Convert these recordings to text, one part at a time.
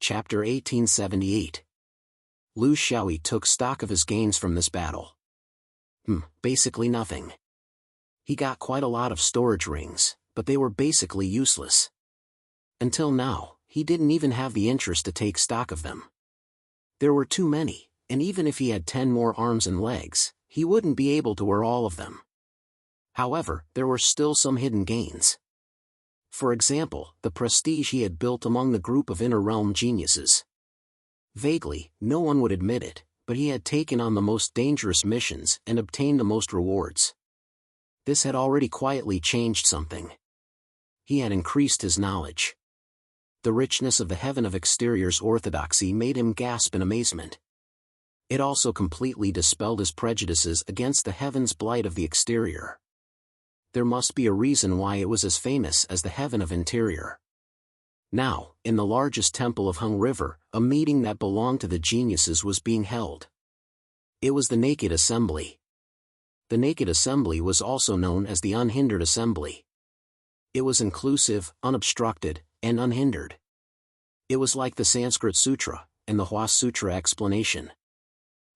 Chapter 1878. Lu Xiaoyi took stock of his gains from this battle. Basically nothing. He got quite a lot of storage rings, but they were basically useless. Until now, he didn't even have the interest to take stock of them. There were too many, and even if he had 10 more arms and legs, he wouldn't be able to wear all of them. However, there were still some hidden gains. For example, the prestige he had built among the group of inner-realm geniuses. Vaguely, no one would admit it, but he had taken on the most dangerous missions and obtained the most rewards. This had already quietly changed something. He had increased his knowledge. The richness of the heaven of exterior's orthodoxy made him gasp in amazement. It also completely dispelled his prejudices against the heaven's blight of the exterior. There must be a reason why it was as famous as the heaven of interior. Now, in the largest temple of Hung River, a meeting that belonged to the geniuses was being held. It was the Naked Assembly. The Naked Assembly was also known as the Unhindered Assembly. It was inclusive, unobstructed, and unhindered. It was like the Sanskrit Sutra, and the Hua Sutra explanation.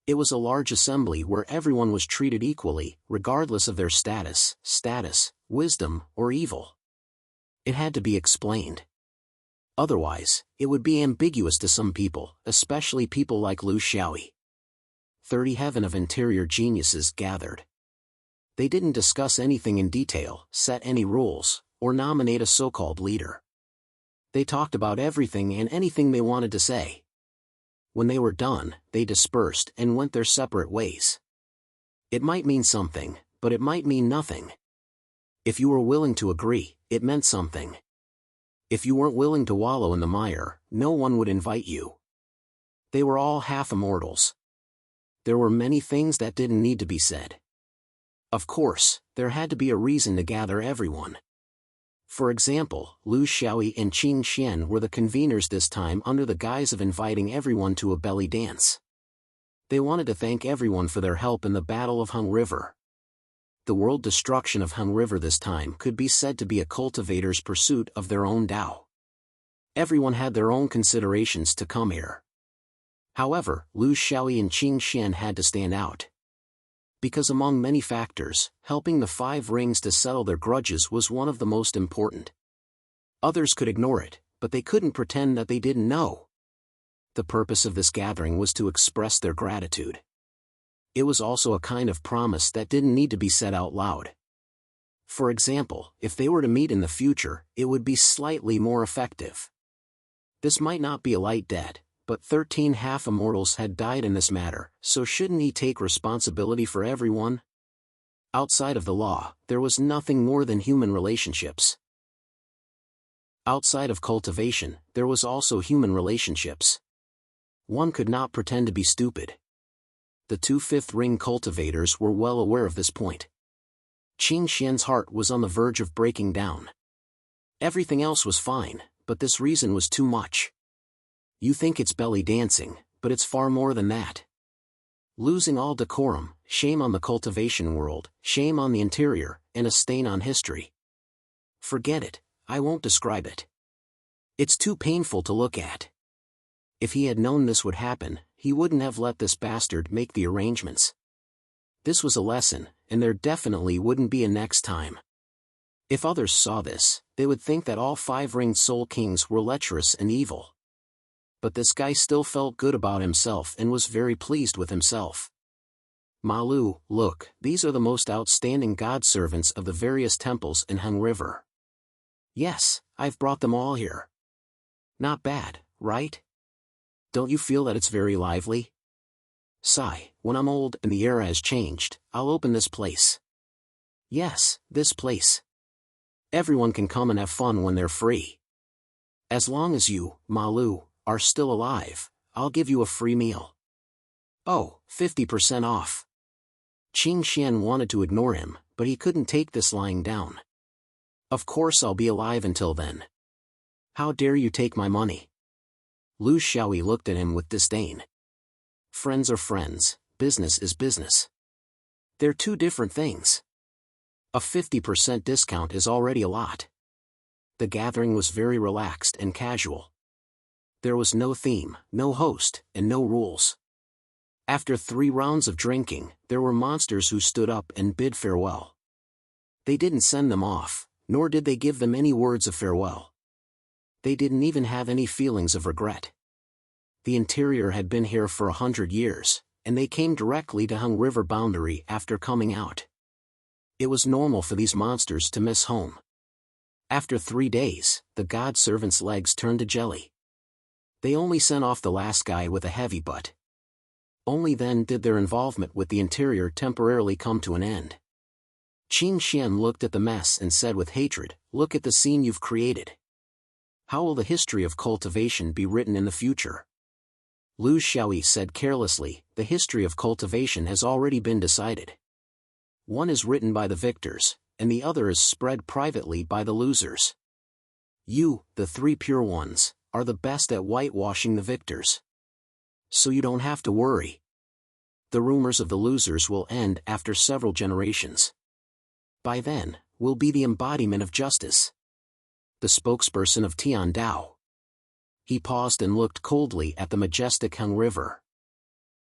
It was a large assembly where everyone was treated equally, regardless of their status, wisdom, or evil. It had to be explained. Otherwise, it would be ambiguous to some people, especially people like Lu Xiaoyi. 30 heaven of interior geniuses gathered. They didn't discuss anything in detail, set any rules, or nominate a so-called leader. They talked about everything and anything they wanted to say. When they were done, they dispersed and went their separate ways. It might mean something, but it might mean nothing. If you were willing to agree, it meant something. If you weren't willing to wallow in the mire, no one would invite you. They were all half-immortals. There were many things that didn't need to be said. Of course, there had to be a reason to gather everyone. For example, Lu Xiaoyi and Qing Xian were the conveners this time under the guise of inviting everyone to a belly dance. They wanted to thank everyone for their help in the Battle of Hung River. The world destruction of Hung River this time could be said to be a cultivator's pursuit of their own Tao. Everyone had their own considerations to come here. However, Lu Xiaoyi and Qing Xian had to stand out. Because among many factors, helping the 5 rings to settle their grudges was one of the most important. Others could ignore it, but they couldn't pretend that they didn't know. The purpose of this gathering was to express their gratitude. It was also a kind of promise that didn't need to be said out loud. For example, if they were to meet in the future, it would be slightly more effective. This might not be a light debt, but 13 half-immortals had died in this matter, so shouldn't he take responsibility for everyone? Outside of the law, there was nothing more than human relationships. Outside of cultivation, there was also human relationships. One could not pretend to be stupid. The 2 fifth ring cultivators were well aware of this point. Qing Xian's heart was on the verge of breaking down. Everything else was fine, but this reason was too much. You think it's belly dancing, but it's far more than that. Losing all decorum, shame on the cultivation world, shame on the interior, and a stain on history. Forget it, I won't describe it. It's too painful to look at. If he had known this would happen, he wouldn't have let this bastard make the arrangements. This was a lesson, and there definitely wouldn't be a next time. If others saw this, they would think that all 5-ringed soul kings were lecherous and evil. But this guy still felt good about himself and was very pleased with himself. Malu, look, these are the most outstanding god servants of the various temples in Hung River. Yes, I've brought them all here. Not bad, right? Don't you feel that it's very lively? Sigh, when I'm old and the era has changed, I'll open this place. Yes, this place. Everyone can come and have fun when they're free. As long as you, Malu, are still alive, I'll give you a free meal. Oh, 50% off. Qing Xian wanted to ignore him, but he couldn't take this lying down. Of course I'll be alive until then. How dare you take my money? Lu Xiaoyi looked at him with disdain. Friends are friends, business is business. They're 2 different things. A 50% discount is already a lot. The gathering was very relaxed and casual. There was no theme, no host, and no rules. After 3 rounds of drinking, there were monsters who stood up and bid farewell. They didn't send them off, nor did they give them any words of farewell. They didn't even have any feelings of regret. The interior had been here for 100 years, and they came directly to Hung River boundary after coming out. It was normal for these monsters to miss home. After 3 days, the god servant's legs turned to jelly. They only sent off the last guy with a heavy butt. Only then did their involvement with the interior temporarily come to an end. Qing Xian looked at the mess and said with hatred, "Look at the scene you've created. How will the history of cultivation be written in the future?" Lu Xiaoyi said carelessly, "The history of cultivation has already been decided. One is written by the victors, and the other is spread privately by the losers. You, the 3 pure ones, are the best at whitewashing the victors. So you don't have to worry. The rumors of the losers will end after several generations. By then, we'll be the embodiment of justice." The spokesperson of Tian Dao. He paused and looked coldly at the majestic Hung River.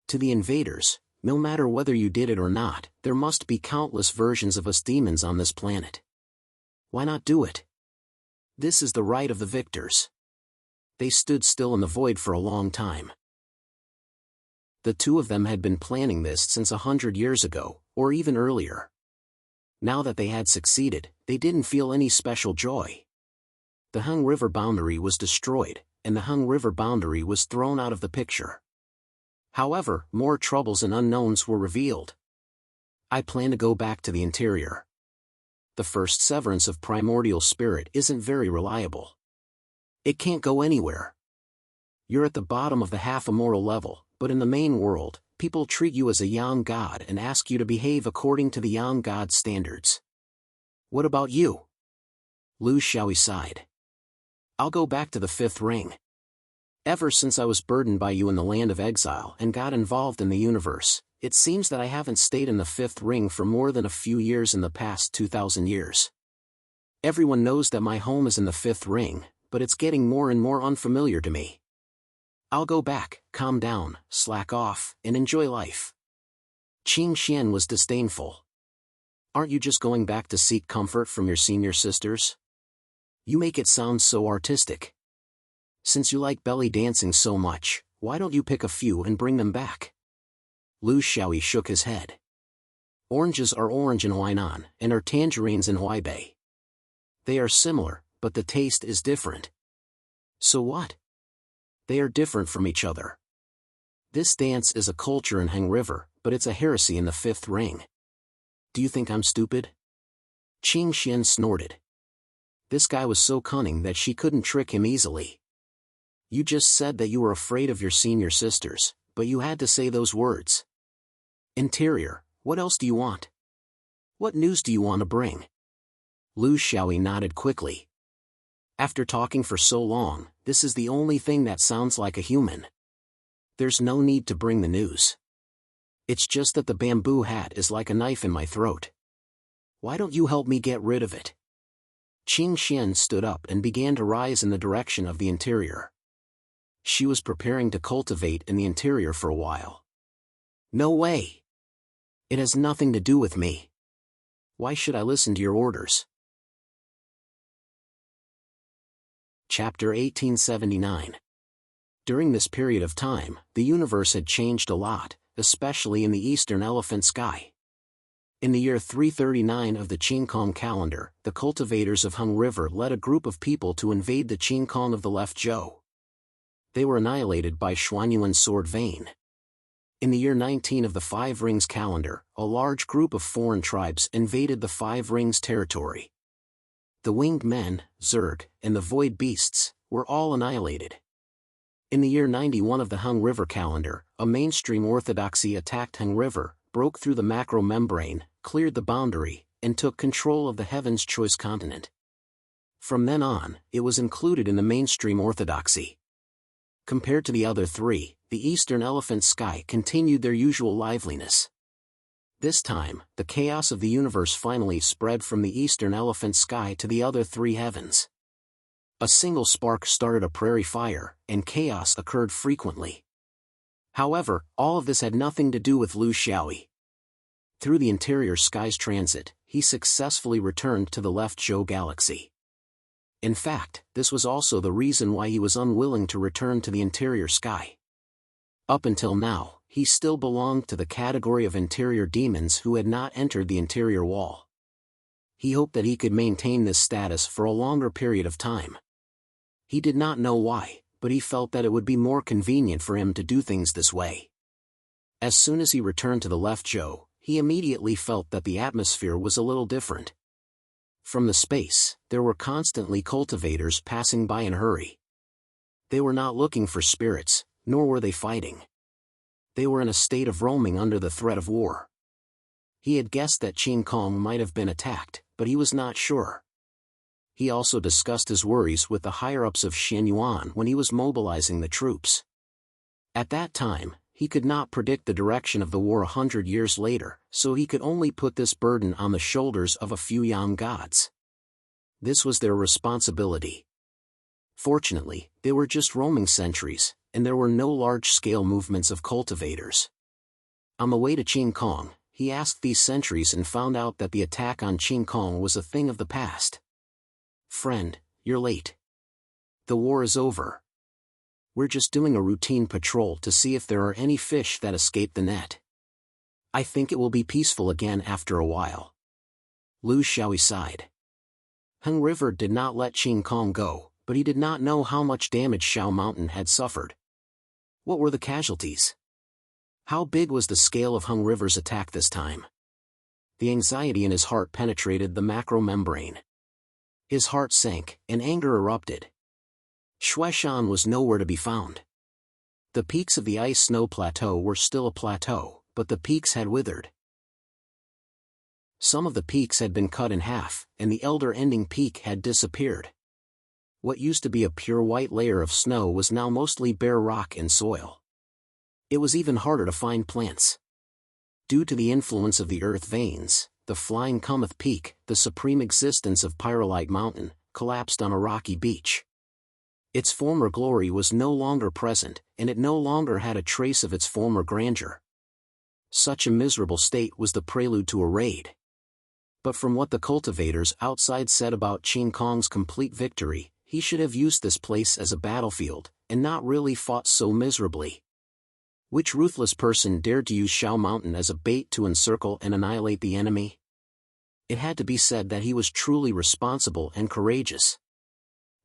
To the invaders, no matter whether you did it or not, there must be countless versions of us demons on this planet. Why not do it? This is the right of the victors. They stood still in the void for a long time. The 2 of them had been planning this since 100 years ago, or even earlier. Now that they had succeeded, they didn't feel any special joy. The Hung River boundary was destroyed, and the Hung River boundary was thrown out of the picture. However, more troubles and unknowns were revealed. I plan to go back to the interior. The first severance of primordial spirit isn't very reliable. It can't go anywhere. You're at the bottom of the half-immoral level, but in the main world, people treat you as a Yang god and ask you to behave according to the Yang god standards. What about you? Lu Xiaoyi sighed. I'll go back to the 5th ring. Ever since I was burdened by you in the land of exile and got involved in the universe, it seems that I haven't stayed in the 5th ring for more than a few years in the past 2,000 years. Everyone knows that my home is in the 5th ring, but it's getting more and more unfamiliar to me. I'll go back, calm down, slack off, and enjoy life. Qing Xian was disdainful. Aren't you just going back to seek comfort from your senior sisters? You make it sound so artistic. Since you like belly dancing so much, why don't you pick a few and bring them back? Lu Xiaoyi shook his head. Oranges are orange in Huainan, and are tangerines in Huaibei. They are similar, but the taste is different. So what? They are different from each other. This dance is a culture in Hung River, but it's a heresy in the 5th ring. Do you think I'm stupid? Qing Xian snorted. This guy was so cunning that she couldn't trick him easily. You just said that you were afraid of your senior sisters, but you had to say those words. Interior, what else do you want? What news do you want to bring? Lu Xiaoyi nodded quickly. After talking for so long, this is the only thing that sounds like a human. There's no need to bring the news. It's just that the bamboo hat is like a knife in my throat. Why don't you help me get rid of it? Qing Xian stood up and began to rise in the direction of the interior. She was preparing to cultivate in the interior for a while. No way. It has nothing to do with me. Why should I listen to your orders? Chapter 1879. During this period of time, the universe had changed a lot, especially in the eastern elephant sky. In the year 339 of the Qingkong calendar, the cultivators of Hung River led a group of people to invade the Qingkong of the left Zhou. They were annihilated by Xuanyuan's sword vein. In the year 19 of the 5 Rings calendar, a large group of foreign tribes invaded the 5 Rings territory. The winged men, Zerg, and the void beasts, were all annihilated. In the year 91 of the Hung River calendar, a mainstream orthodoxy attacked Hung River, broke through the macro-membrane, cleared the boundary, and took control of the Heaven's Choice continent. From then on, it was included in the mainstream orthodoxy. Compared to the other 3, the eastern elephant sky continued their usual liveliness. This time, the chaos of the universe finally spread from the eastern elephant sky to the other 3 heavens. A single spark started a prairie fire, and chaos occurred frequently. However, all of this had nothing to do with Lu Xiaoyi. Through the interior sky's transit, he successfully returned to the left Zhou galaxy. In fact, this was also the reason why he was unwilling to return to the interior sky. Up until now, he still belonged to the category of interior demons who had not entered the interior wall. He hoped that he could maintain this status for a longer period of time. He did not know why, but he felt that it would be more convenient for him to do things this way. As soon as he returned to the left Zhou, he immediately felt that the atmosphere was a little different. From the space, there were constantly cultivators passing by in a hurry. They were not looking for spirits, nor were they fighting. They were in a state of roaming under the threat of war. He had guessed that Qin Kong might have been attacked, but he was not sure. He also discussed his worries with the higher-ups of Xianyuan when he was mobilizing the troops. At that time, he could not predict the direction of the war 100 years later, so he could only put this burden on the shoulders of a few young gods. This was their responsibility. Fortunately, they were just roaming sentries, and there were no large-scale movements of cultivators. On the way to Qin Kong, he asked these sentries and found out that the attack on Qin Kong was a thing of the past. "Friend, you're late. The war is over. We're just doing a routine patrol to see if there are any fish that escaped the net. I think it will be peaceful again after a while." Lu Xiaoyi sighed. Heng River did not let Qin Kong go, but he did not know how much damage Shao Mountain had suffered. What were the casualties? How big was the scale of Heng River's attack this time? The anxiety in his heart penetrated the macromembrane. His heart sank, and anger erupted. Shuaishan was nowhere to be found. The peaks of the ice-snow plateau were still a plateau, but the peaks had withered. Some of the peaks had been cut in half, and the elder-ending peak had disappeared. What used to be a pure white layer of snow was now mostly bare rock and soil. It was even harder to find plants. Due to the influence of the earth veins, the Flying Cometh Peak, the supreme existence of Pyrolite Mountain, collapsed on a rocky beach. Its former glory was no longer present, and it no longer had a trace of its former grandeur. Such a miserable state was the prelude to a raid. But from what the cultivators outside said about Qin Kong's complete victory, he should have used this place as a battlefield, and not really fought so miserably. Which ruthless person dared to use Shao Mountain as a bait to encircle and annihilate the enemy? It had to be said that he was truly responsible and courageous.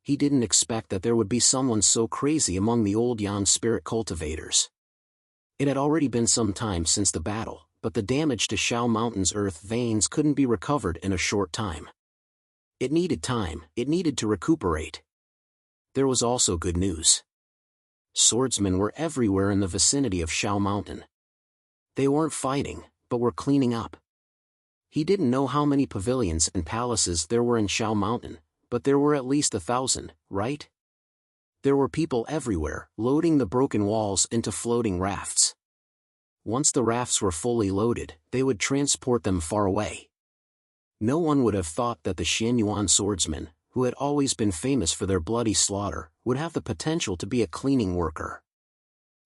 He didn't expect that there would be someone so crazy among the old Yan spirit cultivators. It had already been some time since the battle, but the damage to Shao Mountain's earth veins couldn't be recovered in a short time. It needed time, it needed to recuperate. There was also good news. Swordsmen were everywhere in the vicinity of Shao Mountain. They weren't fighting, but were cleaning up. He didn't know how many pavilions and palaces there were in Shao Mountain, but there were at least 1,000, right? There were people everywhere, loading the broken walls into floating rafts. Once the rafts were fully loaded, they would transport them far away. No one would have thought that the Xianyuan swordsmen, who had always been famous for their bloody slaughter, would have the potential to be a cleaning worker.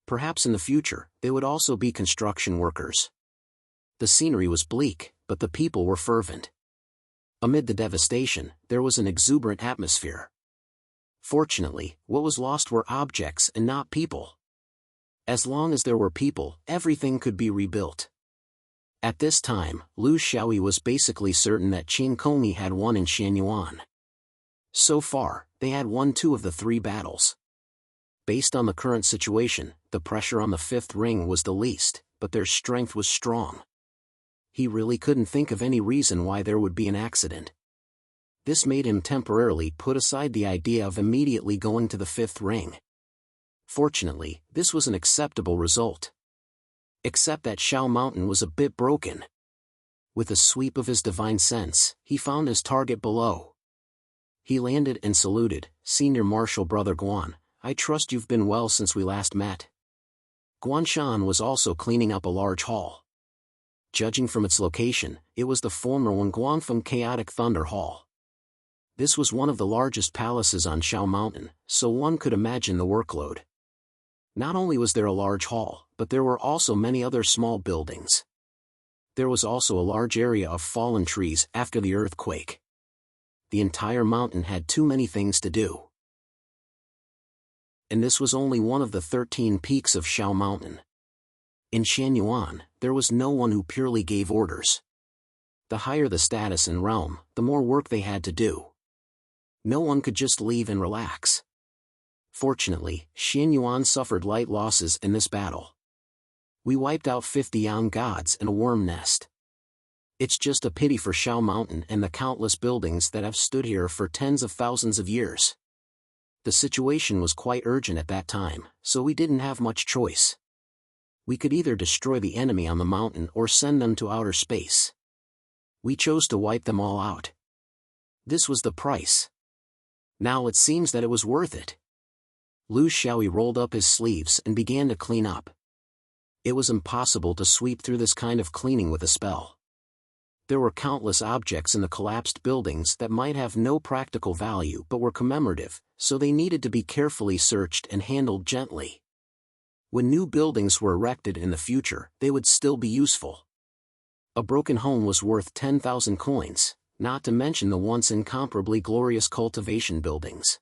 Perhaps in the future, they would also be construction workers. The scenery was bleak, but the people were fervent. Amid the devastation, there was an exuberant atmosphere. Fortunately, what was lost were objects and not people. As long as there were people, everything could be rebuilt. At this time, Lu Xiaoyi was basically certain that Qin Kongyi had won in Xianyuan. So far, they had won 2 of the 3 battles. Based on the current situation, the pressure on the 5th ring was the least, but their strength was strong. He really couldn't think of any reason why there would be an accident. This made him temporarily put aside the idea of immediately going to the 5th ring. Fortunately, this was an acceptable result. Except that Shao Mountain was a bit broken. With a sweep of his divine sense, he found his target below. He landed and saluted. "Senior Marshal Brother Guan, I trust you've been well since we last met." Guanshan was also cleaning up a large hall. Judging from its location, it was the former Wangguangfeng Chaotic Thunder Hall. This was one of the largest palaces on Shao Mountain, so one could imagine the workload. Not only was there a large hall, but there were also many other small buildings. There was also a large area of fallen trees after the earthquake. The entire mountain had too many things to do. And this was only one of the 13 peaks of Shao Mountain. In Shanyuan, there was no one who purely gave orders. The higher the status and realm, the more work they had to do. No one could just leave and relax. Fortunately, Shanyuan suffered light losses in this battle. We wiped out 50 Yang gods and a worm nest. It's just a pity for Shao Mountain and the countless buildings that have stood here for tens of thousands of years. The situation was quite urgent at that time, so we didn't have much choice. We could either destroy the enemy on the mountain or send them to outer space. We chose to wipe them all out. This was the price. Now it seems that it was worth it. Lu Xiaoyi rolled up his sleeves and began to clean up. It was impossible to sweep through this kind of cleaning with a spell. There were countless objects in the collapsed buildings that might have no practical value but were commemorative, so they needed to be carefully searched and handled gently. When new buildings were erected in the future, they would still be useful. A broken home was worth 10,000 coins, not to mention the once incomparably glorious cultivation buildings.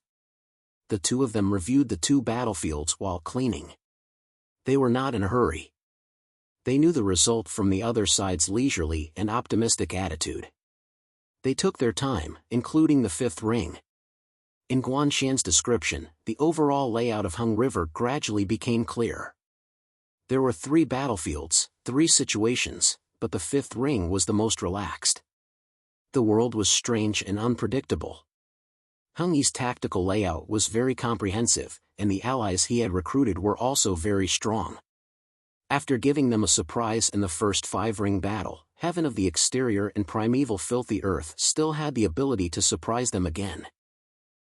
The two of them reviewed the two battlefields while cleaning. They were not in a hurry. They knew the result from the other side's leisurely and optimistic attitude. They took their time, including the fifth ring. In Guanshan's description, the overall layout of Hung River gradually became clear. There were 3 battlefields, 3 situations, but the fifth ring was the most relaxed. The world was strange and unpredictable. Hung Yi's tactical layout was very comprehensive, and the allies he had recruited were also very strong. After giving them a surprise in the first 5-ring battle, Heaven of the Exterior and Primeval Filthy Earth still had the ability to surprise them again.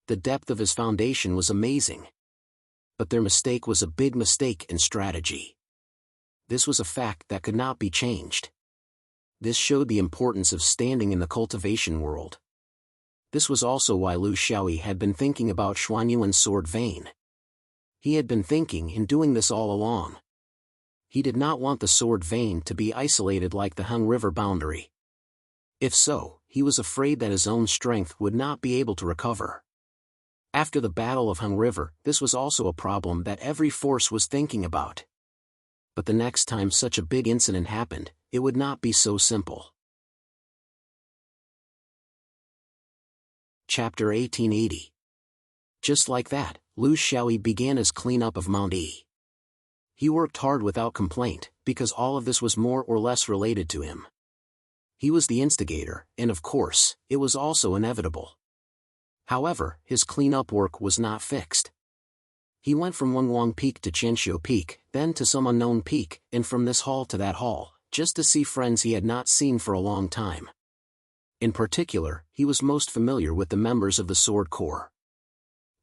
The depth of his foundation was amazing. But their mistake was a big mistake in strategy. This was a fact that could not be changed. This showed the importance of standing in the cultivation world. This was also why Lu Xiaoyi had been thinking about Xuanyuan's sword vein. He had been thinking and doing this all along. He did not want the sword vein to be isolated like the Hung River boundary. If so, he was afraid that his own strength would not be able to recover. After the Battle of Hung River, this was also a problem that every force was thinking about. But the next time such a big incident happened, it would not be so simple. Chapter 1880. Just like that, Lu Xiaoyi began his cleanup of Mount E. He worked hard without complaint, because all of this was more or less related to him. He was the instigator, and of course, it was also inevitable. However, his cleanup work was not fixed. He went from Wengwang Peak to Qianxiu Peak, then to some unknown peak, and from this hall to that hall, just to see friends he had not seen for a long time. In particular, he was most familiar with the members of the Sword Corps.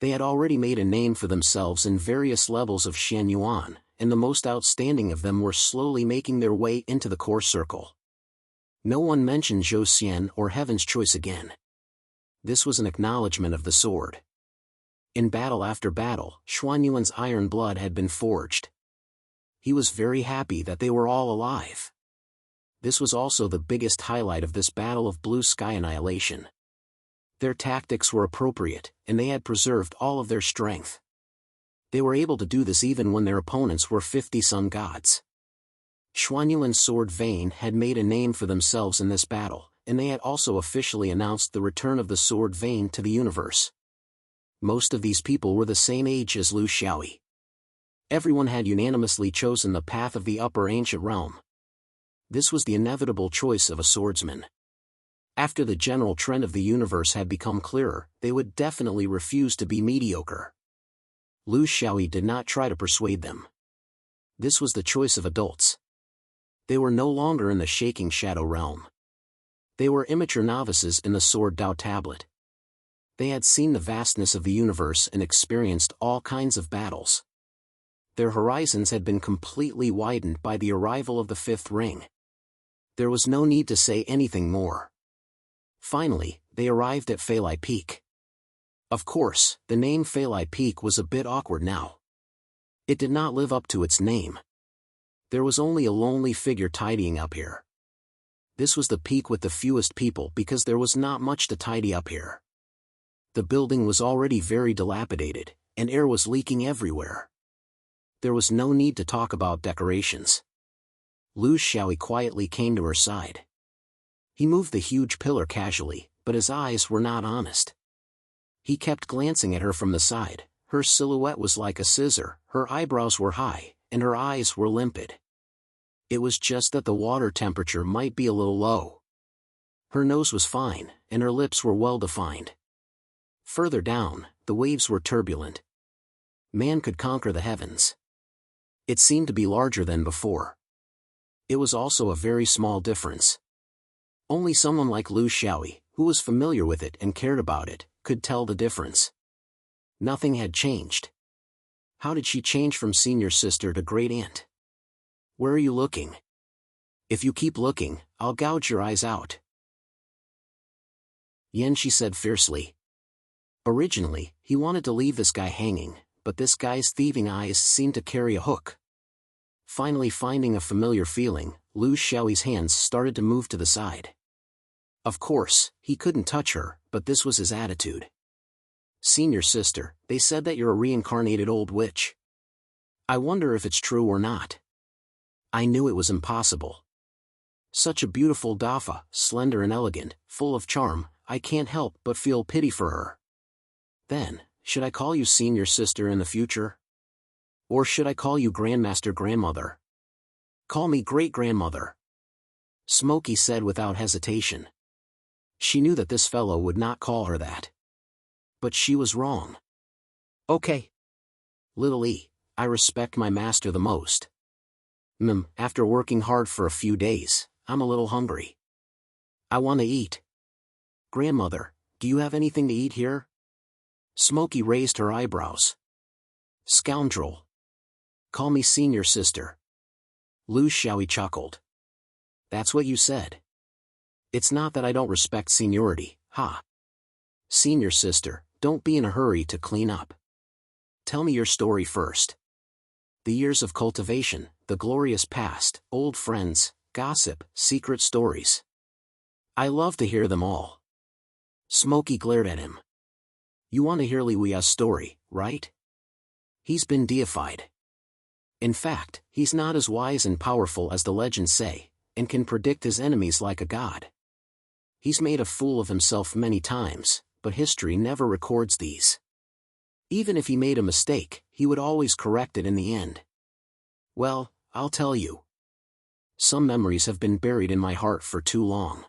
They had already made a name for themselves in various levels of Shanyuan, and the most outstanding of them were slowly making their way into the core circle. No one mentioned Zhou Xian or Heaven's Choice again. This was an acknowledgement of the sword. In battle after battle, Xuanyuan's iron blood had been forged. He was very happy that they were all alive. This was also the biggest highlight of this battle of blue sky annihilation. Their tactics were appropriate, and they had preserved all of their strength. They were able to do this even when their opponents were 50 sun gods. Xuanyuan's sword vein had made a name for themselves in this battle, and they had also officially announced the return of the sword vein to the universe. Most of these people were the same age as Lu Xiaoyi. Everyone had unanimously chosen the path of the upper ancient realm. This was the inevitable choice of a swordsman. After the general trend of the universe had become clearer, they would definitely refuse to be mediocre. Lu Xiaoyi did not try to persuade them. This was the choice of adults. They were no longer in the shaking shadow realm. They were immature novices in the Sword Dao tablet. They had seen the vastness of the universe and experienced all kinds of battles. Their horizons had been completely widened by the arrival of the fifth ring. There was no need to say anything more. Finally, they arrived at Feilai Peak. Of course, the name Phalai Peak was a bit awkward now. It did not live up to its name. There was only a lonely figure tidying up here. This was the peak with the fewest people because there was not much to tidy up here. The building was already very dilapidated, and air was leaking everywhere. There was no need to talk about decorations. Lu Xiaoyi quietly came to her side. He moved the huge pillar casually, but his eyes were not honest. He kept glancing at her from the side. Her silhouette was like a scissor, her eyebrows were high, and her eyes were limpid. It was just that the water temperature might be a little low. Her nose was fine, and her lips were well defined. Further down, the waves were turbulent. Man could conquer the heavens. It seemed to be larger than before. It was also a very small difference. Only someone like Lu Xiaoyi, who was familiar with it and cared about it, could tell the difference. Nothing had changed. How did she change from senior sister to great aunt? Where are you looking? If you keep looking, I'll gouge your eyes out. Yen, she said fiercely. Originally, he wanted to leave this guy hanging, but this guy's thieving eyes seemed to carry a hook. Finally finding a familiar feeling, Lu Xiaoyi's hands started to move to the side. Of course, he couldn't touch her, but this was his attitude. Senior sister, they said that you're a reincarnated old witch. I wonder if it's true or not. I knew it was impossible. Such a beautiful Dafa, slender and elegant, full of charm, I can't help but feel pity for her. Then, should I call you senior sister in the future? Or should I call you grandmaster grandmother? Call me great-grandmother. Smokey said without hesitation. She knew that this fellow would not call her that. But she was wrong. Okay. Little E, I respect my master the most. After working hard for a few days, I'm a little hungry. I want to eat. Grandmother, do you have anything to eat here? Smokey raised her eyebrows. Scoundrel. Call me senior sister. Lu Xiaoyi chuckled. That's what you said. It's not that I don't respect seniority, ha. Senior sister, don't be in a hurry to clean up. Tell me your story first. The years of cultivation, the glorious past, old friends, gossip, secret stories. I love to hear them all. Smokey glared at him. You want to hear Liuya's story, right? He's been deified. In fact, he's not as wise and powerful as the legends say, and can predict his enemies like a god. He's made a fool of himself many times, but history never records these. Even if he made a mistake, he would always correct it in the end. Well, I'll tell you. Some memories have been buried in my heart for too long.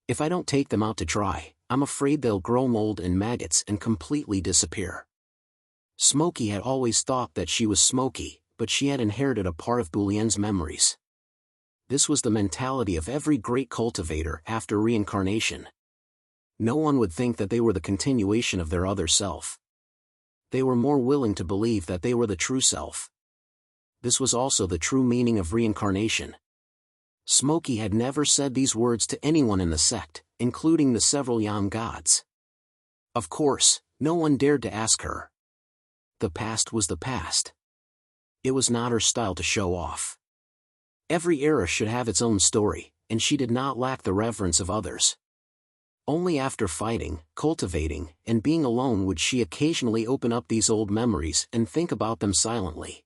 If I don't take them out to dry, I'm afraid they'll grow mold and maggots and completely disappear. Smokey had always thought that she was Smokey, but she had inherited a part of Bulien's memories. This was the mentality of every great cultivator after reincarnation. No one would think that they were the continuation of their other self. They were more willing to believe that they were the true self. This was also the true meaning of reincarnation. Smokey had never said these words to anyone in the sect, including the several Yam gods. Of course, no one dared to ask her. The past was the past. It was not her style to show off. Every era should have its own story, and she did not lack the reverence of others. Only after fighting, cultivating, and being alone would she occasionally open up these old memories and think about them silently.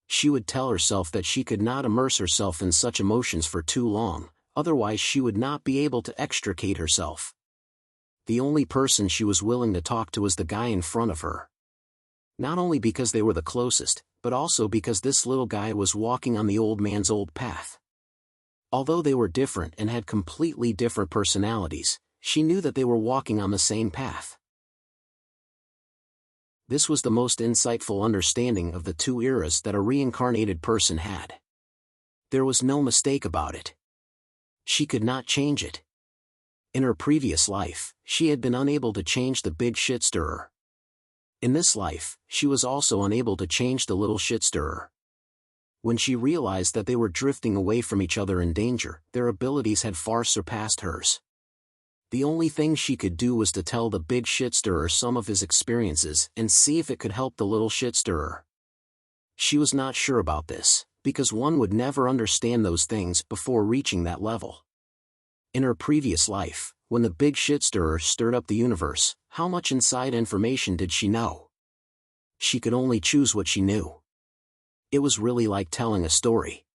She would tell herself that she could not immerse herself in such emotions for too long, otherwise she would not be able to extricate herself. The only person she was willing to talk to was the guy in front of her. Not only because they were the closest, but also because this little guy was walking on the old man's old path. Although they were different and had completely different personalities, she knew that they were walking on the same path. This was the most insightful understanding of the two eras that a reincarnated person had. There was no mistake about it. She could not change it. In her previous life, she had been unable to change the big shit stirrer. In this life, she was also unable to change the little shit stirrer. When she realized that they were drifting away from each other in danger, their abilities had far surpassed hers. The only thing she could do was to tell the big shit-stirrer some of his experiences and see if it could help the little shit-stirrer. She was not sure about this, because one would never understand those things before reaching that level. In her previous life, when the big shit-stirrer stirred up the universe, how much inside information did she know? She could only choose what she knew. It was really like telling a story.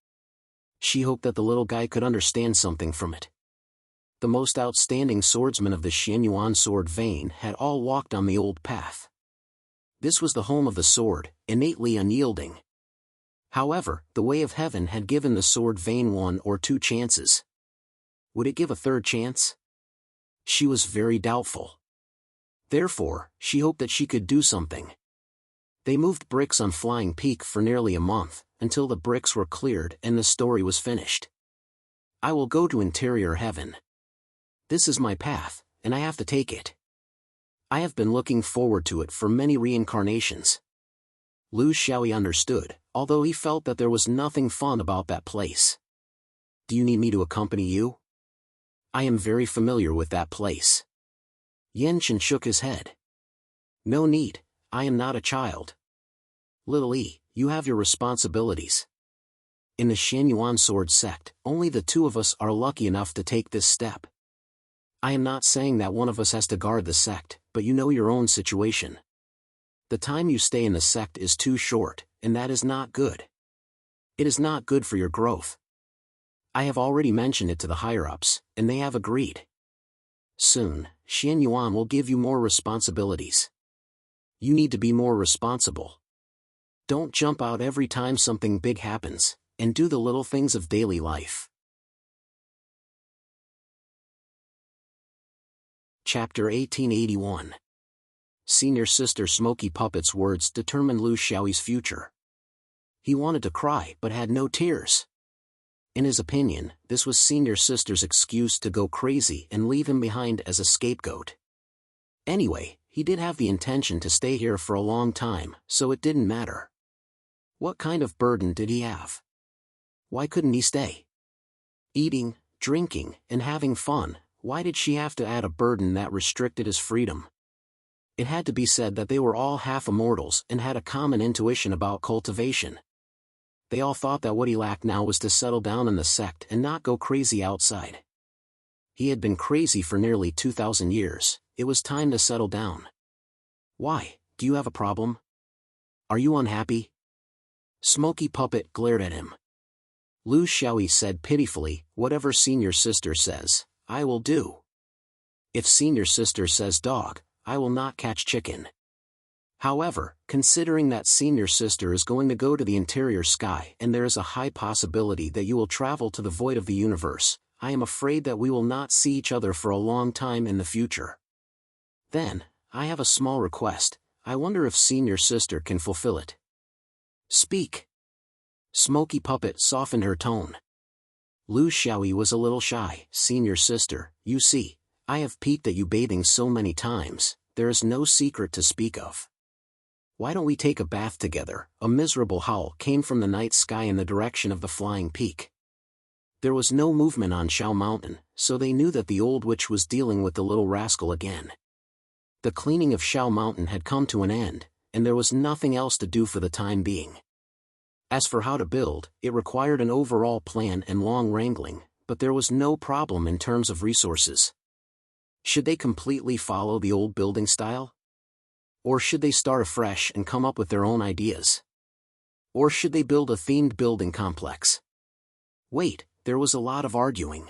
She hoped that the little guy could understand something from it. The most outstanding swordsmen of the Xianyuan sword vein had all walked on the old path. This was the home of the sword, innately unyielding. However, the way of heaven had given the sword vein 1 or 2 chances. Would it give a third chance? She was very doubtful. Therefore, she hoped that she could do something. They moved bricks on Flying Peak for nearly a month, until the bricks were cleared and the story was finished. I will go to interior heaven. This is my path, and I have to take it. I have been looking forward to it for many reincarnations. Lu Xiaoyi understood, although he felt that there was nothing fun about that place. Do you need me to accompany you? I am very familiar with that place. Yenchen shook his head. No need, I am not a child. Little E, you have your responsibilities. In the Xianyuan sword sect, only the 2 of us are lucky enough to take this step. I am not saying that one of us has to guard the sect, but you know your own situation. The time you stay in the sect is too short, and that is not good. It is not good for your growth. I have already mentioned it to the higher-ups, and they have agreed. Soon, Xianyuan will give you more responsibilities. You need to be more responsible. Don't jump out every time something big happens, and do the little things of daily life. Chapter 1881. Senior Sister Smoky Puppet's words determined Lu Xiaoyi's future. He wanted to cry but had no tears. In his opinion, this was Senior Sister's excuse to go crazy and leave him behind as a scapegoat. Anyway, he did have the intention to stay here for a long time, so it didn't matter. What kind of burden did he have? Why couldn't he stay? Eating, drinking, and having fun, why did she have to add a burden that restricted his freedom? It had to be said that they were all half-immortals and had a common intuition about cultivation. They all thought that what he lacked now was to settle down in the sect and not go crazy outside. He had been crazy for nearly 2,000 years, it was time to settle down. Why, do you have a problem? Are you unhappy? Smoky Puppet glared at him. Lu Xiaoyi said pitifully, whatever Senior Sister says, I will do. If Senior Sister says dog, I will not catch chicken. However, considering that Senior Sister is going to go to the interior sky and there is a high possibility that you will travel to the void of the universe, I am afraid that we will not see each other for a long time in the future. Then, I have a small request, I wonder if Senior Sister can fulfill it. Speak. Smoky Puppet softened her tone. Lu Xiaoyi was a little shy. Senior Sister, you see, I have peeked at you bathing so many times, there is no secret to speak of. Why don't we take a bath together? A miserable howl came from the night sky in the direction of the Flying Peak. There was no movement on Shao Mountain, so they knew that the old witch was dealing with the little rascal again. The cleaning of Shao Mountain had come to an end, and there was nothing else to do for the time being. As for how to build, it required an overall plan and long wrangling, but there was no problem in terms of resources. Should they completely follow the old building style? Or should they start afresh and come up with their own ideas? Or should they build a themed building complex? Wait, there was a lot of arguing.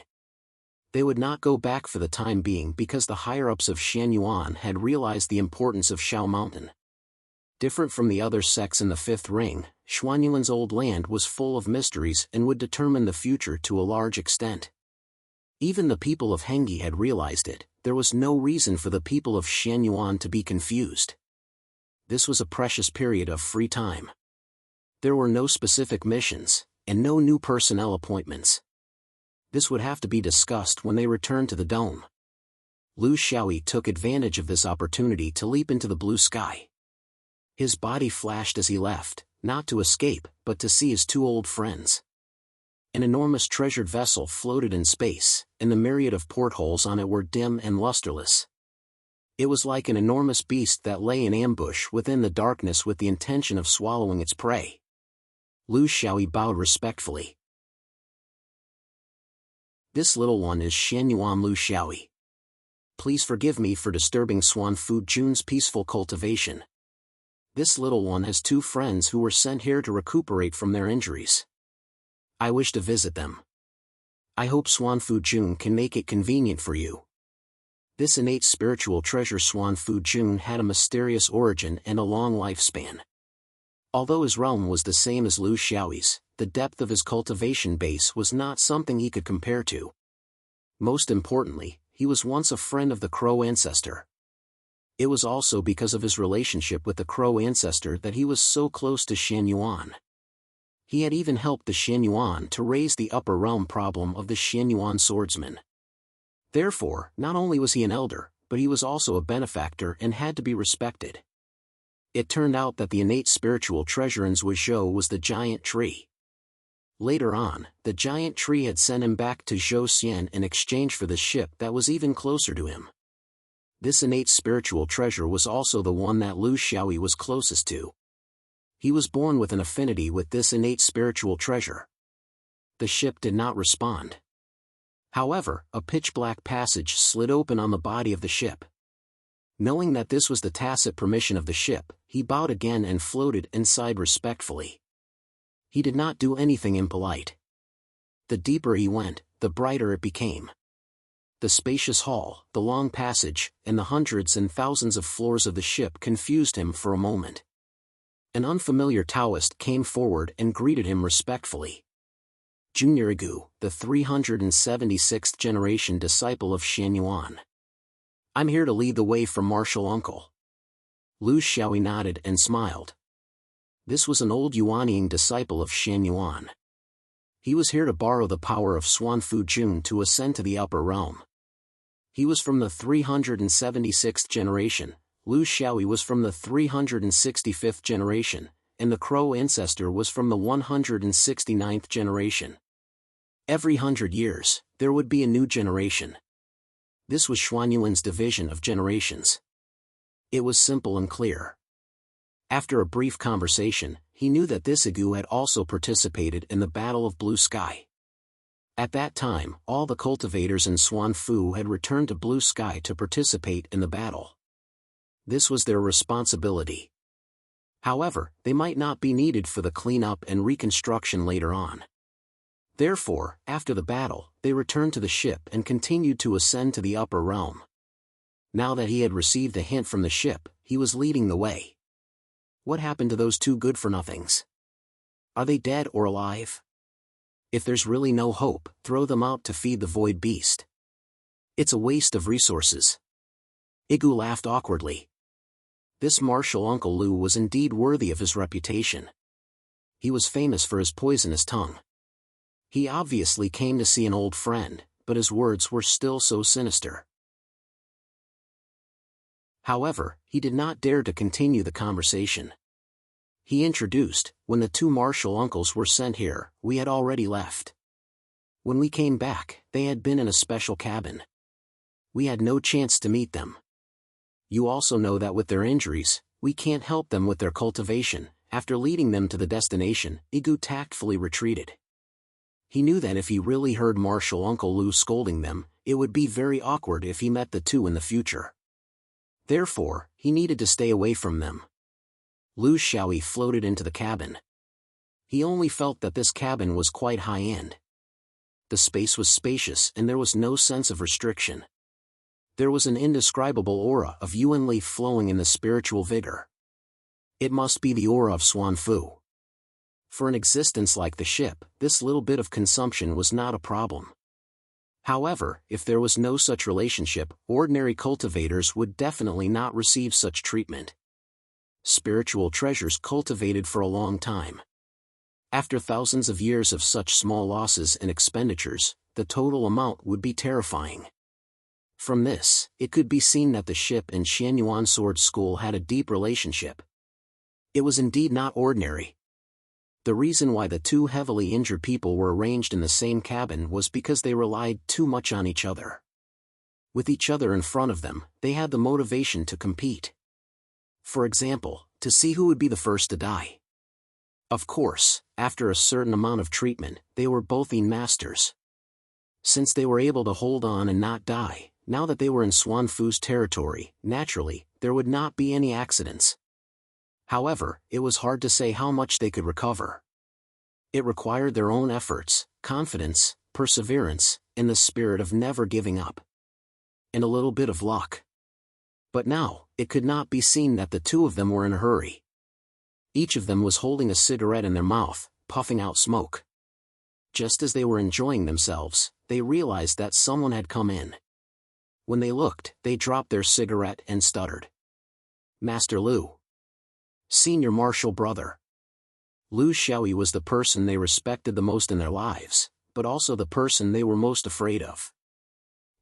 They would not go back for the time being because the higher-ups of Xianyuan had realized the importance of Shao Mountain. Different from the other sects in the Fifth Ring, Xuanyuan's old land was full of mysteries and would determine the future to a large extent. Even the people of Hengyi had realized it, there was no reason for the people of Xianyuan to be confused. This was a precious period of free time. There were no specific missions, and no new personnel appointments. This would have to be discussed when they returned to the dome. Lu Xiaoyi took advantage of this opportunity to leap into the blue sky. His body flashed as he left, not to escape, but to see his 2 old friends. An enormous treasured vessel floated in space, and the myriad of portholes on it were dim and lusterless. It was like an enormous beast that lay in ambush within the darkness with the intention of swallowing its prey. Lu Xiaoyi bowed respectfully. This little one is Xianyuan Lu Xiaoyi. Please forgive me for disturbing Xuan Fu Jun's peaceful cultivation. This little one has 2 friends who were sent here to recuperate from their injuries. I wish to visit them. I hope Xuan Fu Jun can make it convenient for you. This innate spiritual treasure Xuan Fu Jun had a mysterious origin and a long lifespan. Although his realm was the same as Lu Xiaoyi's, the depth of his cultivation base was not something he could compare to. Most importantly, he was once a friend of the Crow ancestor. It was also because of his relationship with the Crow ancestor that he was so close to Xianyuan. He had even helped the Xianyuan to raise the upper realm problem of the Xianyuan swordsman. Therefore, not only was he an elder, but he was also a benefactor and had to be respected. It turned out that the innate spiritual treasure in Zhuozhou was the giant tree. Later on, the giant tree had sent him back to Zhouxian in exchange for the ship that was even closer to him. This innate spiritual treasure was also the one that Lu Xiaoyi was closest to. He was born with an affinity with this innate spiritual treasure. The ship did not respond. However, a pitch-black passage slid open on the body of the ship. Knowing that this was the tacit permission of the ship, he bowed again and floated and sighed respectfully. He did not do anything impolite. The deeper he went, the brighter it became. The spacious hall, the long passage, and the hundreds and thousands of floors of the ship confused him for a moment. An unfamiliar Taoist came forward and greeted him respectfully. Junior Igu, the 376th generation disciple of Xianyuan. I'm here to lead the way for martial uncle. Lu Xiaoyi nodded and smiled. This was an old Yuanying disciple of Xianyuan. He was here to borrow the power of Xuan Fu Jun to ascend to the upper realm. He was from the 376th generation, Lu Xiaoyi was from the 365th generation, and the Crow ancestor was from the 169th generation. Every 100 years, there would be a new generation. This was Xuanyuan's division of generations. It was simple and clear. After a brief conversation, he knew that this Igu had also participated in the Battle of Blue Sky. At that time, all the cultivators in Xuan Fu had returned to Blue Sky to participate in the battle. This was their responsibility. However, they might not be needed for the cleanup and reconstruction later on. Therefore, after the battle, they returned to the ship and continued to ascend to the upper realm. Now that he had received a hint from the ship, he was leading the way. What happened to those 2 good-for-nothings? Are they dead or alive? If there's really no hope, throw them out to feed the void beast. It's a waste of resources. Igu laughed awkwardly. This martial Uncle Lu was indeed worthy of his reputation. He was famous for his poisonous tongue. He obviously came to see an old friend, but his words were still so sinister. However, he did not dare to continue the conversation. He introduced, when the 2 martial uncles were sent here, we had already left. When we came back, they had been in a special cabin. We had no chance to meet them. You also know that with their injuries, we can't help them with their cultivation. After leading them to the destination, Igu tactfully retreated. He knew that if he really heard martial Uncle Lu scolding them, it would be very awkward if he met the 2 in the future. Therefore, he needed to stay away from them. Lu Xiaoyi floated into the cabin. He only felt that this cabin was quite high-end. The space was spacious and there was no sense of restriction. There was an indescribable aura of yuan leaf flowing in the spiritual vigor. It must be the aura of Xuan Fu. For an existence like the ship, this little bit of consumption was not a problem. However, if there was no such relationship, ordinary cultivators would definitely not receive such treatment. Spiritual treasures cultivated for a long time. After thousands of years of such small losses and expenditures, the total amount would be terrifying. From this, it could be seen that the ship and Xianyuan Sword School had a deep relationship. It was indeed not ordinary. The reason why the two heavily injured people were arranged in the same cabin was because they relied too much on each other. With each other in front of them, they had the motivation to compete. For example, to see who would be the first to die. Of course, after a certain amount of treatment, they were both masters. Since they were able to hold on and not die, now that they were in Swan Fu's territory, naturally, there would not be any accidents. However, it was hard to say how much they could recover. It required their own efforts, confidence, perseverance, and the spirit of never giving up. And a little bit of luck. But now, it could not be seen that the two of them were in a hurry. Each of them was holding a cigarette in their mouth, puffing out smoke. Just as they were enjoying themselves, they realized that someone had come in. When they looked, they dropped their cigarette and stuttered. Master Lu. Senior Marshal Brother. Lu Xiaoyi was the person they respected the most in their lives, but also the person they were most afraid of.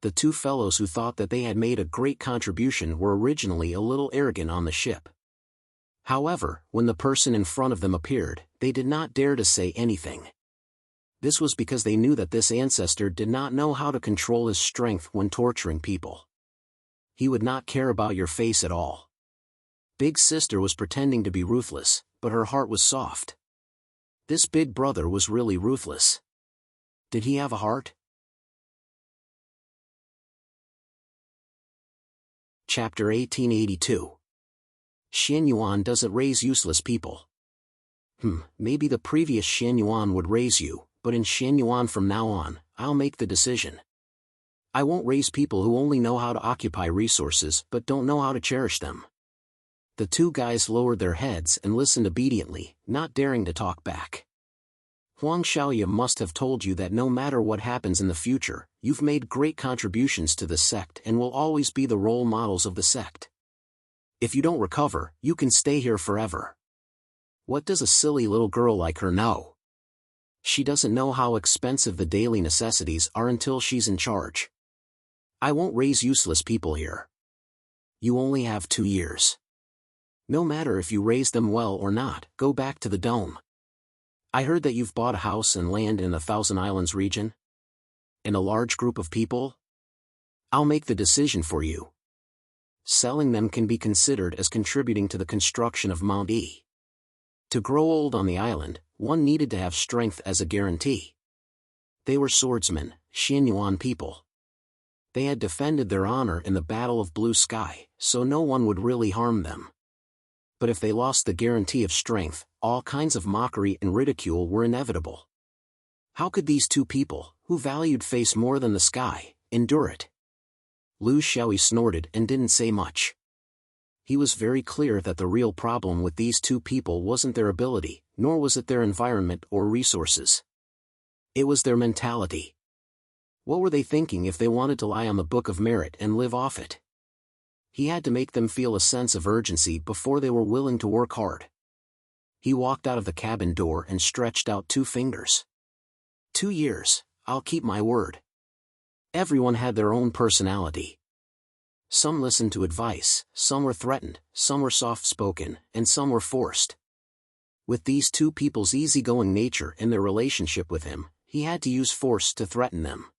The two fellows who thought that they had made a great contribution were originally a little arrogant on the ship. However, when the person in front of them appeared, they did not dare to say anything. This was because they knew that this ancestor did not know how to control his strength when torturing people. He would not care about your face at all. Big sister was pretending to be ruthless, but her heart was soft. This big brother was really ruthless. Did he have a heart? Chapter 1882. Xian Yuan doesn't raise useless people. Maybe the previous Xian Yuan would raise you, but in Xian Yuan from now on, I'll make the decision. I won't raise people who only know how to occupy resources but don't know how to cherish them. The two guys lowered their heads and listened obediently, not daring to talk back. Huang Xiaoya must have told you that no matter what happens in the future, you've made great contributions to the sect and will always be the role models of the sect. If you don't recover, you can stay here forever. What does a silly little girl like her know? She doesn't know how expensive the daily necessities are until she's in charge. I won't raise useless people here. You only have 2 years. No matter if you raise them well or not, go back to the dome. I heard that you've bought a house and land in the Thousand Islands region. And a large group of people? I'll make the decision for you. Selling them can be considered as contributing to the construction of Mount E. To grow old on the island, one needed to have strength as a guarantee. They were swordsmen, Xian Yuan people. They had defended their honor in the Battle of Blue Sky, so no one would really harm them. But if they lost the guarantee of strength, all kinds of mockery and ridicule were inevitable. How could these two people, who valued face more than the sky, endure it? Lu Xiaoyi snorted and didn't say much. He was very clear that the real problem with these two people wasn't their ability, nor was it their environment or resources. It was their mentality. What were they thinking if they wanted to lie on the Book of Merit and live off it? He had to make them feel a sense of urgency before they were willing to work hard. He walked out of the cabin door and stretched out 2 fingers. 2 years, I'll keep my word. Everyone had their own personality. Some listened to advice, some were threatened, some were soft-spoken, and some were forced. With these two people's easygoing nature and their relationship with him, he had to use force to threaten them.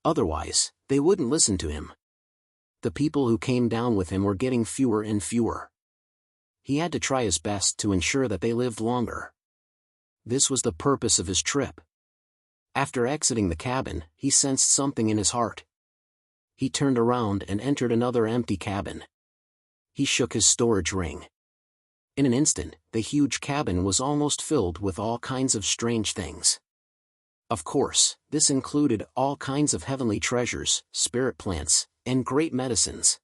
Otherwise, they wouldn't listen to him. The people who came down with him were getting fewer and fewer. He had to try his best to ensure that they lived longer. This was the purpose of his trip. After exiting the cabin, he sensed something in his heart. He turned around and entered another empty cabin. He shook his storage ring. In an instant, the huge cabin was almost filled with all kinds of strange things. Of course, this included all kinds of heavenly treasures, spirit plants, and great medicines.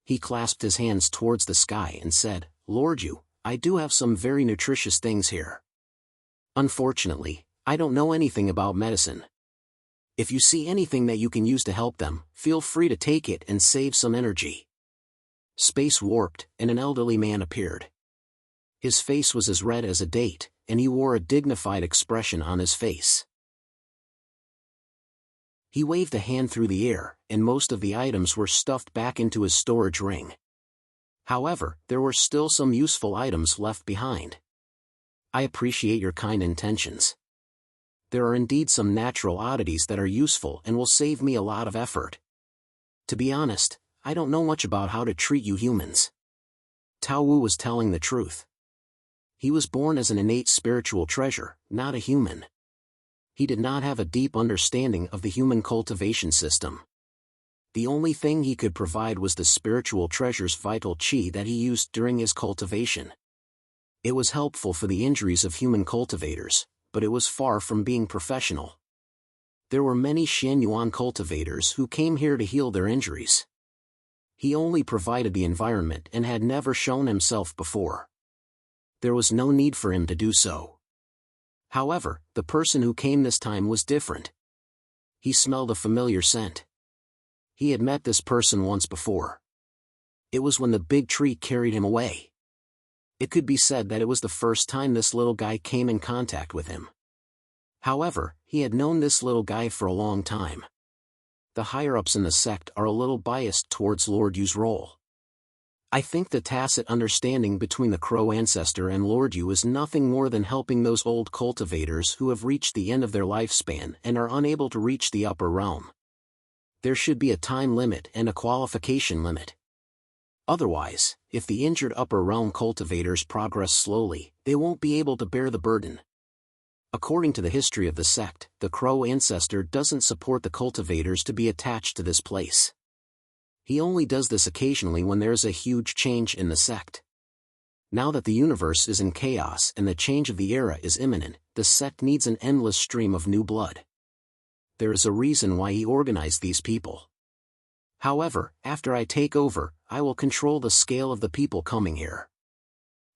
He clasped his hands towards the sky and said, "Lord Yu, I do have some very nutritious things here. Unfortunately, I don't know anything about medicine. If you see anything that you can use to help them, feel free to take it and save some energy." Space warped, and an elderly man appeared. His face was as red as a date, and he wore a dignified expression on his face. He waved a hand through the air, and most of the items were stuffed back into his storage ring. However, there were still some useful items left behind. I appreciate your kind intentions. There are indeed some natural oddities that are useful and will save me a lot of effort. To be honest, I don't know much about how to treat you humans. Tao Wu was telling the truth. He was born as an innate spiritual treasure, not a human. He did not have a deep understanding of the human cultivation system. The only thing he could provide was the spiritual treasure's vital qi that he used during his cultivation. It was helpful for the injuries of human cultivators, but it was far from being professional. There were many Xianyuan cultivators who came here to heal their injuries. He only provided the environment and had never shown himself before. There was no need for him to do so. However, the person who came this time was different. He smelled a familiar scent. He had met this person once before. It was when the big tree carried him away. It could be said that it was the first time this little guy came in contact with him. However, he had known this little guy for a long time. The higher-ups in the sect are a little biased towards Lord Yu's role. I think the tacit understanding between the Crow ancestor and Lord Yu is nothing more than helping those old cultivators who have reached the end of their lifespan and are unable to reach the upper realm. There should be a time limit and a qualification limit. Otherwise, if the injured upper realm cultivators progress slowly, they won't be able to bear the burden. According to the history of the sect, the Crow ancestor doesn't support the cultivators to be attached to this place. He only does this occasionally when there is a huge change in the sect. Now that the universe is in chaos and the change of the era is imminent, the sect needs an endless stream of new blood. There is a reason why he organized these people. However, after I take over, I will control the scale of the people coming here.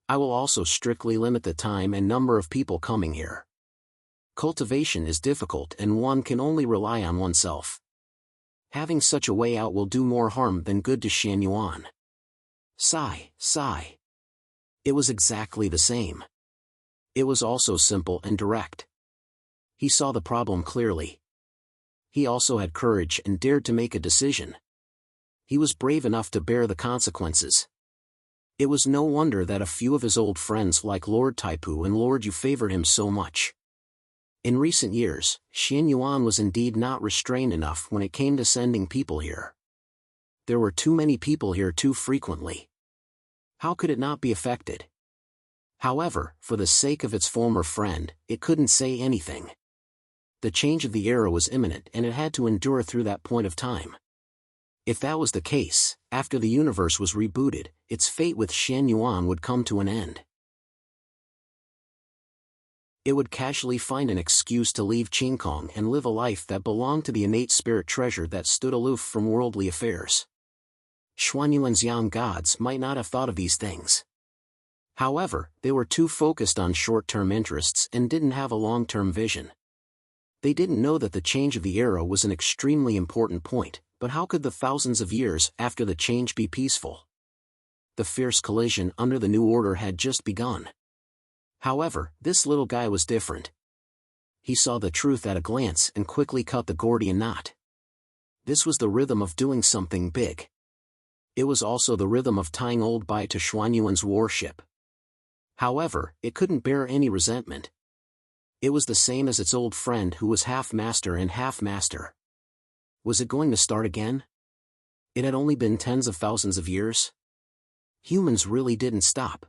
I will also strictly limit the time and number of people coming here. Cultivation is difficult and one can only rely on oneself. Having such a way out will do more harm than good to Xianyuan. Sigh, sigh. It was exactly the same. It was also simple and direct. He saw the problem clearly. He also had courage and dared to make a decision. He was brave enough to bear the consequences. It was no wonder that a few of his old friends like Lord Taipu and Lord Yu favored him so much. In recent years, Xianyuan was indeed not restrained enough when it came to sending people here. There were too many people here too frequently. How could it not be affected? However, for the sake of its former friend, it couldn't say anything. The change of the era was imminent and it had to endure through that point of time. If that was the case, after the universe was rebooted, its fate with Xianyuan would come to an end. It would casually find an excuse to leave Qingkong and live a life that belonged to the innate spirit treasure that stood aloof from worldly affairs. Xuanyuan's young gods might not have thought of these things. However, they were too focused on short-term interests and didn't have a long-term vision. They didn't know that the change of the era was an extremely important point, but how could the thousands of years after the change be peaceful? The fierce collision under the new order had just begun. However, this little guy was different. He saw the truth at a glance and quickly cut the Gordian knot. This was the rhythm of doing something big. It was also the rhythm of tying Old Bai to Xuanyuan's warship. However, it couldn't bear any resentment. It was the same as its old friend who was half master and half master. Was it going to start again? It had only been tens of thousands of years. Humans really didn't stop.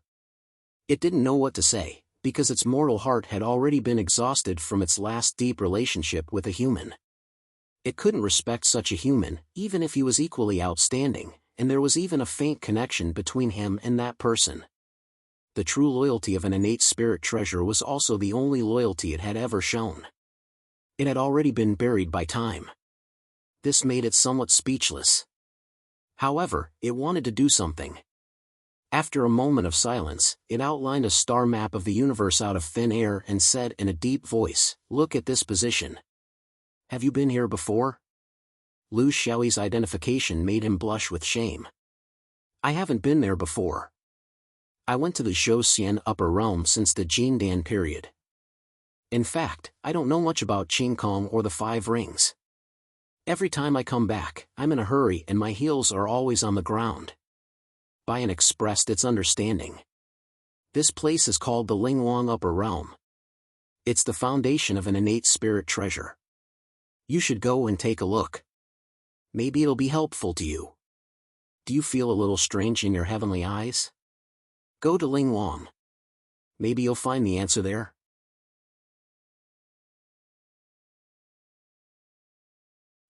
It didn't know what to say, because its mortal heart had already been exhausted from its last deep relationship with a human. It couldn't respect such a human, even if he was equally outstanding, and there was even a faint connection between him and that person. The true loyalty of an innate spirit treasure was also the only loyalty it had ever shown. It had already been buried by time. This made it somewhat speechless. However, it wanted to do something. After a moment of silence, it outlined a star map of the universe out of thin air and said in a deep voice, "Look at this position. Have you been here before?" Lu Xiaoyi's identification made him blush with shame. "I haven't been there before. I went to the Zhouxian upper realm since the Jindan period. In fact, I don't know much about Qingkong or the Five Rings. Every time I come back, I'm in a hurry and my heels are always on the ground." Bayan expressed its understanding. This place is called the Lingwang Upper Realm. It's the foundation of an innate spirit treasure. You should go and take a look. Maybe it'll be helpful to you. Do you feel a little strange in your heavenly eyes? Go to Lingwang. Maybe you'll find the answer there.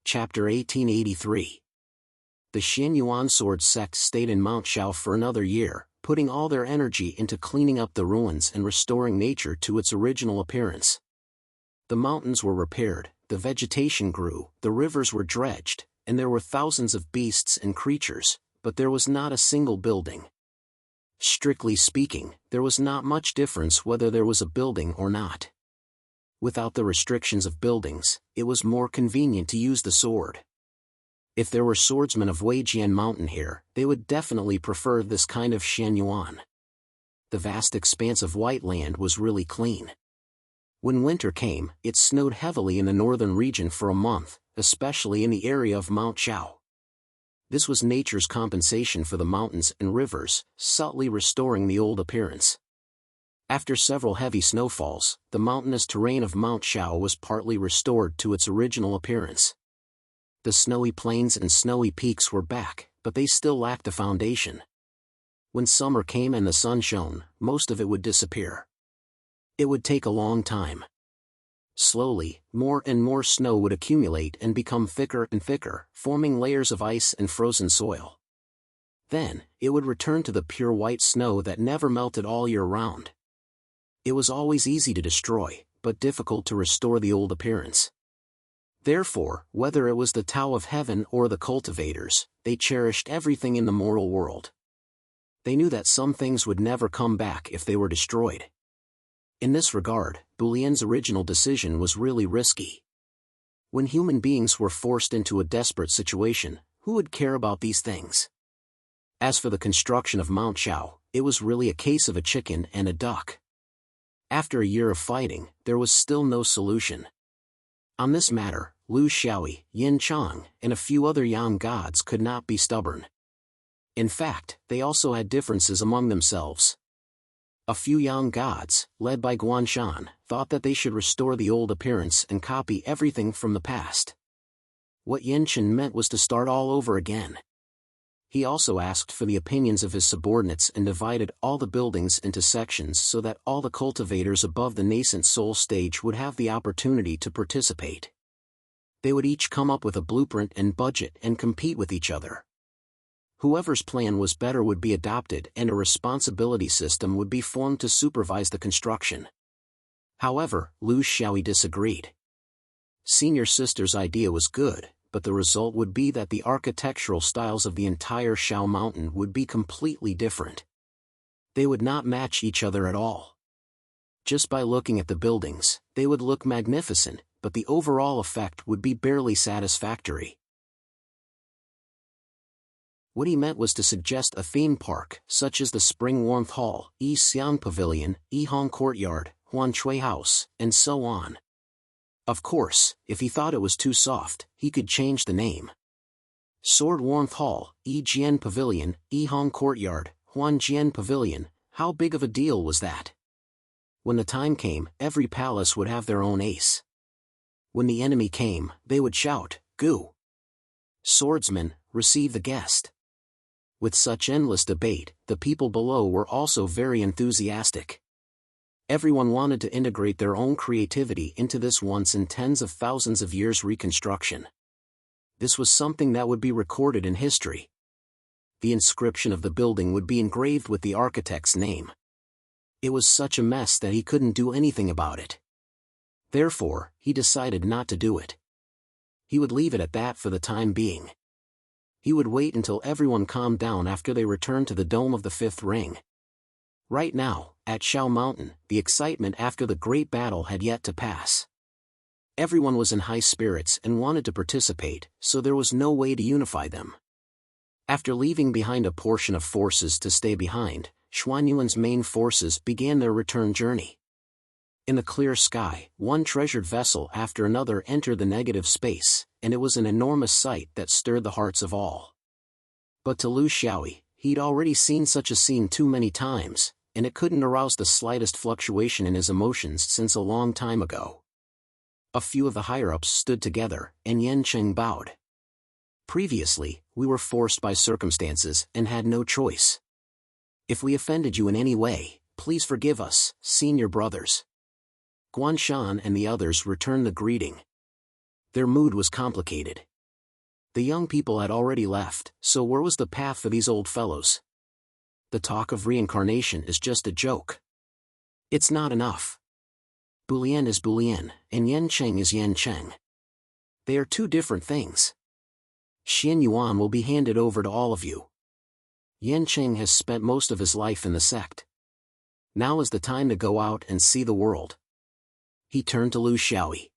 Chapter 1883. The Xin Yuan sword sect stayed in Mount Shao for another year, putting all their energy into cleaning up the ruins and restoring nature to its original appearance. The mountains were repaired, the vegetation grew, the rivers were dredged, and there were thousands of beasts and creatures, but there was not a single building. Strictly speaking, there was not much difference whether there was a building or not. Without the restrictions of buildings, it was more convenient to use the sword. If there were swordsmen of Weijian Mountain here, they would definitely prefer this kind of Xian Yuan. The vast expanse of white land was really clean. When winter came, it snowed heavily in the northern region for a month, especially in the area of Mount Shao. This was nature's compensation for the mountains and rivers, subtly restoring the old appearance. After several heavy snowfalls, the mountainous terrain of Mount Shao was partly restored to its original appearance. The snowy plains and snowy peaks were back, but they still lacked a foundation. When summer came and the sun shone, most of it would disappear. It would take a long time. Slowly, more and more snow would accumulate and become thicker and thicker, forming layers of ice and frozen soil. Then, it would return to the pure white snow that never melted all year round. It was always easy to destroy, but difficult to restore the old appearance. Therefore, whether it was the Tao of Heaven or the cultivators, they cherished everything in the moral world. They knew that some things would never come back if they were destroyed. In this regard, Bulien's original decision was really risky. When human beings were forced into a desperate situation, who would care about these things? As for the construction of Mount Shao, it was really a case of a chicken and a duck. After a year of fighting, there was still no solution. On this matter, Lu Xiaoyi, Yin Chang, and a few other Yang gods could not be stubborn. In fact, they also had differences among themselves. A few Yang gods, led by Guanshan, thought that they should restore the old appearance and copy everything from the past. What Yin Chen meant was to start all over again. He also asked for the opinions of his subordinates and divided all the buildings into sections so that all the cultivators above the nascent soul stage would have the opportunity to participate. They would each come up with a blueprint and budget and compete with each other. Whoever's plan was better would be adopted and a responsibility system would be formed to supervise the construction. However, Lu Xiaoyi disagreed. Senior Sister's idea was good, but the result would be that the architectural styles of the entire Shao Mountain would be completely different. They would not match each other at all. Just by looking at the buildings, they would look magnificent, but the overall effect would be barely satisfactory. What he meant was to suggest a theme park, such as the Spring Warmth Hall, Yi Xiang Pavilion, Yi Hong Courtyard, Huan Chui House, and so on. Of course, if he thought it was too soft, he could change the name. Sword Warmth Hall, Yi Jian Pavilion, Yi Hong Courtyard, Huan Jian Pavilion, how big of a deal was that? When the time came, every palace would have their own ace. When the enemy came, they would shout, "Gu! Swordsman, receive the guest." With such endless debate, the people below were also very enthusiastic. Everyone wanted to integrate their own creativity into this once in tens of thousands of years reconstruction. This was something that would be recorded in history. The inscription of the building would be engraved with the architect's name. It was such a mess that he couldn't do anything about it. Therefore, he decided not to do it. He would leave it at that for the time being. He would wait until everyone calmed down after they returned to the dome of the fifth ring. Right now, at Shao Mountain, the excitement after the great battle had yet to pass. Everyone was in high spirits and wanted to participate, so there was no way to unify them. After leaving behind a portion of forces to stay behind, Xuanyuan's main forces began their return journey. In the clear sky, one treasured vessel after another entered the negative space, and it was an enormous sight that stirred the hearts of all. But to Lu Xiaoyi, he'd already seen such a scene too many times, and it couldn't arouse the slightest fluctuation in his emotions since a long time ago. A few of the higher-ups stood together, and Yancheng bowed. Previously, we were forced by circumstances and had no choice. If we offended you in any way, please forgive us, senior brothers. Guanshan and the others returned the greeting. Their mood was complicated. The young people had already left, so where was the path for these old fellows? The talk of reincarnation is just a joke. It's not enough. Bulien is Bulien, and Yancheng is Yancheng. They are two different things. Xian Yuan will be handed over to all of you. Yancheng has spent most of his life in the sect. Now is the time to go out and see the world. He turned to Lu Xiaoyi.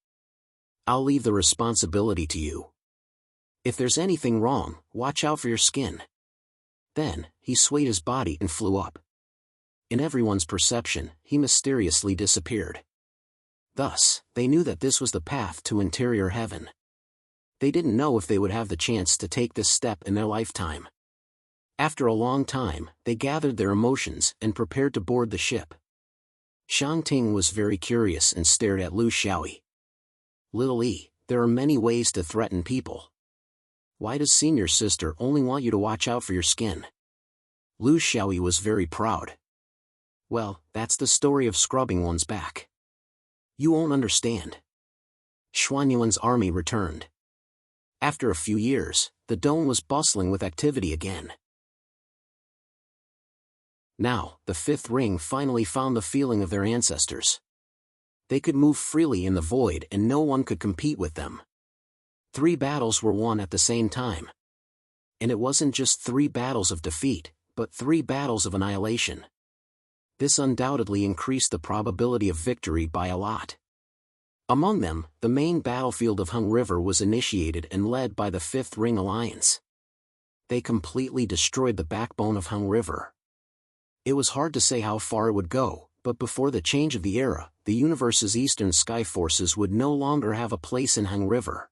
I'll leave the responsibility to you. If there's anything wrong, watch out for your skin. Then, he swayed his body and flew up. In everyone's perception, he mysteriously disappeared. Thus, they knew that this was the path to interior heaven. They didn't know if they would have the chance to take this step in their lifetime. After a long time, they gathered their emotions and prepared to board the ship. Shang Ting was very curious and stared at Lu Xiaoyi. Little E, there are many ways to threaten people. Why does senior sister only want you to watch out for your skin? Lu Xiaoyi was very proud. Well, that's the story of scrubbing one's back. You won't understand. Xuanyuan's army returned. After a few years, the dome was bustling with activity again. Now, the fifth ring finally found the feeling of their ancestors. They could move freely in the void and no one could compete with them. 3 battles were won at the same time. And it wasn't just 3 battles of defeat, but 3 battles of annihilation. This undoubtedly increased the probability of victory by a lot. Among them, the main battlefield of Hung River was initiated and led by the Fifth Ring Alliance. They completely destroyed the backbone of Hung River. It was hard to say how far it would go, but before the change of the era, the universe's eastern sky forces would no longer have a place in Hung River.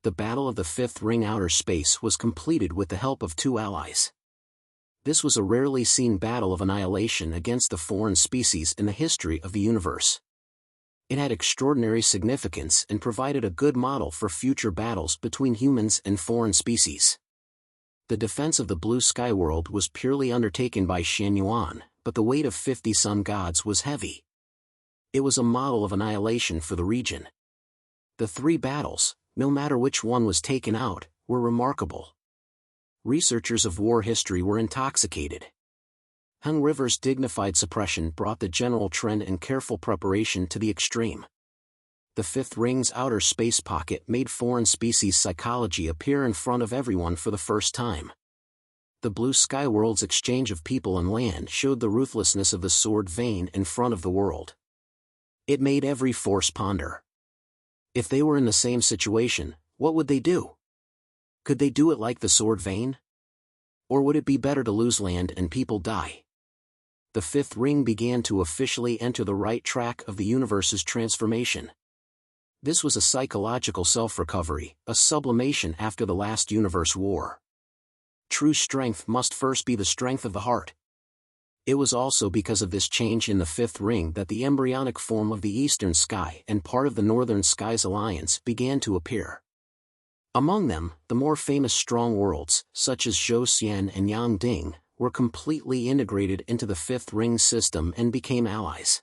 The Battle of the Fifth Ring Outer Space was completed with the help of 2 allies. This was a rarely seen battle of annihilation against the foreign species in the history of the universe. It had extraordinary significance and provided a good model for future battles between humans and foreign species. The defense of the blue sky world was purely undertaken by Xian Yuan, but the weight of 50 sun gods was heavy. It was a model of annihilation for the region. The 3 battles, no matter which one was taken out, were remarkable. Researchers of war history were intoxicated. Hung River's dignified suppression brought the general trend and careful preparation to the extreme. The Fifth Ring's outer space pocket made foreign species psychology appear in front of everyone for the first time. The blue sky world's exchange of people and land showed the ruthlessness of the sword vein in front of the world. It made every force ponder. If they were in the same situation, what would they do? Could they do it like the sword vein? Or would it be better to lose land and people die? The Fifth Ring began to officially enter the right track of the universe's transformation. This was a psychological self-recovery, a sublimation after the last universe war. True strength must first be the strength of the heart. It was also because of this change in the Fifth Ring that the embryonic form of the Eastern Sky and part of the Northern Skies Alliance began to appear. Among them, the more famous strong worlds, such as Zhou and Yangding, were completely integrated into the Fifth Ring system and became allies.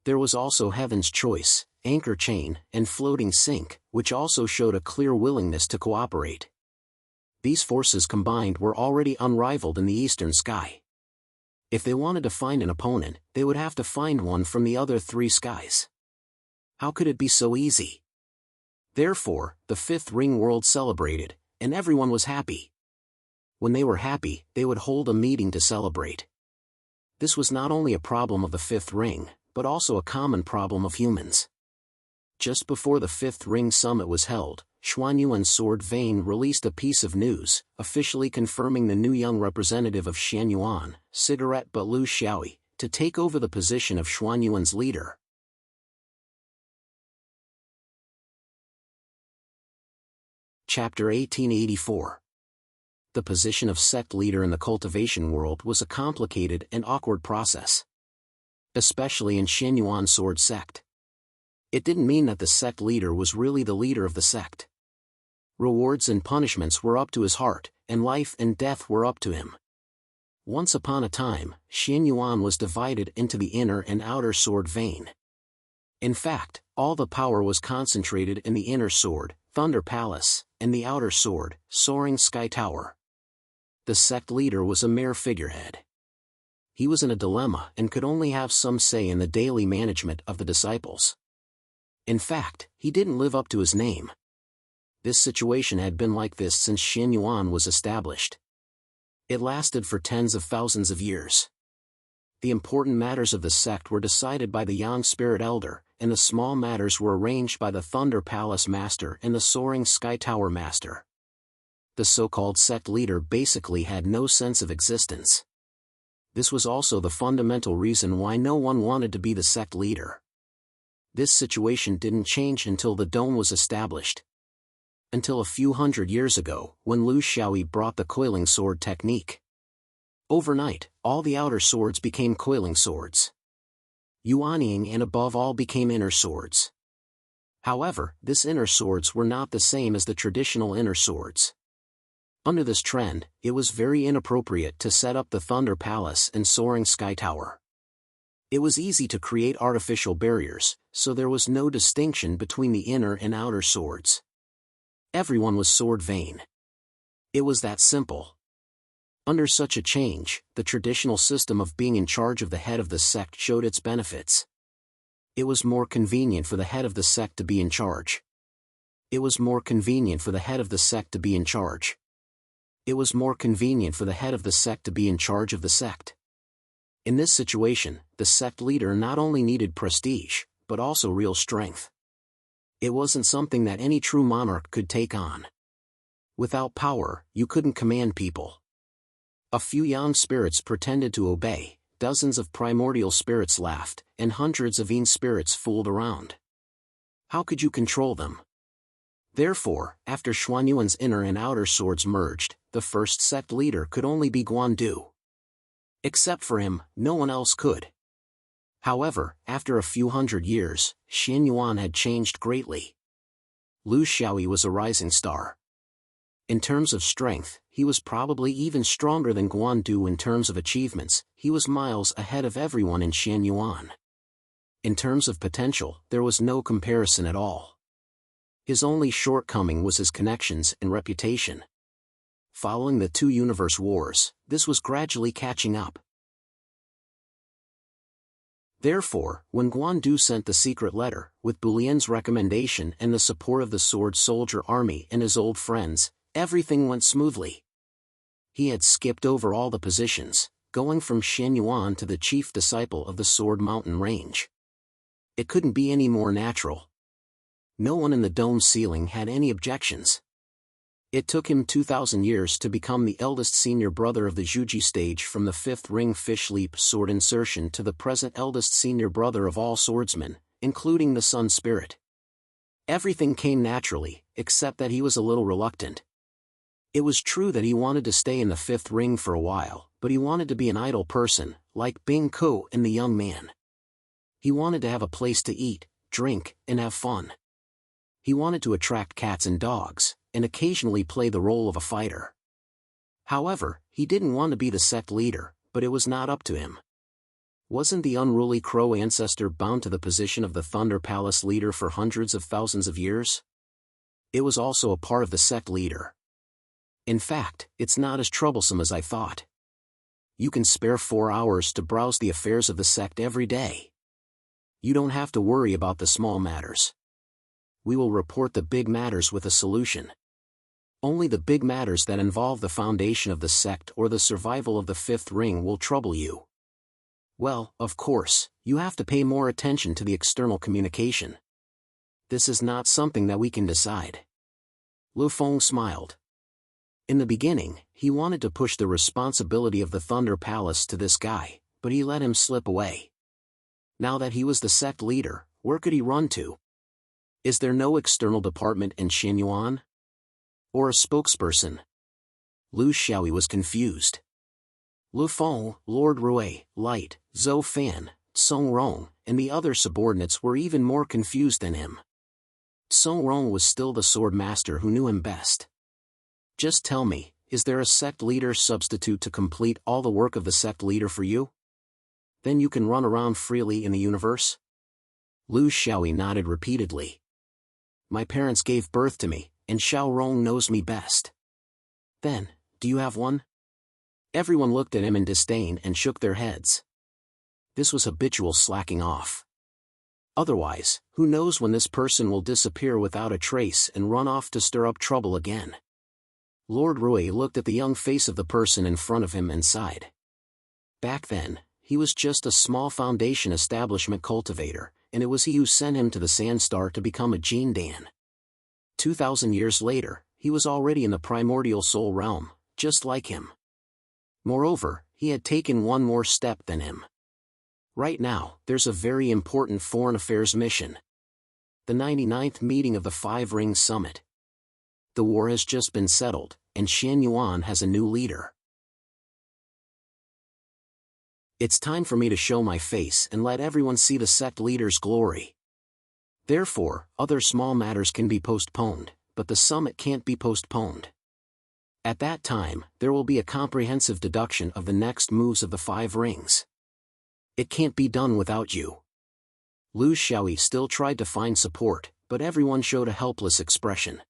There was also Heaven's Choice, Anchor Chain, and Floating Sink, which also showed a clear willingness to cooperate. These forces combined were already unrivaled in the Eastern Sky. If they wanted to find an opponent, they would have to find one from the other 3 skies. How could it be so easy? Therefore, the Fifth Ring world celebrated, and everyone was happy. When they were happy, they would hold a meeting to celebrate. This was not only a problem of the Fifth Ring, but also a common problem of humans. Just before the Fifth Ring Summit was held, Xuanyuan's sword vein released a piece of news, officially confirming the new young representative of Xian Yuan, Cigarette but Lu Xiaoyi, to take over the position of Xuanyuan's leader. Chapter 1884. the position of sect leader in the cultivation world was a complicated and awkward process. Especially in Xianyuan sword sect. It didn't mean that the sect leader was really the leader of the sect. Rewards and punishments were up to his heart, and life and death were up to him. Once upon a time, Xianyuan was divided into the inner and outer sword vein. In fact, all the power was concentrated in the inner sword, Thunder Palace, and the outer sword, Soaring Sky Tower. The sect leader was a mere figurehead. He was in a dilemma and could only have some say in the daily management of the disciples. In fact, he didn't live up to his name. This situation had been like this since Xianyuan was established. It lasted for tens of thousands of years. The important matters of the sect were decided by the Yang Spirit Elder, and the small matters were arranged by the Thunder Palace Master and the Soaring Sky Tower Master. The so-called sect leader basically had no sense of existence. This was also the fundamental reason why no one wanted to be the sect leader. This situation didn't change until the dome was established. Until a few hundred years ago, when Lu Xiaoyi brought the coiling sword technique. Overnight, all the outer swords became coiling swords. Yuanying and above all became inner swords. However, this inner swords were not the same as the traditional inner swords. Under this trend, it was very inappropriate to set up the Thunder Palace and Soaring Sky Tower. It was easy to create artificial barriers, so there was no distinction between the inner and outer swords. Everyone was sword vain. It was that simple. Under such a change, the traditional system of being in charge of the head of the sect showed its benefits. It was more convenient for the head of the sect to be in charge. It was more convenient for the head of the sect to be in charge. It was more convenient for the head of the sect to be in charge of the sect. In this situation, the sect leader not only needed prestige, but also real strength. It wasn't something that any true monarch could take on. Without power, you couldn't command people. A few Yang spirits pretended to obey, dozens of primordial spirits laughed, and hundreds of Yin spirits fooled around. How could you control them? Therefore, after Xuanyuan's inner and outer swords merged, the first sect leader could only be Guandu. Except for him, no one else could. However, after a few hundred years, Xianyuan had changed greatly. Lu Xiaoyi was a rising star. In terms of strength, he was probably even stronger than Guandu. In terms of achievements, he was miles ahead of everyone in Xianyuan. In terms of potential, there was no comparison at all. His only shortcoming was his connections and reputation. Following the two universe wars, this was gradually catching up. Therefore, when Guandu sent the secret letter, with Bulien's recommendation and the support of the sword soldier army and his old friends, everything went smoothly. He had skipped over all the positions, going from Xianyuan to the chief disciple of the Sword Mountain Range. It couldn't be any more natural. No one in the dome ceiling had any objections. It took him 2,000 years to become the eldest senior brother of the Zhuji stage from the fifth ring fish leap sword insertion to the present eldest senior brother of all swordsmen, including the Sun Spirit. Everything came naturally, except that he was a little reluctant. It was true that he wanted to stay in the fifth ring for a while, but he wanted to be an idle person, like Bing Ko and the young man. He wanted to have a place to eat, drink, and have fun. He wanted to attract cats and dogs, and occasionally play the role of a fighter. However, he didn't want to be the sect leader, but it was not up to him. Wasn't the unruly crow ancestor bound to the position of the Thunder Palace leader for hundreds of thousands of years? It was also a part of the sect leader. In fact, it's not as troublesome as I thought. You can spare 4 hours to browse the affairs of the sect every day. You don't have to worry about the small matters. We will report the big matters with a solution. Only the big matters that involve the foundation of the sect or the survival of the fifth ring will trouble you. Well, of course, you have to pay more attention to the external communication. This is not something that we can decide. Lu Feng smiled. In the beginning, he wanted to push the responsibility of the Thunder Palace to this guy, but he let him slip away. Now that he was the sect leader, where could he run to? Is there no external department in Xianyuan? Or a spokesperson? Lu Xiaoyi was confused. Lu Feng, Lord Rui, Light, Zhou Fan, Song Rong, and the other subordinates were even more confused than him. Song Rong was still the sword master who knew him best. Just tell me, is there a sect leader substitute to complete all the work of the sect leader for you? Then you can run around freely in the universe? Lu Xiaoyi nodded repeatedly. My parents gave birth to me, and Xiao Rong knows me best. Then, do you have one? Everyone looked at him in disdain and shook their heads. This was habitual slacking off. Otherwise, who knows when this person will disappear without a trace and run off to stir up trouble again. Lord Rui looked at the young face of the person in front of him and sighed. Back then, he was just a small Foundation establishment cultivator, and it was he who sent him to the Sandstar to become a Jin Dan. 2,000 years later, he was already in the primordial soul realm, just like him. Moreover, he had taken one more step than him. Right now, there's a very important foreign affairs mission. The 99th meeting of the Five Rings Summit. The war has just been settled, and Shan Yuan has a new leader. It's time for me to show my face and let everyone see the sect leader's glory. Therefore, other small matters can be postponed, but the summit can't be postponed. At that time, there will be a comprehensive deduction of the next moves of the Five Rings. It can't be done without you. Lu Xiaoyi still tried to find support, but everyone showed a helpless expression.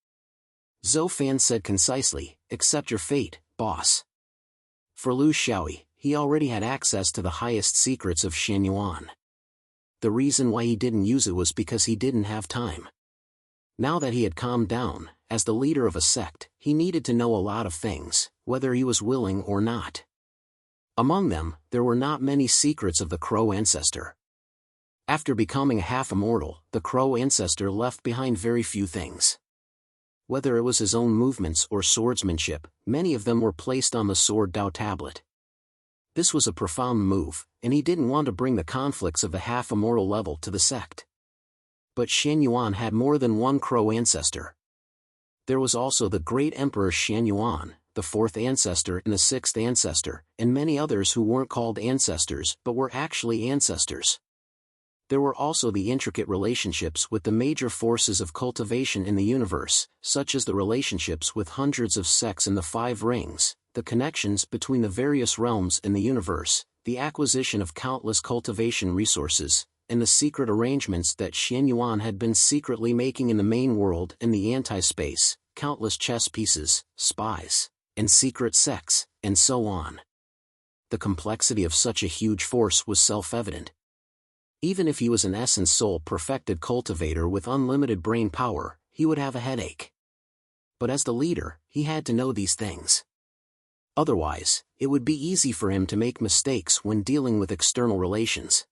Zhou Fan said concisely, accept your fate, boss. For Lu Xiaoyi, he already had access to the highest secrets of Shan Yuan. The reason why he didn't use it was because he didn't have time. Now that he had calmed down, as the leader of a sect, he needed to know a lot of things, whether he was willing or not. Among them, there were not many secrets of the Crow ancestor. After becoming a half-immortal, the Crow ancestor left behind very few things. Whether it was his own movements or swordsmanship, many of them were placed on the Sword Dao tablet. This was a profound move, and he didn't want to bring the conflicts of the half-immortal level to the sect. But Shan Yuan had more than one Crow ancestor. There was also the great Emperor Shan Yuan, the fourth ancestor and the sixth ancestor, and many others who weren't called ancestors but were actually ancestors. There were also the intricate relationships with the major forces of cultivation in the universe, such as the relationships with hundreds of sects in the Five Rings, the connections between the various realms in the universe, the acquisition of countless cultivation resources, and the secret arrangements that Shan Yuan had been secretly making in the main world and the anti-space, countless chess pieces, spies, and secret sects, and so on. The complexity of such a huge force was self-evident. Even if he was an essence soul perfected cultivator with unlimited brain power, he would have a headache. But as the leader, he had to know these things. Otherwise, it would be easy for him to make mistakes when dealing with external relations.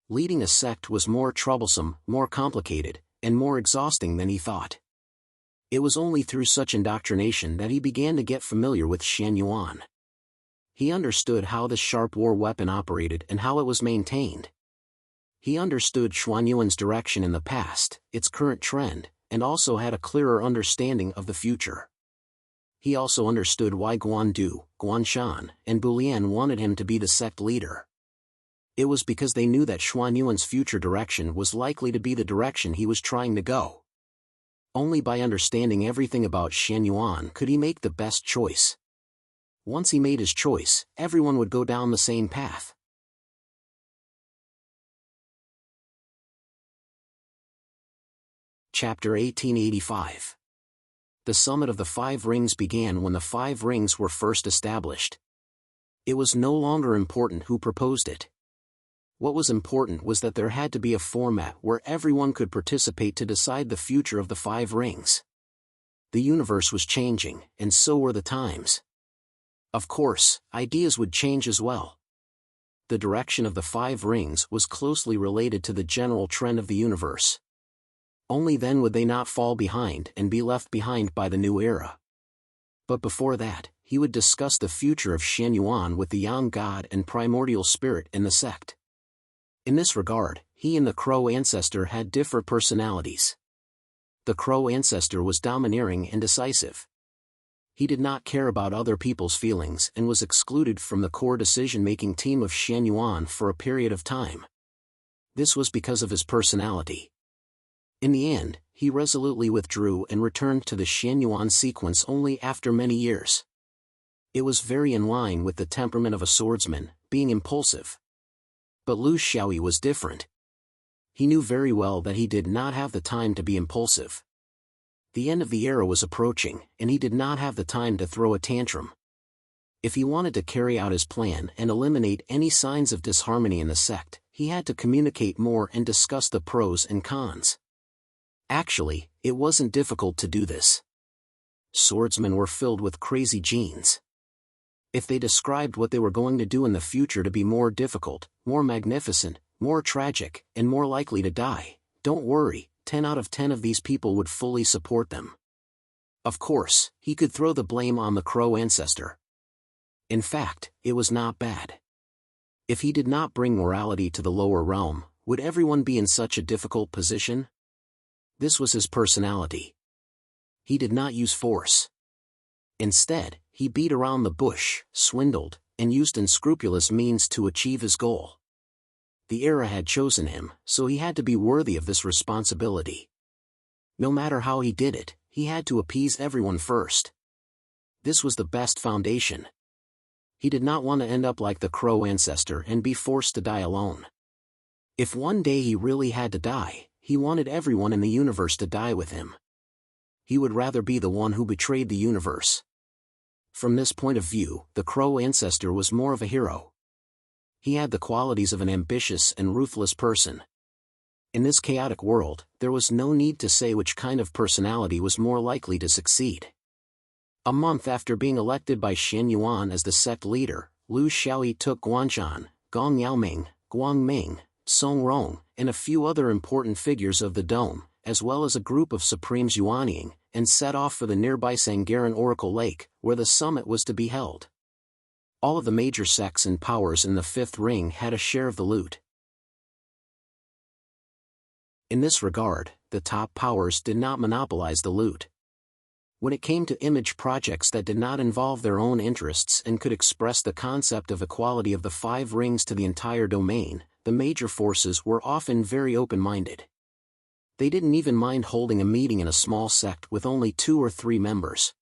Leading a sect was more troublesome, more complicated, and more exhausting than he thought. It was only through such indoctrination that he began to get familiar with Shan Yuan. He understood how this sharp war weapon operated and how it was maintained. He understood Xuan Yuan's direction in the past, its current trend, and also had a clearer understanding of the future. He also understood why Guandu, Guanshan, and Bulian wanted him to be the sect leader. It was because they knew that Xuan Yuan's future direction was likely to be the direction he was trying to go. Only by understanding everything about Shan Yuan could he make the best choice. Once he made his choice, everyone would go down the same path. Chapter 1885. The Summit of the Five Rings began when the Five Rings were first established. It was no longer important who proposed it. What was important was that there had to be a format where everyone could participate to decide the future of the Five Rings. The universe was changing, and so were the times. Of course, ideas would change as well. The direction of the Five Rings was closely related to the general trend of the universe. Only then would they not fall behind and be left behind by the new era. But before that, he would discuss the future of Shan Yuan with the Yang God and primordial spirit in the sect. In this regard, he and the Crow ancestor had different personalities. The Crow ancestor was domineering and decisive. He did not care about other people's feelings and was excluded from the core decision-making team of Shan Yuan for a period of time. This was because of his personality. In the end, he resolutely withdrew and returned to the Shan Yuan sequence only after many years. It was very in line with the temperament of a swordsman, being impulsive. But Lu Xiaoyi was different. He knew very well that he did not have the time to be impulsive. The end of the era was approaching, and he did not have the time to throw a tantrum. If he wanted to carry out his plan and eliminate any signs of disharmony in the sect, he had to communicate more and discuss the pros and cons. Actually, it wasn't difficult to do this. Swordsmen were filled with crazy genes. If they described what they were going to do in the future to be more difficult, more magnificent, more tragic, and more likely to die, don't worry, 10 out of 10 of these people would fully support them. Of course, he could throw the blame on the Crow ancestor. In fact, it was not bad. If he did not bring morality to the lower realm, would everyone be in such a difficult position? This was his personality. He did not use force. Instead, he beat around the bush, swindled, and used unscrupulous means to achieve his goal. The era had chosen him, so he had to be worthy of this responsibility. No matter how he did it, he had to appease everyone first. This was the best foundation. He did not want to end up like the Crow ancestor and be forced to die alone. If one day he really had to die, he wanted everyone in the universe to die with him. He would rather be the one who betrayed the universe. From this point of view, the Crow ancestor was more of a hero. He had the qualities of an ambitious and ruthless person. In this chaotic world, there was no need to say which kind of personality was more likely to succeed. A month after being elected by Shan Yuan as the sect leader, Lu Xiaoyi took Guanshan, Gong Yaoming, Guangming, Song Rong, and a few other important figures of the Dome, as well as a group of Supremes Yuanying, and set off for the nearby Sangharan Oracle Lake, where the summit was to be held. All of the major sects and powers in the fifth ring had a share of the loot. In this regard, the top powers did not monopolize the loot. When it came to image projects that did not involve their own interests and could express the concept of equality of the five rings to the entire domain, the major forces were often very open-minded. They didn't even mind holding a meeting in a small sect with only 2 or 3 members.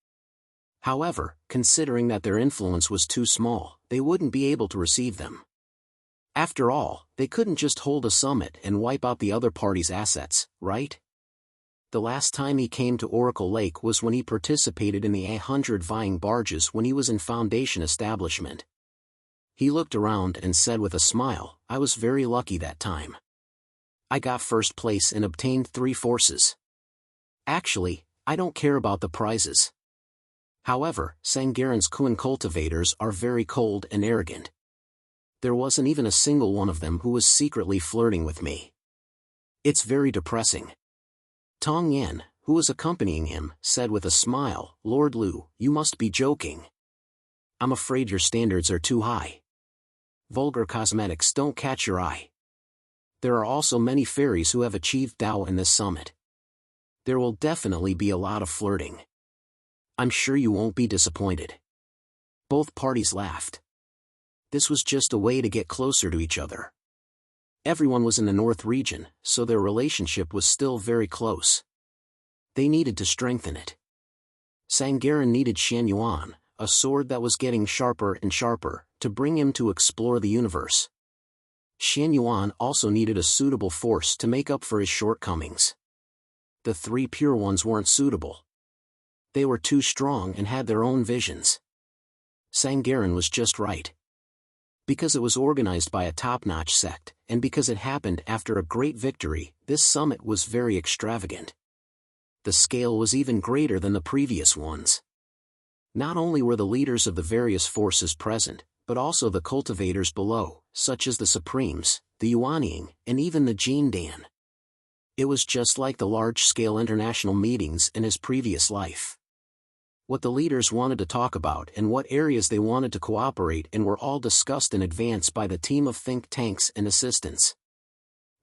However, considering that their influence was too small, they wouldn't be able to receive them. After all, they couldn't just hold a summit and wipe out the other party's assets, right? The last time he came to Oracle Lake was when he participated in the 100 vying barges when he was in Foundation establishment. He looked around and said with a smile, "I was very lucky that time. I got first place and obtained 3 forces. Actually, I don't care about the prizes. However, Sangharan's Kun cultivators are very cold and arrogant. There wasn't even a single one of them who was secretly flirting with me. It's very depressing." Tong Yan, who was accompanying him, said with a smile, "Lord Lu, you must be joking. I'm afraid your standards are too high. Vulgar cosmetics don't catch your eye. There are also many fairies who have achieved Dao in this summit. There will definitely be a lot of flirting. I'm sure you won't be disappointed." Both parties laughed. This was just a way to get closer to each other. Everyone was in the North region, so their relationship was still very close. They needed to strengthen it. Sangharan needed Shan Yuan, a sword that was getting sharper and sharper, to bring him to explore the universe. Shan Yuan also needed a suitable force to make up for his shortcomings. The 3 pure ones weren't suitable. They were too strong and had their own visions. Sangharan was just right. Because it was organized by a top-notch sect, and because it happened after a great victory, this summit was very extravagant. The scale was even greater than the previous ones. Not only were the leaders of the various forces present, but also the cultivators below, such as the Supremes, the Yuanying, and even the Jin Dan. It was just like the large-scale international meetings in his previous life. What the leaders wanted to talk about and what areas they wanted to cooperate in were all discussed in advance by the team of think tanks and assistants.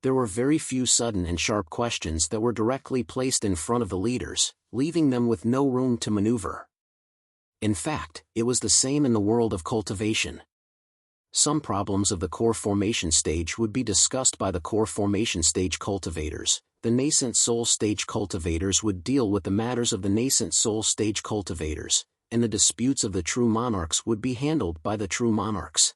There were very few sudden and sharp questions that were directly placed in front of the leaders, leaving them with no room to maneuver. In fact, it was the same in the world of cultivation. Some problems of the core formation stage would be discussed by the core formation stage cultivators. The nascent soul stage cultivators would deal with the matters of the nascent soul stage cultivators, and the disputes of the true monarchs would be handled by the true monarchs.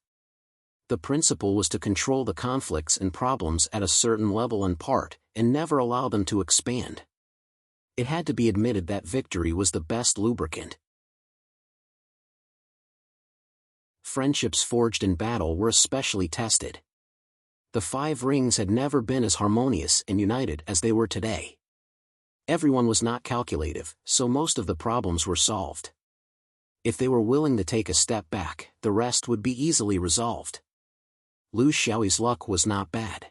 The principle was to control the conflicts and problems at a certain level and part, and never allow them to expand. It had to be admitted that victory was the best lubricant. Friendships forged in battle were especially tested. The 5 rings had never been as harmonious and united as they were today. Everyone was not calculative, so most of the problems were solved. If they were willing to take a step back, the rest would be easily resolved. Lu Xiaoyi's luck was not bad.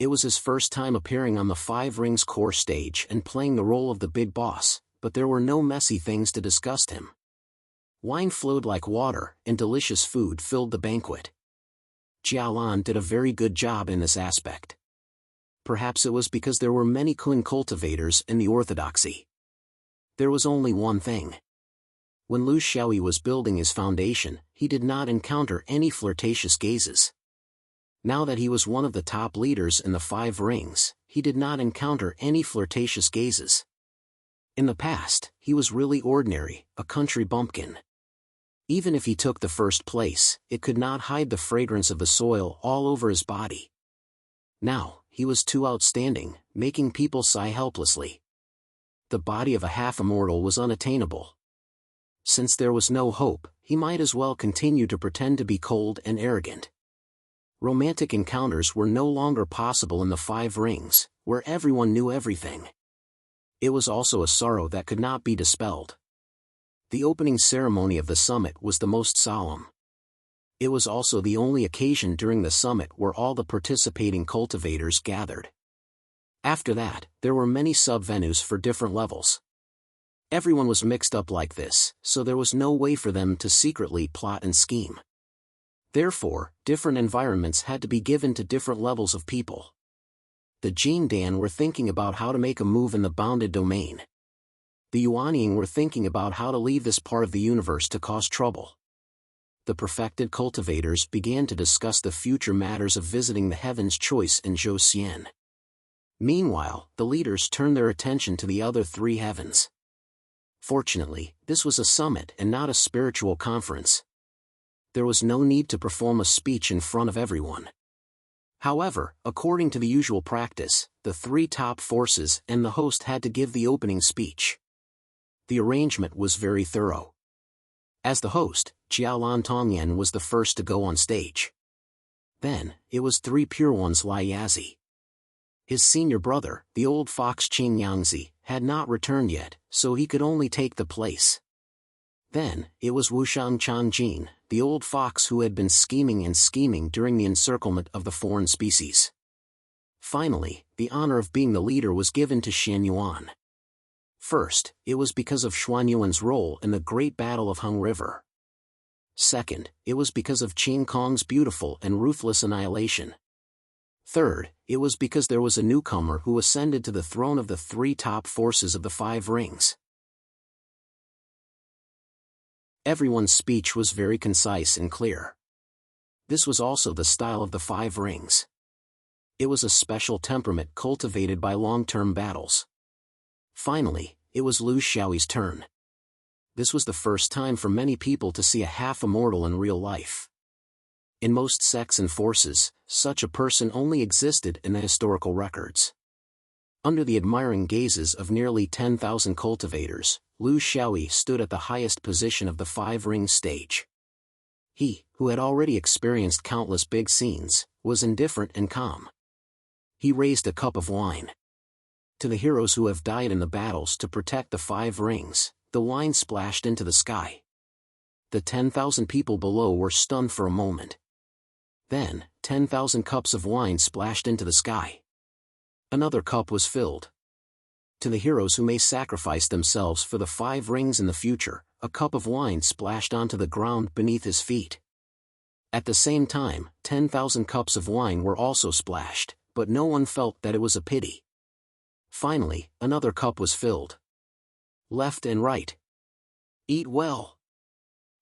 It was his first time appearing on the 5 rings core stage and playing the role of the big boss, but there were no messy things to disgust him. Wine flowed like water, and delicious food filled the banquet. Jialan did a very good job in this aspect. Perhaps it was because there were many Kun cultivators in the orthodoxy. There was only one thing. When Lu Xiaoyi was building his foundation, he did not encounter any flirtatious gazes. Now that he was one of the top leaders in the 5 rings, he did not encounter any flirtatious gazes. In the past, he was really ordinary, a country bumpkin. Even if he took the first place, it could not hide the fragrance of the soil all over his body. Now, he was too outstanding, making people sigh helplessly. The body of a half-immortal was unattainable. Since there was no hope, he might as well continue to pretend to be cold and arrogant. Romantic encounters were no longer possible in the 5 rings, where everyone knew everything. It was also a sorrow that could not be dispelled. The opening ceremony of the summit was the most solemn. It was also the only occasion during the summit where all the participating cultivators gathered. After that, there were many sub-venues for different levels. Everyone was mixed up like this, so there was no way for them to secretly plot and scheme. Therefore, different environments had to be given to different levels of people. The Jin Dan were thinking about how to make a move in the bounded domain. The Yuanying were thinking about how to leave this part of the universe to cause trouble. The perfected cultivators began to discuss the future matters of visiting the heavens choice in Zhou. Meanwhile, the leaders turned their attention to the other 3 heavens. Fortunately, this was a summit and not a spiritual conference. There was no need to perform a speech in front of everyone. However, according to the usual practice, the 3 top forces and the host had to give the opening speech. The arrangement was very thorough. As the host, Jialan Tongyan was the first to go on stage. Then, it was 3 pure ones Lai Yazi. His senior brother, the old fox Qing Yangzi, had not returned yet, so he could only take the place. Then, it was Wushang Changjin, the old fox who had been scheming during the encirclement of the foreign species. Finally, the honor of being the leader was given to Shen Yuan. First, it was because of Xuan Yuan's role in the Great Battle of Hung River. Second, it was because of Qing Kong's beautiful and ruthless annihilation. Third, it was because there was a newcomer who ascended to the throne of the 3 top forces of the 5 rings. Everyone's speech was very concise and clear. This was also the style of the 5 rings. It was a special temperament cultivated by long-term battles. Finally, it was Lu Xiaoyi's turn. This was the first time for many people to see a half-immortal in real life. In most sects and forces, such a person only existed in the historical records. Under the admiring gazes of nearly 10,000 cultivators, Lu Xiaoyi stood at the highest position of the 5 rings stage. He, who had already experienced countless big scenes, was indifferent and calm. He raised a cup of wine. To the heroes who have died in the battles to protect the 5 rings, the wine splashed into the sky. The 10,000 people below were stunned for a moment. Then, 10,000 cups of wine splashed into the sky. Another cup was filled. To the heroes who may sacrifice themselves for the 5 rings in the future, a cup of wine splashed onto the ground beneath his feet. At the same time, 10,000 cups of wine were also splashed, but no one felt that it was a pity. Finally, another cup was filled. Left and right. Eat well.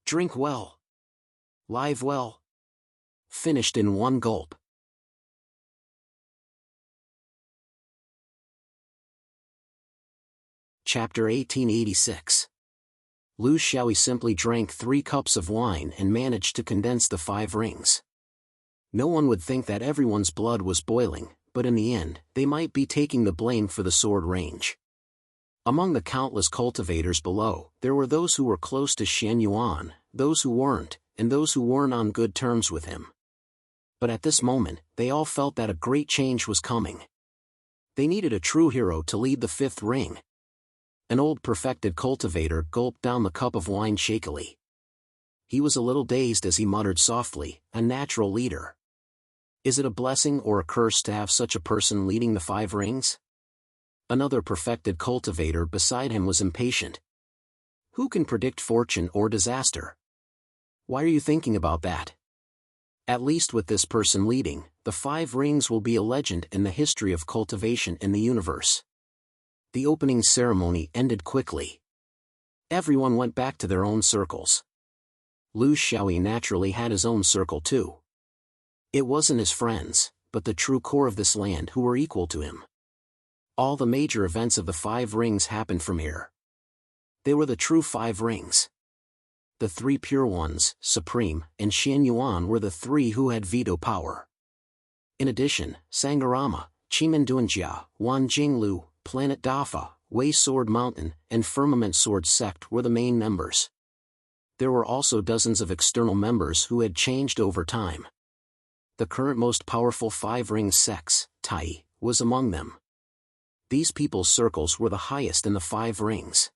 Drink well. Live well. Finished in one gulp. Chapter 1886. Lu Xiaoyi simply drank 3 cups of wine and managed to condense the 5 rings. No one would think that everyone's blood was boiling, but in the end, they might be taking the blame for the sword range. Among the countless cultivators below, there were those who were close to Xian Yuan, those who weren't, and those who weren't on good terms with him. But at this moment, they all felt that a great change was coming. They needed a true hero to lead the 5th ring. An old perfected cultivator gulped down the cup of wine shakily. He was a little dazed as he muttered softly, "A natural leader. Is it a blessing or a curse to have such a person leading the 5 rings?" Another perfected cultivator beside him was impatient. "Who can predict fortune or disaster? Why are you thinking about that? At least with this person leading, the 5 rings will be a legend in the history of cultivation in the universe." The opening ceremony ended quickly. Everyone went back to their own circles. Lu Xiaoyi naturally had his own circle too. It wasn't his friends, but the true core of this land who were equal to him. All the major events of the 5 rings happened from here. They were the true 5 rings. The 3 pure ones, Supreme, and Xian Yuan were the 3 who had veto power. In addition, Sangarama, Chimenduanjia, Wan Jinglu, Planet Dafa, Wei Sword Mountain, and Firmament Sword Sect were the main members. There were also dozens of external members who had changed over time. The current most powerful 5-ring sects, Tai, was among them. These people's circles were the highest in the 5 rings.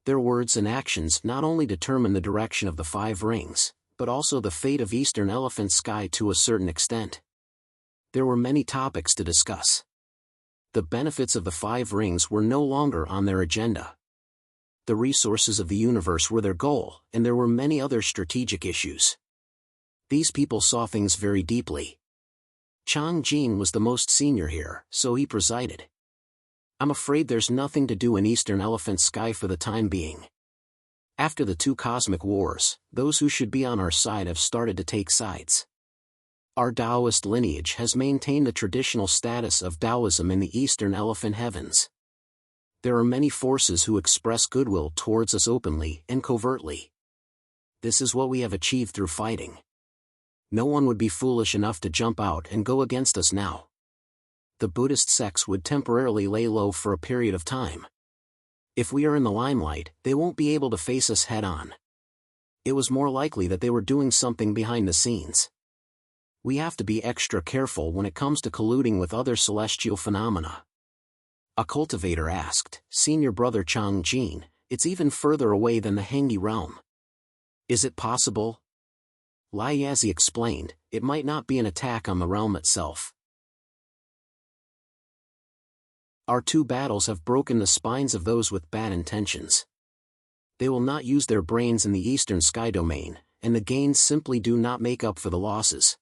Their words and actions not only determined the direction of the 5 rings, but also the fate of Eastern Elephant Sky to a certain extent. There were many topics to discuss. The benefits of the 5 rings were no longer on their agenda. The resources of the universe were their goal, and there were many other strategic issues. These people saw things very deeply. Chang Jin was the most senior here, so he presided. "I'm afraid there's nothing to do in Eastern Elephant Sky for the time being. After the 2 cosmic wars, those who should be on our side have started to take sides. Our Taoist lineage has maintained the traditional status of Taoism in the Eastern Elephant Heavens. There are many forces who express goodwill towards us openly and covertly. This is what we have achieved through fighting. No one would be foolish enough to jump out and go against us now. The Buddhist sects would temporarily lay low for a period of time. If we are in the limelight, they won't be able to face us head-on. It was more likely that they were doing something behind the scenes. We have to be extra careful when it comes to colluding with other celestial phenomena." A cultivator asked, "Senior brother Chang Jin, it's even further away than the Hengi realm. Is it possible?" Lai Yazi explained, "It might not be an attack on the realm itself. Our 2 battles have broken the spines of those with bad intentions. They will not use their brains in the Eastern Sky domain, and the gains simply do not make up for the losses.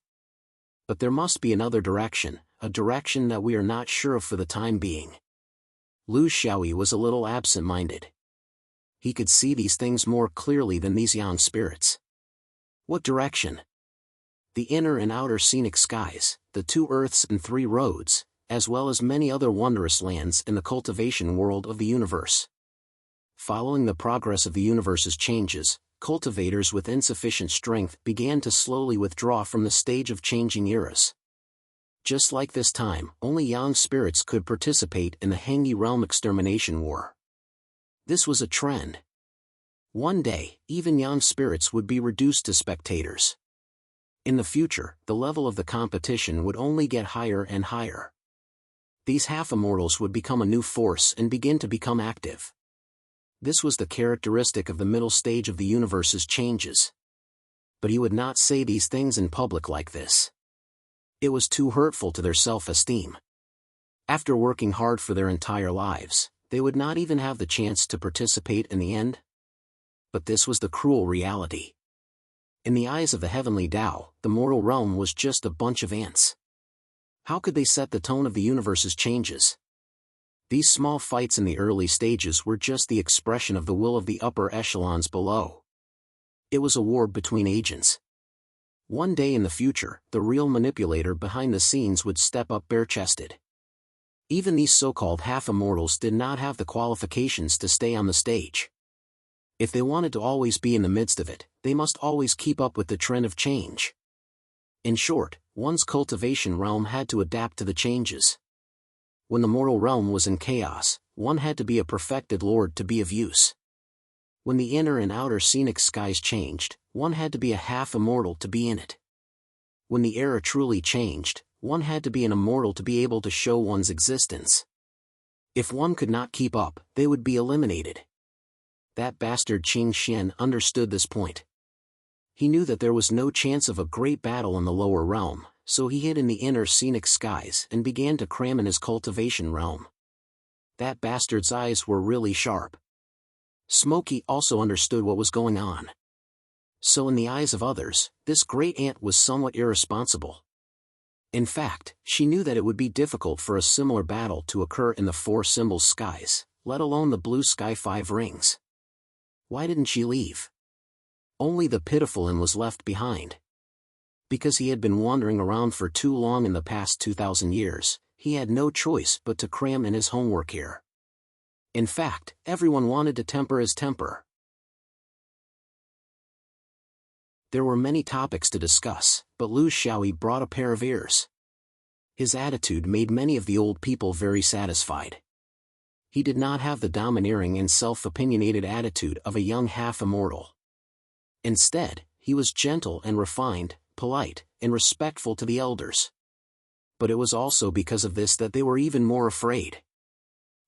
But there must be another direction, a direction that we are not sure of for the time being." Lu Xiaoyi was a little absent-minded. He could see these things more clearly than these young spirits. What direction? The inner and outer scenic skies, the 2 earths and 3 roads, as well as many other wondrous lands in the cultivation world of the universe. Following the progress of the universe's changes, cultivators with insufficient strength began to slowly withdraw from the stage of changing eras. Just like this time, only young spirits could participate in the Hengi realm extermination war. This was a trend. One day, even young spirits would be reduced to spectators. In the future, the level of the competition would only get higher and higher. These half-immortals would become a new force and begin to become active. This was the characteristic of the middle stage of the universe's changes. But he would not say these things in public like this. It was too hurtful to their self-esteem. After working hard for their entire lives, they would not even have the chance to participate in the end. But this was the cruel reality. In the eyes of the heavenly Tao, the mortal realm was just a bunch of ants. How could they set the tone of the universe's changes? These small fights in the early stages were just the expression of the will of the upper echelons below. It was a war between agents. One day in the future, the real manipulator behind the scenes would step up bare-chested. Even these so-called half-immortals did not have the qualifications to stay on the stage. If they wanted to always be in the midst of it, they must always keep up with the trend of change. In short, one's cultivation realm had to adapt to the changes. When the mortal realm was in chaos, one had to be a perfected lord to be of use. When the inner and outer scenic skies changed, one had to be a half-immortal to be in it. When the era truly changed, one had to be an immortal to be able to show one's existence. If one could not keep up, they would be eliminated. That bastard Qing Xian understood this point. He knew that there was no chance of a great battle in the lower realm, so he hid in the inner scenic skies and began to cram in his cultivation realm. That bastard's eyes were really sharp. Smokey also understood what was going on. So in the eyes of others, this great ant was somewhat irresponsible. In fact, she knew that it would be difficult for a similar battle to occur in the four symbol skies, let alone the blue sky 5 rings. Why didn't she leave? Only the pitiful one was left behind. Because he had been wandering around for too long in the past 2,000 years, he had no choice but to cram in his homework here. In fact, everyone wanted to temper his temper. There were many topics to discuss, but Lu Xiaoyi brought a pair of ears. His attitude made many of the old people very satisfied. He did not have the domineering and self-opinionated attitude of a young half-immortal. Instead, he was gentle and refined, polite, and respectful to the elders. But it was also because of this that they were even more afraid.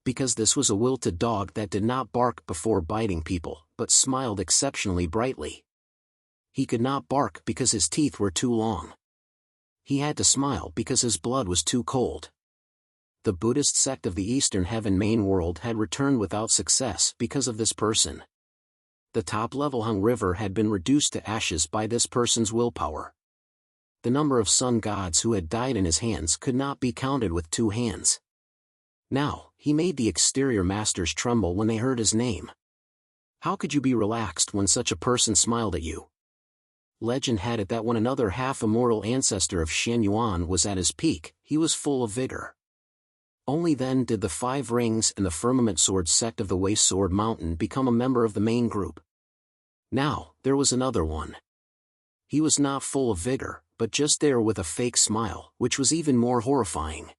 Because this was a wilted dog that did not bark before biting people, but smiled exceptionally brightly. He could not bark because his teeth were too long. He had to smile because his blood was too cold. The Buddhist sect of the Eastern Heaven main world had returned without success because of this person. The top-level Hung River had been reduced to ashes by this person's willpower. The number of sun gods who had died in his hands could not be counted with 2 hands. Now, he made the exterior masters tremble when they heard his name. How could you be relaxed when such a person smiled at you? Legend had it that when another half-immortal ancestor of Xian Yuan was at his peak, he was full of vigor. Only then did the 5 rings and the firmament sword sect of the Wei Sword Mountain become a member of the main group. Now, there was another one. He was not full of vigor, but just there with a fake smile, which was even more horrifying.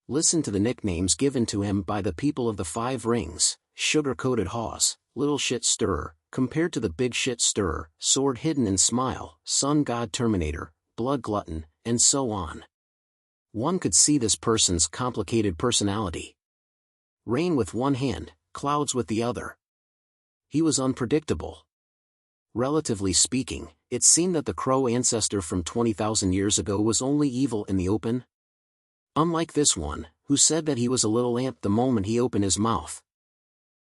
Listen to the nicknames given to him by the people of the 5 rings: sugar-coated Haws, little shit stirrer, compared to the big shit stirrer, sword hidden in smile, sun god terminator, blood glutton, and so on. One could see this person's complicated personality. Rain with one hand, clouds with the other. He was unpredictable. Relatively speaking, it seemed that the crow ancestor from 20,000 years ago was only evil in the open. Unlike this one, who said that he was a little ant the moment he opened his mouth.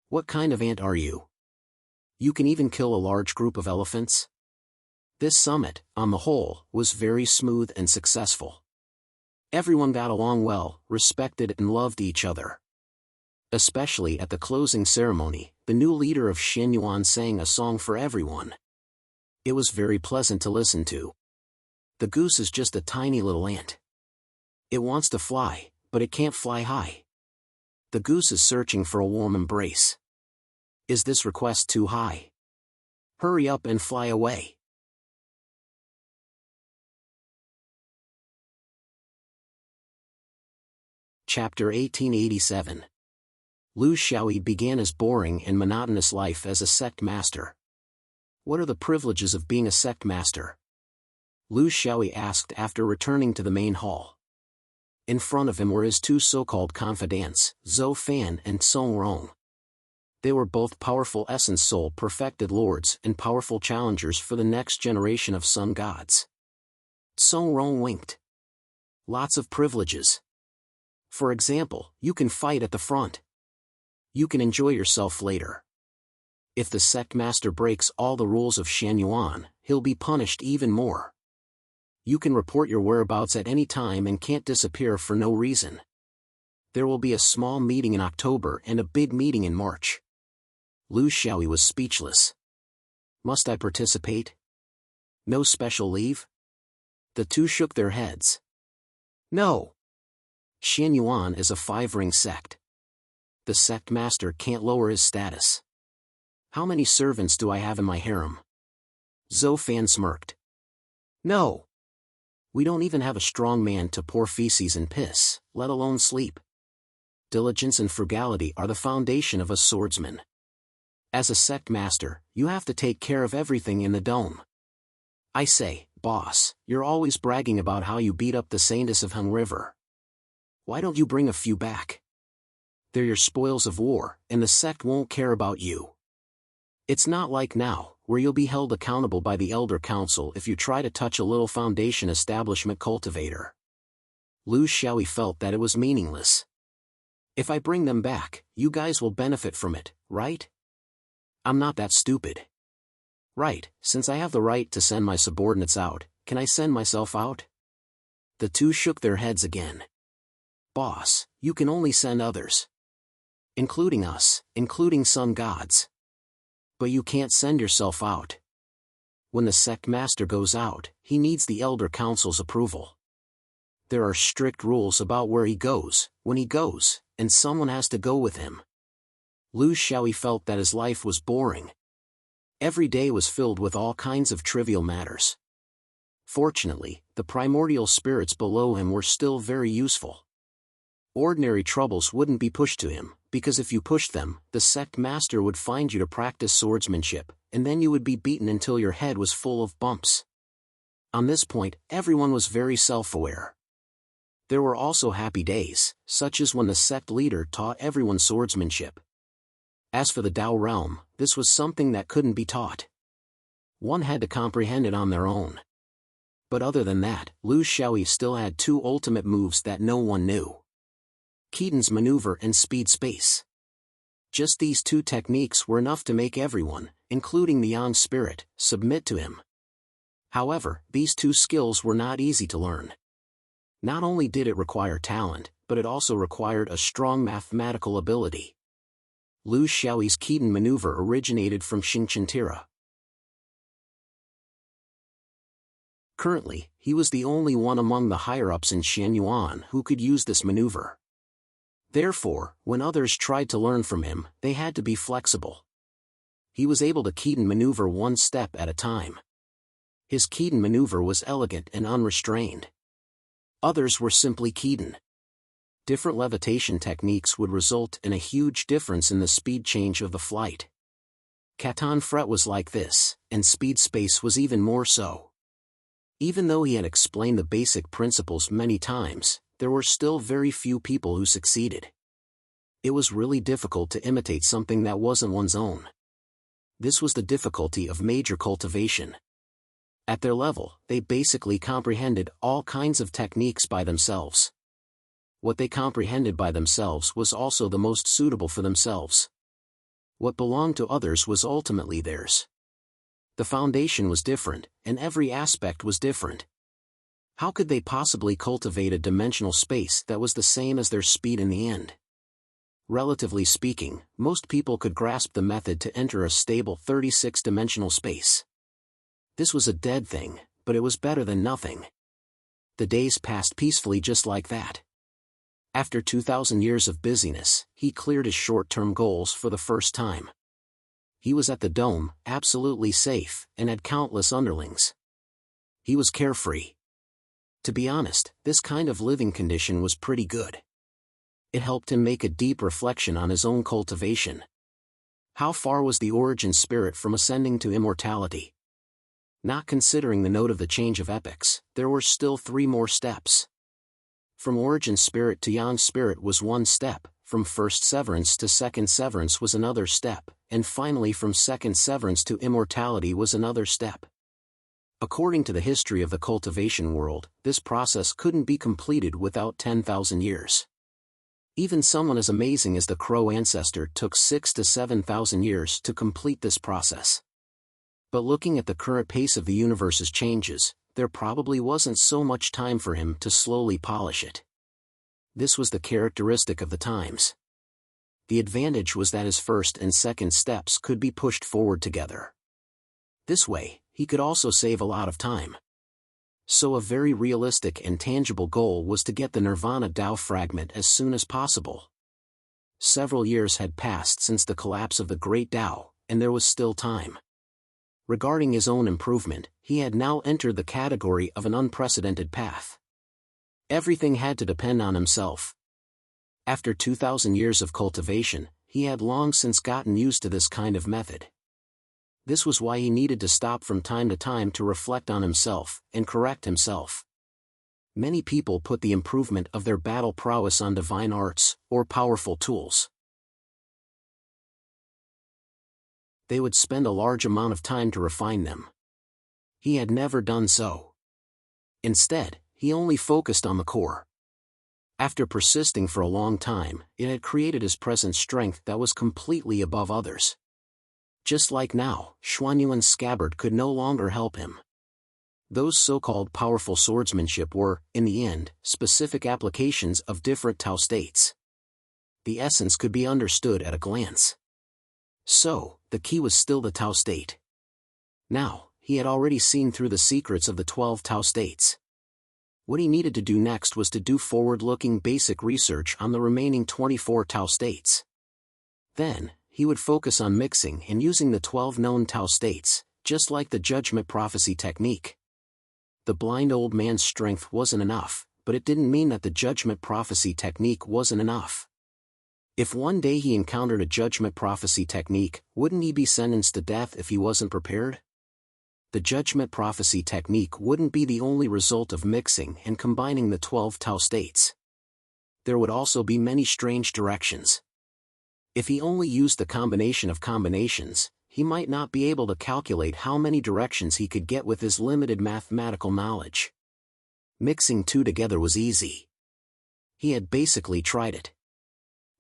What kind of ant are you? You can even kill a large group of elephants? This summit, on the whole, was very smooth and successful. Everyone got along well, respected and loved each other. Especially at the closing ceremony, the new leader of Xian Yuan sang a song for everyone. It was very pleasant to listen to. The goose is just a tiny little ant. It wants to fly, but it can't fly high. The goose is searching for a warm embrace. Is this request too high? Hurry up and fly away. Chapter 1887. Lu Xiaoyi began his boring and monotonous life as a sect master. What are the privileges of being a sect master? Lu Xiaoyi asked after returning to the main hall. In front of him were his 2 so-called confidants, Zhou Fan and Song Rong. They were both powerful essence soul perfected lords and powerful challengers for the next generation of sun gods. Song Rong winked. Lots of privileges. For example, you can fight at the front. You can enjoy yourself later. If the sect master breaks all the rules of Xian Yuan, he'll be punished even more. You can report your whereabouts at any time and can't disappear for no reason. There will be a small meeting in October and a big meeting in March. Lu Xiaoyi was speechless. Must I participate? No special leave? The two shook their heads. No. Xianyuan is a 5-ring sect. The sect master can't lower his status. How many servants do I have in my harem? Zhou Fan smirked. No. We don't even have a strong man to pour feces and piss, let alone sleep. Diligence and frugality are the foundation of a swordsman. As a sect master, you have to take care of everything in the dome. I say, boss, you're always bragging about how you beat up the Saints of Hun River. Why don't you bring a few back? They're your spoils of war, and the sect won't care about you. It's not like now, where you'll be held accountable by the Elder Council if you try to touch a little foundation establishment cultivator. Lu Xiaoyi felt that it was meaningless. If I bring them back, you guys will benefit from it, right? I'm not that stupid. Right, since I have the right to send my subordinates out, can I send myself out? The two shook their heads again. Boss, you can only send others. Including us, including sun gods. But you can't send yourself out. When the sect master goes out, he needs the Elder Council's approval. There are strict rules about where he goes, when he goes, and someone has to go with him. Lu Xiaoyi felt that his life was boring. Every day was filled with all kinds of trivial matters. Fortunately, the primordial spirits below him were still very useful. Ordinary troubles wouldn't be pushed to him, because if you pushed them, the sect master would find you to practice swordsmanship, and then you would be beaten until your head was full of bumps. On this point, everyone was very self-aware. There were also happy days, such as when the sect leader taught everyone swordsmanship. As for the Tao realm, this was something that couldn't be taught. One had to comprehend it on their own. But other than that, Lu Xiaoyi still had 2 ultimate moves that no one knew. Keaton's maneuver and speed space. Just these 2 techniques were enough to make everyone, including the Yang spirit, submit to him. However, these 2 skills were not easy to learn. Not only did it require talent, but it also required a strong mathematical ability. Lu Xiaoyi's Keaton maneuver originated from Xingqiantira. Currently, he was the only one among the higher-ups in Xianyuan who could use this maneuver. Therefore, when others tried to learn from him, they had to be flexible. He was able to Keaton maneuver 1 step at a time. His Keaton maneuver was elegant and unrestrained. Others were simply Keaton. Different levitation techniques would result in a huge difference in the speed change of the flight. Catan Fret was like this, and speed space was even more so. Even though he had explained the basic principles many times, there were still very few people who succeeded. It was really difficult to imitate something that wasn't one's own. This was the difficulty of major cultivation. At their level, they basically comprehended all kinds of techniques by themselves. What they comprehended by themselves was also the most suitable for themselves. What belonged to others was ultimately theirs. The foundation was different, and every aspect was different. How could they possibly cultivate a dimensional space that was the same as their speed in the end? Relatively speaking, most people could grasp the method to enter a stable 36-dimensional space. This was a dead thing, but it was better than nothing. The days passed peacefully just like that. After 2,000 years of busyness, he cleared his short-term goals for the first time. He was at the dome, absolutely safe, and had countless underlings. He was carefree. To be honest, this kind of living condition was pretty good. It helped him make a deep reflection on his own cultivation. How far was the origin spirit from ascending to immortality? Not considering the note of the change of epochs, there were still 3 more steps. From origin spirit to yang spirit was 1 step, from first severance to second severance was another step, and finally from second severance to immortality was another step. According to the history of the cultivation world, this process couldn't be completed without 10,000 years. Even someone as amazing as the Crow ancestor took 6,000 to 7,000 years to complete this process. But looking at the current pace of the universe's changes, there probably wasn't so much time for him to slowly polish it. This was the characteristic of the times. The advantage was that his first and second steps could be pushed forward together. This way, he could also save a lot of time. So a very realistic and tangible goal was to get the Nirvana Tao fragment as soon as possible. Several years had passed since the collapse of the Great Tao, and there was still time. Regarding his own improvement, he had now entered the category of an unprecedented path. Everything had to depend on himself. After 2,000 years of cultivation, he had long since gotten used to this kind of method. This was why he needed to stop from time to time to reflect on himself and correct himself. Many people put the improvement of their battle prowess on divine arts or powerful tools. They would spend a large amount of time to refine them. He had never done so. Instead, he only focused on the core. After persisting for a long time, it had created his present strength that was completely above others. Just like now, Xuanyuan's scabbard could no longer help him. Those so-called powerful swordsmanship were, in the end, specific applications of different Tao states. The essence could be understood at a glance. So, the key was still the Tao state. Now, he had already seen through the secrets of the 12 Tao states. What he needed to do next was to do forward-looking basic research on the remaining 24 Tao states. Then, he would focus on mixing and using the 12 known Tao states, just like the judgment prophecy technique. The blind old man's strength wasn't enough, but it didn't mean that the judgment prophecy technique wasn't enough. If one day he encountered a judgment prophecy technique, wouldn't he be sentenced to death if he wasn't prepared? The judgment prophecy technique wouldn't be the only result of mixing and combining the 12 Tao states. There would also be many strange directions. If he only used the combination of combinations, he might not be able to calculate how many directions he could get with his limited mathematical knowledge. Mixing two together was easy. He had basically tried it.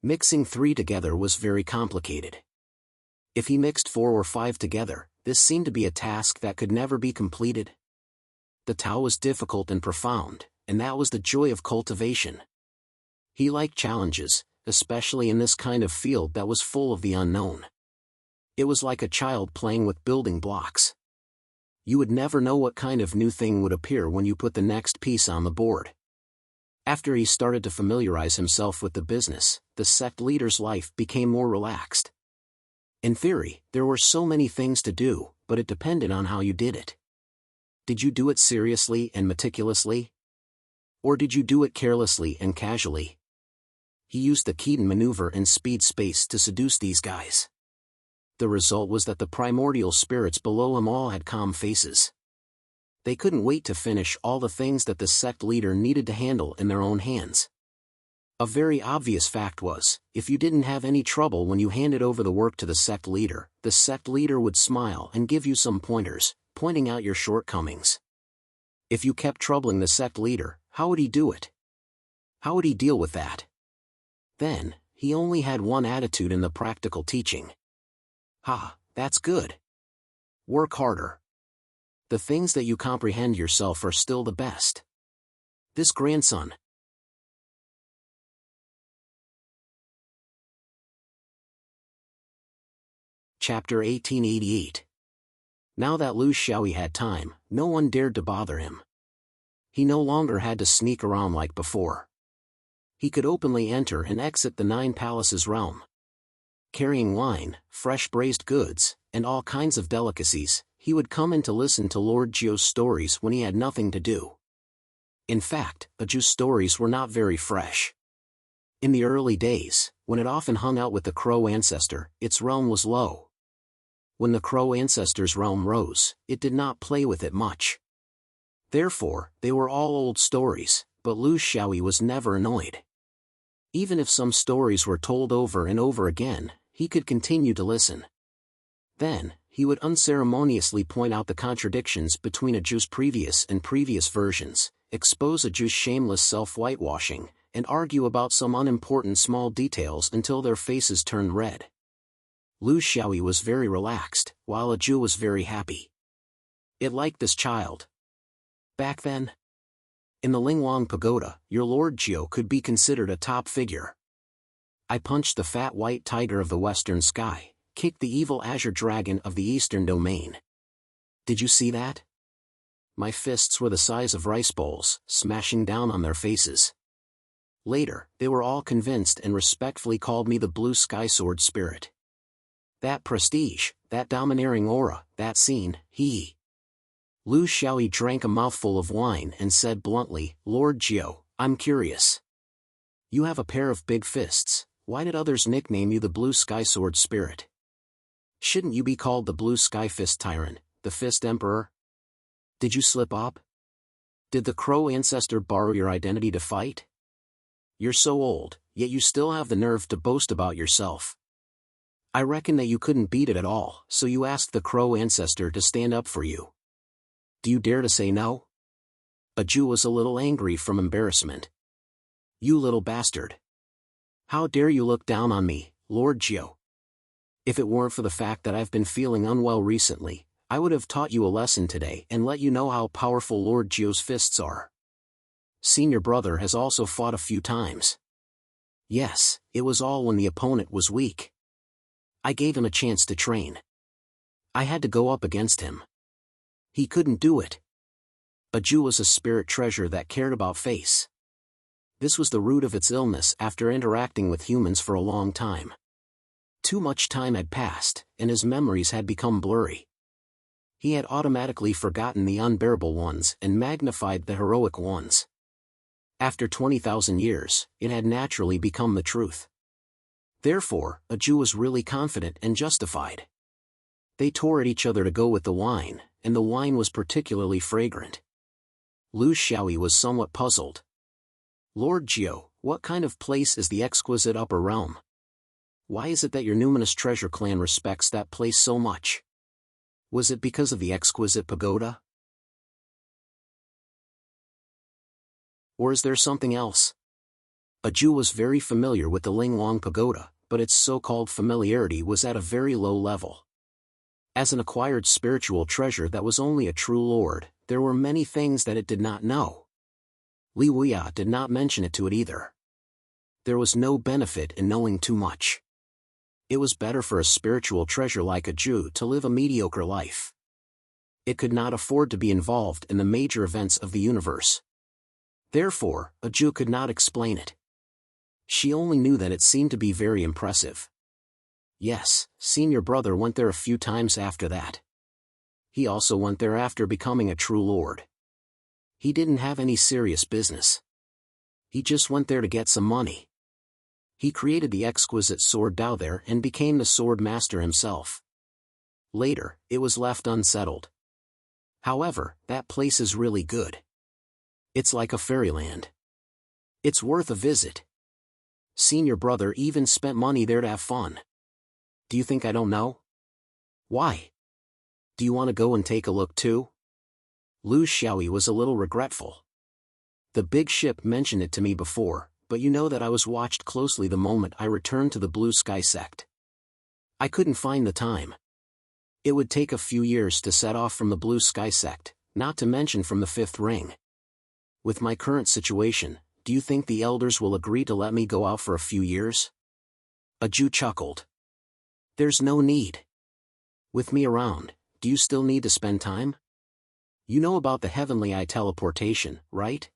Mixing three together was very complicated. If he mixed 4 or 5 together, this seemed to be a task that could never be completed. The Tao was difficult and profound, and that was the joy of cultivation. He liked challenges, especially in this kind of field that was full of the unknown. It was like a child playing with building blocks. You would never know what kind of new thing would appear when you put the next piece on the board. After he started to familiarize himself with the business, the sect leader's life became more relaxed. In theory, there were so many things to do, but it depended on how you did it. Did you do it seriously and meticulously? Or did you do it carelessly and casually? He used the Keaton maneuver and speed space to seduce these guys. The result was that the primordial spirits below him all had calm faces. They couldn't wait to finish all the things that the sect leader needed to handle in their own hands. A very obvious fact was, if you didn't have any trouble when you handed over the work to the sect leader would smile and give you some pointers, pointing out your shortcomings. If you kept troubling the sect leader, how would he do it? How would he deal with that? Then, he only had one attitude in the practical teaching. Ha, that's good. Work harder. The things that you comprehend yourself are still the best. This grandson. Chapter 1888. Now that Lu Xiaoyi had time, no one dared to bother him. He no longer had to sneak around like before. He could openly enter and exit the 9 palaces realm. Carrying wine, fresh braised goods, and all kinds of delicacies, he would come in to listen to Lord Jiu's stories when he had nothing to do. In fact, Jiu's stories were not very fresh. In the early days, when it often hung out with the Crow ancestor, its realm was low. When the Crow ancestor's realm rose, it did not play with it much. Therefore, they were all old stories, but Lu Xiaoyi was never annoyed. Even if some stories were told over and over again, he could continue to listen. Then, he would unceremoniously point out the contradictions between Jiu's previous versions, expose Jiu's shameless self-whitewashing, and argue about some unimportant small details until their faces turned red. Lu Xiaoyi was very relaxed, while Jiu was very happy. It liked this child. Back then, in the Lingwang Pagoda, your Lord Jiu could be considered a top figure. I punched the fat white tiger of the western sky, kicked the evil azure dragon of the eastern domain. Did you see that? My fists were the size of rice bowls, smashing down on their faces. Later, they were all convinced and respectfully called me the Blue Sky Sword Spirit. That prestige, that domineering aura, that scene, he. Lu Xiaoyi drank a mouthful of wine and said bluntly, Lord Jiao, I'm curious. You have a pair of big fists, why did others nickname you the Blue Sky Sword Spirit? Shouldn't you be called the Blue Sky Fist Tyrant, the Fist Emperor? Did you slip up? Did the Crow ancestor borrow your identity to fight? You're so old, yet you still have the nerve to boast about yourself. I reckon that you couldn't beat it at all, so you asked the Crow ancestor to stand up for you. Do you dare to say no? Aju was a little angry from embarrassment. You little bastard. How dare you look down on me, Lord Jiao? If it weren't for the fact that I've been feeling unwell recently, I would have taught you a lesson today and let you know how powerful Lord Jiao's fists are. Senior brother has also fought a few times. Yes, it was all when the opponent was weak. I gave him a chance to train. I had to go up against him. He couldn't do it. Aju was a spirit treasure that cared about face. This was the root of its illness after interacting with humans for a long time. Too much time had passed, and his memories had become blurry. He had automatically forgotten the unbearable ones and magnified the heroic ones. After 20,000 years, it had naturally become the truth. Therefore, Aju was really confident and justified. They tore at each other to go with the wine, and the wine was particularly fragrant. Lu Xiaoyi was somewhat puzzled. Lord Jiao, what kind of place is the exquisite upper realm? Why is it that your numinous treasure clan respects that place so much? Was it because of the exquisite pagoda? Or is there something else? Aju was very familiar with the Linglong Pagoda, but its so-called familiarity was at a very low level. As an acquired spiritual treasure that was only a true lord, there were many things that it did not know. Li Wuya did not mention it to it either. There was no benefit in knowing too much. It was better for a spiritual treasure like Aju to live a mediocre life. It could not afford to be involved in the major events of the universe. Therefore, Aju could not explain it. She only knew that it seemed to be very impressive. Yes, senior brother went there a few times after that. He also went there after becoming a true lord. He didn't have any serious business. He just went there to get some money. He created the exquisite sword Dao there and became the sword master himself. Later, it was left unsettled. However, that place is really good. It's like a fairyland. It's worth a visit. Senior brother even spent money there to have fun. Do you think I don't know? Why? Do you want to go and take a look too? Lu Xiaoyi was a little regretful. The big ship mentioned it to me before, but you know that I was watched closely the moment I returned to the Blue Sky sect. I couldn't find the time. It would take a few years to set off from the Blue Sky sect, not to mention from the fifth ring. With my current situation, do you think the elders will agree to let me go out for a few years? Aju chuckled. There's no need. With me around, do you still need to spend time? You know about the heavenly eye teleportation, right?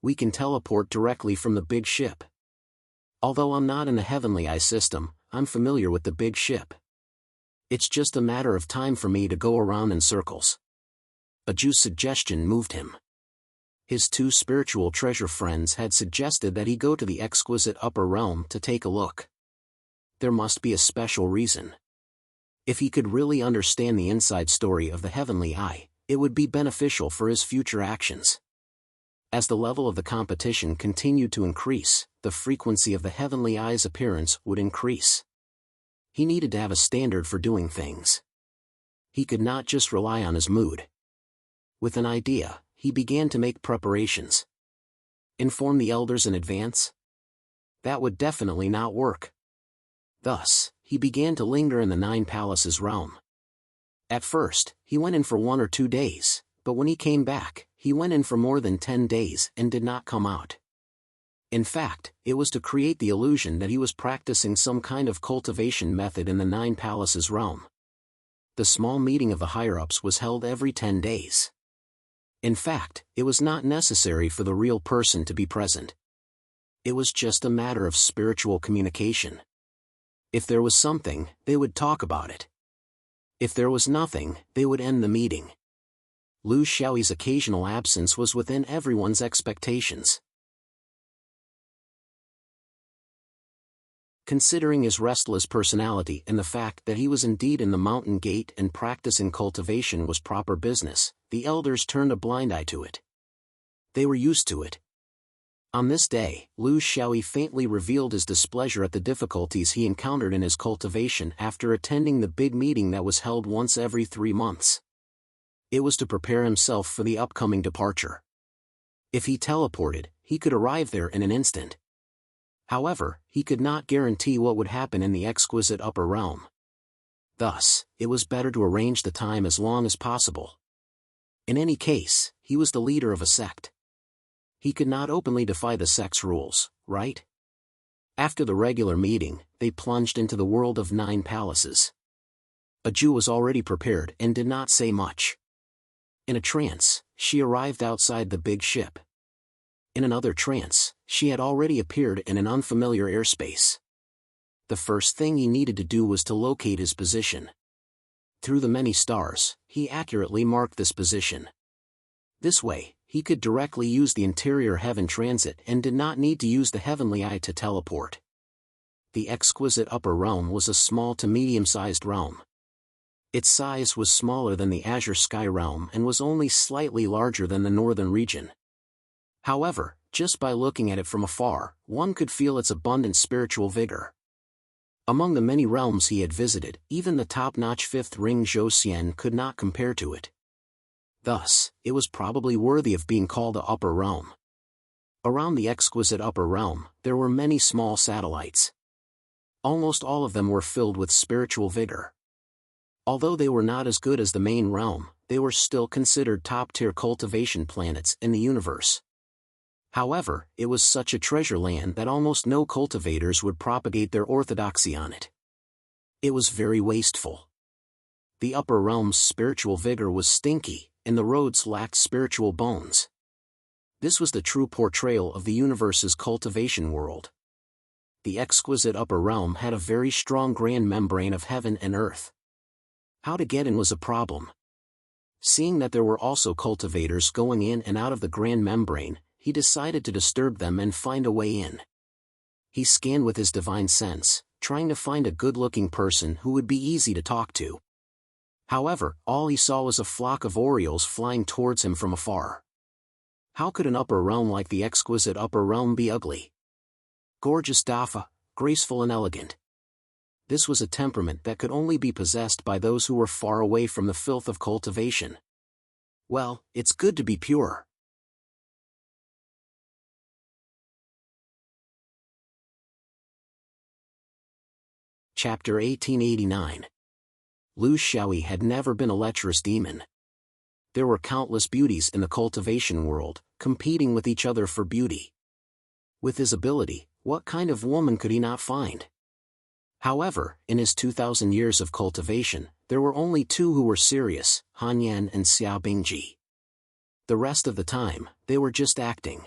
We can teleport directly from the big ship. Although I'm not in the heavenly eye system, I'm familiar with the big ship. It's just a matter of time for me to go around in circles. Aju's suggestion moved him. His two spiritual treasure friends had suggested that he go to the exquisite upper realm to take a look. There must be a special reason. If he could really understand the inside story of the heavenly eye, it would be beneficial for his future actions. As the level of the competition continued to increase, the frequency of the heavenly eye's appearance would increase. He needed to have a standard for doing things. He could not just rely on his mood. With an idea, he began to make preparations. Inform the elders in advance? That would definitely not work. Thus, he began to linger in the Nine Palaces realm. At first, he went in for 1 or 2 days, but when he came back, he went in for more than 10 days and did not come out. In fact, it was to create the illusion that he was practicing some kind of cultivation method in the Nine Palaces realm. The small meeting of the higher-ups was held every 10 days. In fact, it was not necessary for the real person to be present. It was just a matter of spiritual communication. If there was something, they would talk about it. If there was nothing, they would end the meeting. Lu Xiaoyi's occasional absence was within everyone's expectations. Considering his restless personality and the fact that he was indeed in the mountain gate and practicing cultivation was proper business, the elders turned a blind eye to it. They were used to it. On this day, Lu Xiaoyi faintly revealed his displeasure at the difficulties he encountered in his cultivation after attending the big meeting that was held once every 3 months. It was to prepare himself for the upcoming departure. If he teleported, he could arrive there in an instant. However, he could not guarantee what would happen in the exquisite upper realm. Thus, it was better to arrange the time as long as possible. In any case, he was the leader of a sect. He could not openly defy the sect's rules, right? After the regular meeting, they plunged into the world of 9 palaces. A Jew was already prepared and did not say much. In a trance, she arrived outside the big ship. In another trance, she had already appeared in an unfamiliar airspace. The first thing he needed to do was to locate his position. Through the many stars, he accurately marked this position. This way, he could directly use the interior heaven transit and did not need to use the heavenly eye to teleport. The exquisite upper realm was a small to medium-sized realm. Its size was smaller than the azure sky realm and was only slightly larger than the northern region. However, just by looking at it from afar, one could feel its abundant spiritual vigor. Among the many realms he had visited, even the top-notch 5th ring Zhou could not compare to it. Thus, it was probably worthy of being called the upper realm. Around the exquisite upper realm, there were many small satellites. Almost all of them were filled with spiritual vigor. Although they were not as good as the main realm, they were still considered top-tier cultivation planets in the universe. However, it was such a treasure land that almost no cultivators would propagate their orthodoxy on it. It was very wasteful. The upper realm's spiritual vigor was stinky, and the roads lacked spiritual bones. This was the true portrayal of the universe's cultivation world. The exquisite upper realm had a very strong grand membrane of heaven and earth. How to get in was a problem. Seeing that there were also cultivators going in and out of the grand membrane, he decided to disturb them and find a way in. He scanned with his divine sense, trying to find a good-looking person who would be easy to talk to. However, all he saw was a flock of orioles flying towards him from afar. How could an upper realm like the exquisite upper realm be ugly? Gorgeous Dafa, graceful and elegant. This was a temperament that could only be possessed by those who were far away from the filth of cultivation. Well, it's good to be pure. Chapter 1889. Lu Xiaoyi had never been a lecherous demon. There were countless beauties in the cultivation world, competing with each other for beauty. With his ability, what kind of woman could he not find? However, in his 2,000 years of cultivation, there were only 2 who were serious, Han Yan and Xia Bingji. The rest of the time, they were just acting.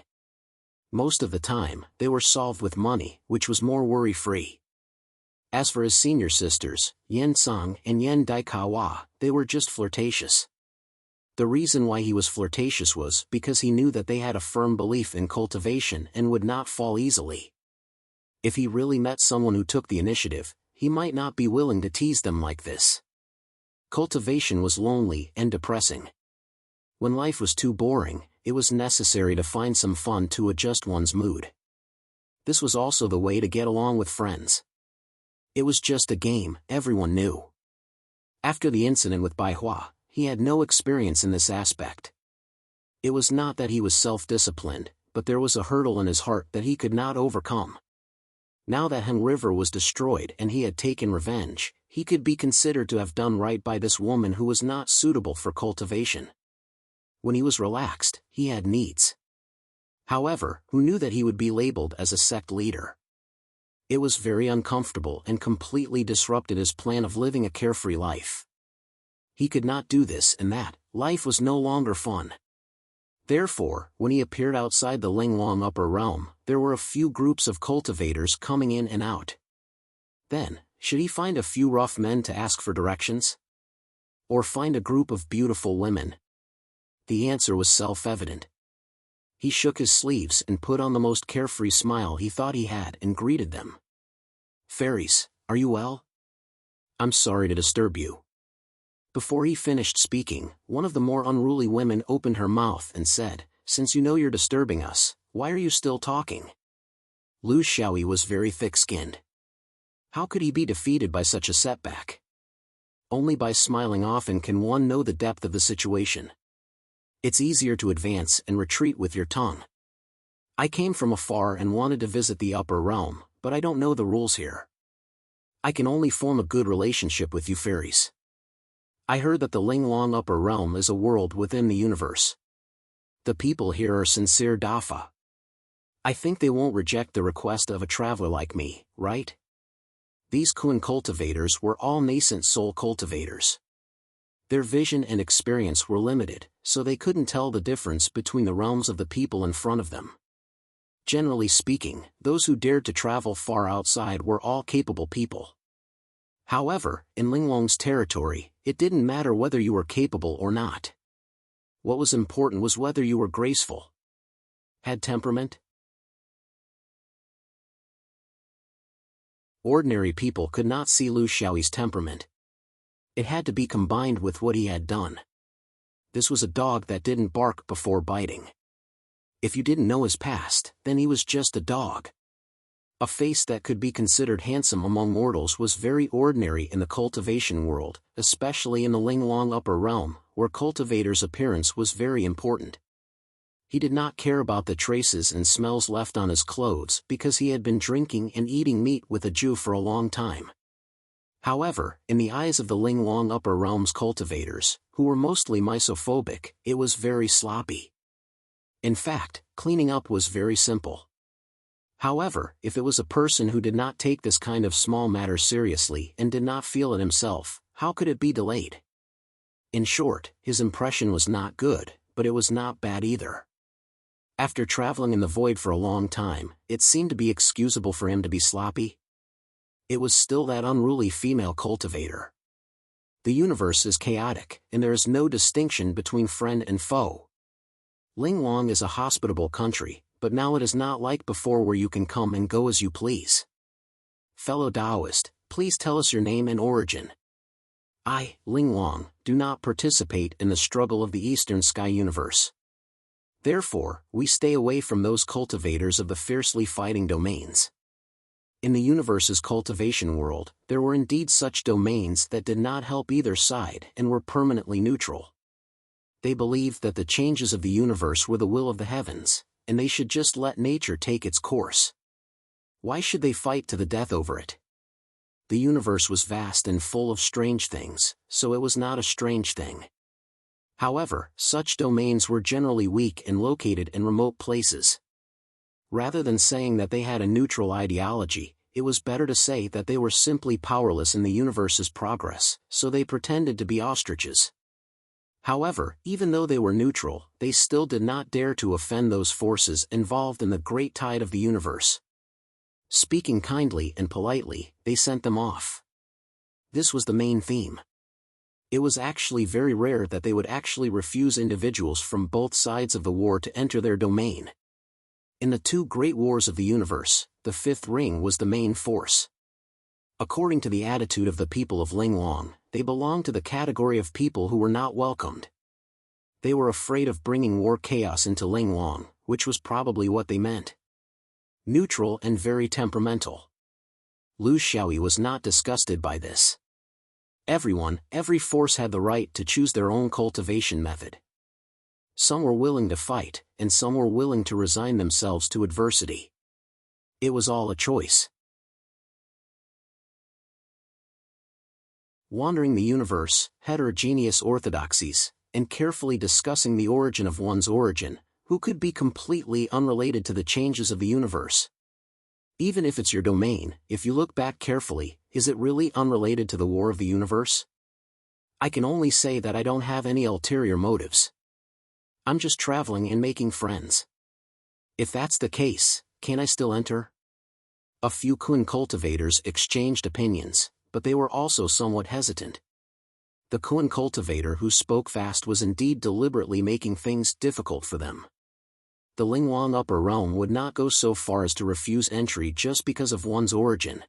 Most of the time, they were solved with money, which was more worry-free. As for his senior sisters, Yen Song and Yen Daikawa, they were just flirtatious. The reason why he was flirtatious was because he knew that they had a firm belief in cultivation and would not fall easily. If he really met someone who took the initiative, he might not be willing to tease them like this. Cultivation was lonely and depressing. When life was too boring, it was necessary to find some fun to adjust one's mood. This was also the way to get along with friends. It was just a game, everyone knew. After the incident with Bai Hua, he had no experience in this aspect. It was not that he was self-disciplined, but there was a hurdle in his heart that he could not overcome. Now that Han River was destroyed and he had taken revenge, he could be considered to have done right by this woman who was not suitable for cultivation. When he was relaxed, he had needs. However, who knew that he would be labeled as a sect leader? It was very uncomfortable and completely disrupted his plan of living a carefree life. He could not do this and that, life was no longer fun. Therefore, when he appeared outside the Linglong upper realm, there were a few groups of cultivators coming in and out. Then, should he find a few rough men to ask for directions? Or find a group of beautiful women? The answer was self-evident. He shook his sleeves and put on the most carefree smile he thought he had and greeted them. "Fairies, are you well? I'm sorry to disturb you." Before he finished speaking, one of the more unruly women opened her mouth and said, "Since you know you're disturbing us, why are you still talking?" Lu Xiaoyi was very thick-skinned. How could he be defeated by such a setback? Only by smiling often can one know the depth of the situation. It's easier to advance and retreat with your tongue. I came from afar and wanted to visit the upper realm, but I don't know the rules here. I can only form a good relationship with you fairies. I heard that the Linglong upper realm is a world within the universe. The people here are sincere Dafa. I think they won't reject the request of a traveler like me, right? These Kun cultivators were all nascent soul cultivators. Their vision and experience were limited, so they couldn't tell the difference between the realms of the people in front of them. Generally speaking, those who dared to travel far outside were all capable people. However, in Linglong's territory, it didn't matter whether you were capable or not. What was important was whether you were graceful, had temperament. Ordinary people could not see Lu Xiaoyi's temperament. It had to be combined with what he had done. This was a dog that didn't bark before biting. If you didn't know his past, then he was just a dog. A face that could be considered handsome among mortals was very ordinary in the cultivation world, especially in the Linglong upper realm, where cultivator's appearance was very important. He did not care about the traces and smells left on his clothes because he had been drinking and eating meat with a Jew for a long time. However, in the eyes of the Linglong upper realm's cultivators, who were mostly misophobic, it was very sloppy. In fact, cleaning up was very simple. However, if it was a person who did not take this kind of small matter seriously and did not feel it himself, how could it be delayed? In short, his impression was not good, but it was not bad either. After traveling in the void for a long time, it seemed to be excusable for him to be sloppy. It was still that unruly female cultivator. The universe is chaotic, and there is no distinction between friend and foe. Linglong is a hospitable country, but now it is not like before where you can come and go as you please. Fellow Taoist, please tell us your name and origin. I, Linglong, do not participate in the struggle of the Eastern Sky universe. Therefore, we stay away from those cultivators of the fiercely fighting domains. In the universe's cultivation world, there were indeed such domains that did not help either side and were permanently neutral. They believed that the changes of the universe were the will of the heavens, and they should just let nature take its course. Why should they fight to the death over it? The universe was vast and full of strange things, so it was not a strange thing. However, such domains were generally weak and located in remote places. Rather than saying that they had a neutral ideology, it was better to say that they were simply powerless in the universe's progress, so they pretended to be ostriches. However, even though they were neutral, they still did not dare to offend those forces involved in the great tide of the universe. Speaking kindly and politely, they sent them off. This was the main theme. It was actually very rare that they would actually refuse individuals from both sides of the war to enter their domain. In the two great wars of the universe, the fifth ring was the main force. According to the attitude of the people of Linglong, they belonged to the category of people who were not welcomed. They were afraid of bringing war chaos into Linglong, which was probably what they meant. Neutral and very temperamental. Lu Xiaoyi was not disgusted by this. Every force had the right to choose their own cultivation method. Some were willing to fight, and some were willing to resign themselves to adversity. It was all a choice. Wandering the universe, heterogeneous orthodoxies, and carefully discussing the origin of one's origin, who could be completely unrelated to the changes of the universe? Even if it's your domain, if you look back carefully, is it really unrelated to the war of the universe? I can only say that I don't have any ulterior motives. I'm just traveling and making friends. If that's the case, can I still enter? A few Kun cultivators exchanged opinions, but they were also somewhat hesitant. The Kun cultivator who spoke fast was indeed deliberately making things difficult for them. The Lingwang upper realm would not go so far as to refuse entry just because of one's origin.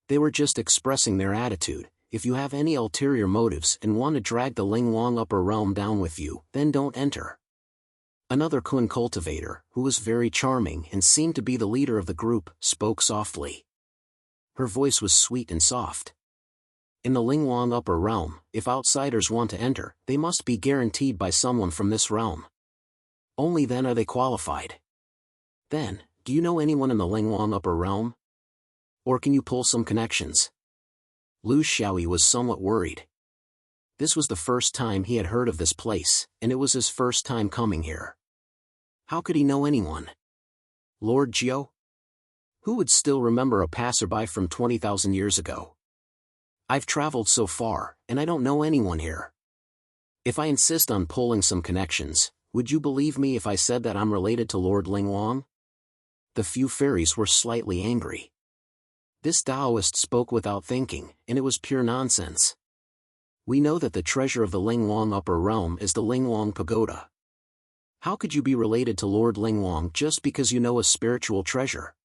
They were just expressing their attitude. If you have any ulterior motives and want to drag the Lingwang upper realm down with you, then don't enter. Another Kun cultivator, who was very charming and seemed to be the leader of the group, spoke softly. Her voice was sweet and soft. In the Lingwang upper realm, if outsiders want to enter, they must be guaranteed by someone from this realm. Only then are they qualified. Then, do you know anyone in the Lingwang upper realm? Or can you pull some connections? Lu Xiaoyi was somewhat worried. This was the first time he had heard of this place, and it was his first time coming here. How could he know anyone? Lord Jiao? Who would still remember a passerby from 20,000 years ago? I've traveled so far, and I don't know anyone here. If I insist on pulling some connections, would you believe me if I said that I'm related to Lord Lingwang? The few fairies were slightly angry. This Taoist spoke without thinking, and it was pure nonsense. We know that the treasure of the Lingwang upper realm is the Lingwang pagoda. How could you be related to Lord Lingwang just because you know a spiritual treasure?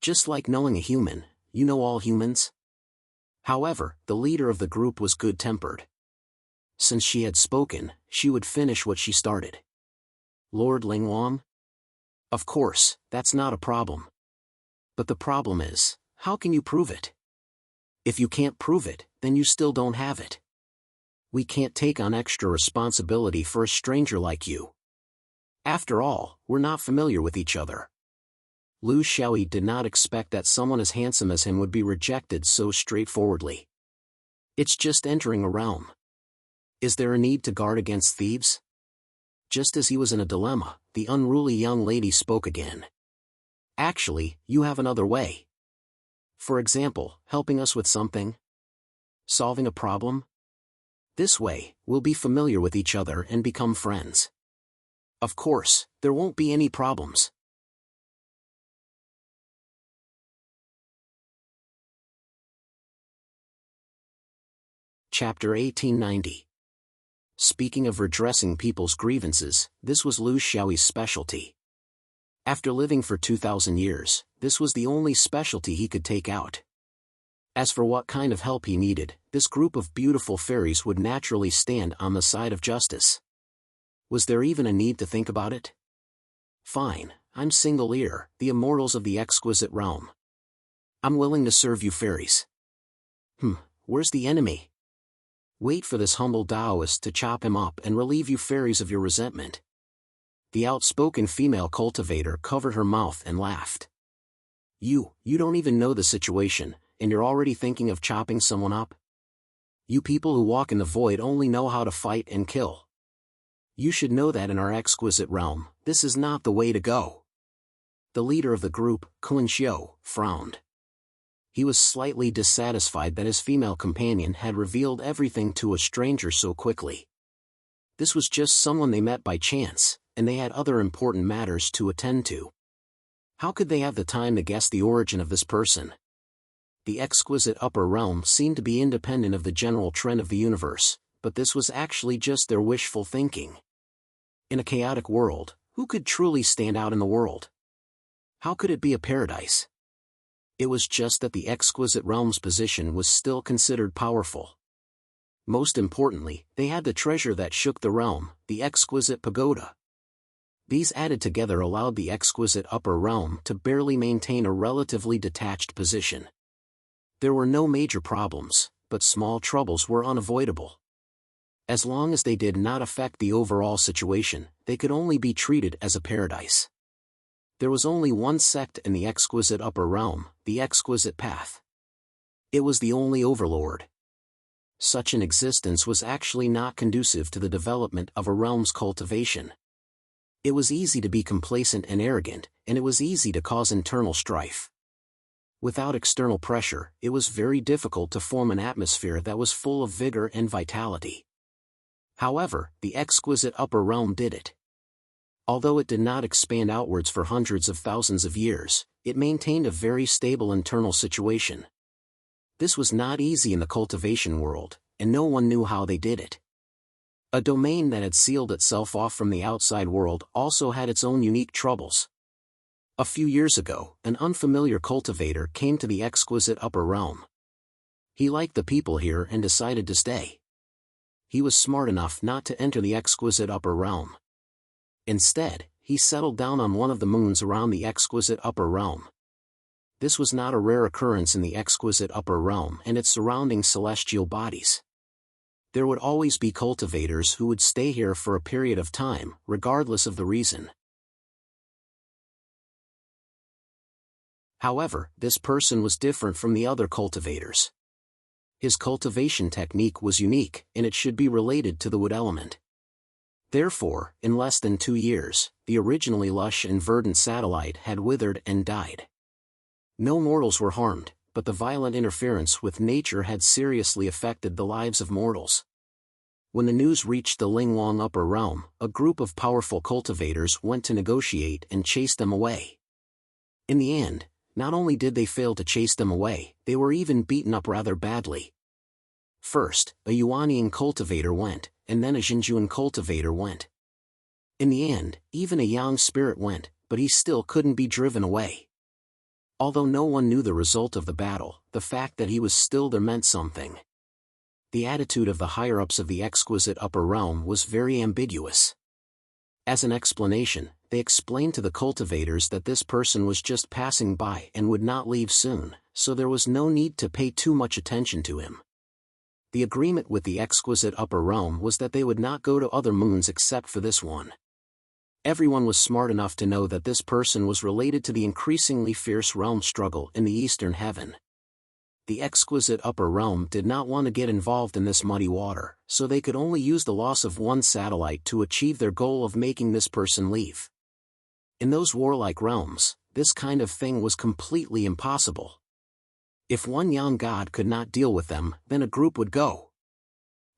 Just like knowing a human, you know all humans? However, the leader of the group was good-tempered. Since she had spoken, she would finish what she started. Lord Lingwang? Of course, that's not a problem. But the problem is, how can you prove it? If you can't prove it, then you still don't have it. We can't take on extra responsibility for a stranger like you. After all, we're not familiar with each other. Lu Xiaoyi did not expect that someone as handsome as him would be rejected so straightforwardly. It's just entering a realm. Is there a need to guard against thieves? Just as he was in a dilemma, the unruly young lady spoke again. Actually, you have another way. For example, helping us with something? Solving a problem? This way, we'll be familiar with each other and become friends. Of course, there won't be any problems. Chapter 1890. Speaking of redressing people's grievances, this was Lu Xiaoyi's specialty. After living for 2,000 years, this was the only specialty he could take out. As for what kind of help he needed, this group of beautiful fairies would naturally stand on the side of justice. Was there even a need to think about it? Fine, I'm Single Ear, the immortals of the exquisite realm. I'm willing to serve you fairies. Where's the enemy? Wait for this humble Taoist to chop him up and relieve you fairies of your resentment. The outspoken female cultivator covered her mouth and laughed. You don't even know the situation, and you're already thinking of chopping someone up? You people who walk in the void only know how to fight and kill. You should know that in our exquisite realm, this is not the way to go. The leader of the group, Kun Xiu, frowned. He was slightly dissatisfied that his female companion had revealed everything to a stranger so quickly. This was just someone they met by chance, and they had other important matters to attend to. How could they have the time to guess the origin of this person? The exquisite upper realm seemed to be independent of the general trend of the universe, but this was actually just their wishful thinking. In a chaotic world, who could truly stand out in the world? How could it be a paradise? It was just that the exquisite realm's position was still considered powerful. Most importantly, they had the treasure that shook the realm, the exquisite pagoda. These added together allowed the exquisite upper realm to barely maintain a relatively detached position. There were no major problems, but small troubles were unavoidable. As long as they did not affect the overall situation, they could only be treated as a paradise. There was only one sect in the exquisite upper realm, the exquisite path. It was the only overlord. Such an existence was actually not conducive to the development of a realm's cultivation. It was easy to be complacent and arrogant, and it was easy to cause internal strife. Without external pressure, it was very difficult to form an atmosphere that was full of vigor and vitality. However, the exquisite upper realm did it. Although it did not expand outwards for hundreds of thousands of years, it maintained a very stable internal situation. This was not easy in the cultivation world, and no one knew how they did it. A domain that had sealed itself off from the outside world also had its own unique troubles. A few years ago, an unfamiliar cultivator came to the exquisite upper realm. He liked the people here and decided to stay. He was smart enough not to enter the exquisite upper realm. Instead, he settled down on one of the moons around the exquisite upper realm. This was not a rare occurrence in the exquisite upper realm and its surrounding celestial bodies. There would always be cultivators who would stay here for a period of time, regardless of the reason. However, this person was different from the other cultivators. His cultivation technique was unique, and it should be related to the wood element. Therefore, in less than 2 years, the originally lush and verdant satellite had withered and died. No mortals were harmed, but the violent interference with nature had seriously affected the lives of mortals. When the news reached the Lingwang upper realm, a group of powerful cultivators went to negotiate and chase them away. In the end, not only did they fail to chase them away, they were even beaten up rather badly. First, a Yuanian cultivator went, and then a Xinjuan cultivator went. In the end, even a Yang spirit went, but he still couldn't be driven away. Although no one knew the result of the battle, the fact that he was still there meant something. The attitude of the higher-ups of the exquisite upper realm was very ambiguous. As an explanation, they explained to the cultivators that this person was just passing by and would not leave soon, so there was no need to pay too much attention to him. The agreement with the exquisite upper realm was that they would not go to other moons except for this one. Everyone was smart enough to know that this person was related to the increasingly fierce realm struggle in the eastern heaven. The exquisite upper realm did not want to get involved in this muddy water, so they could only use the loss of one satellite to achieve their goal of making this person leave. In those warlike realms, this kind of thing was completely impossible. If one Yang god could not deal with them, then a group would go.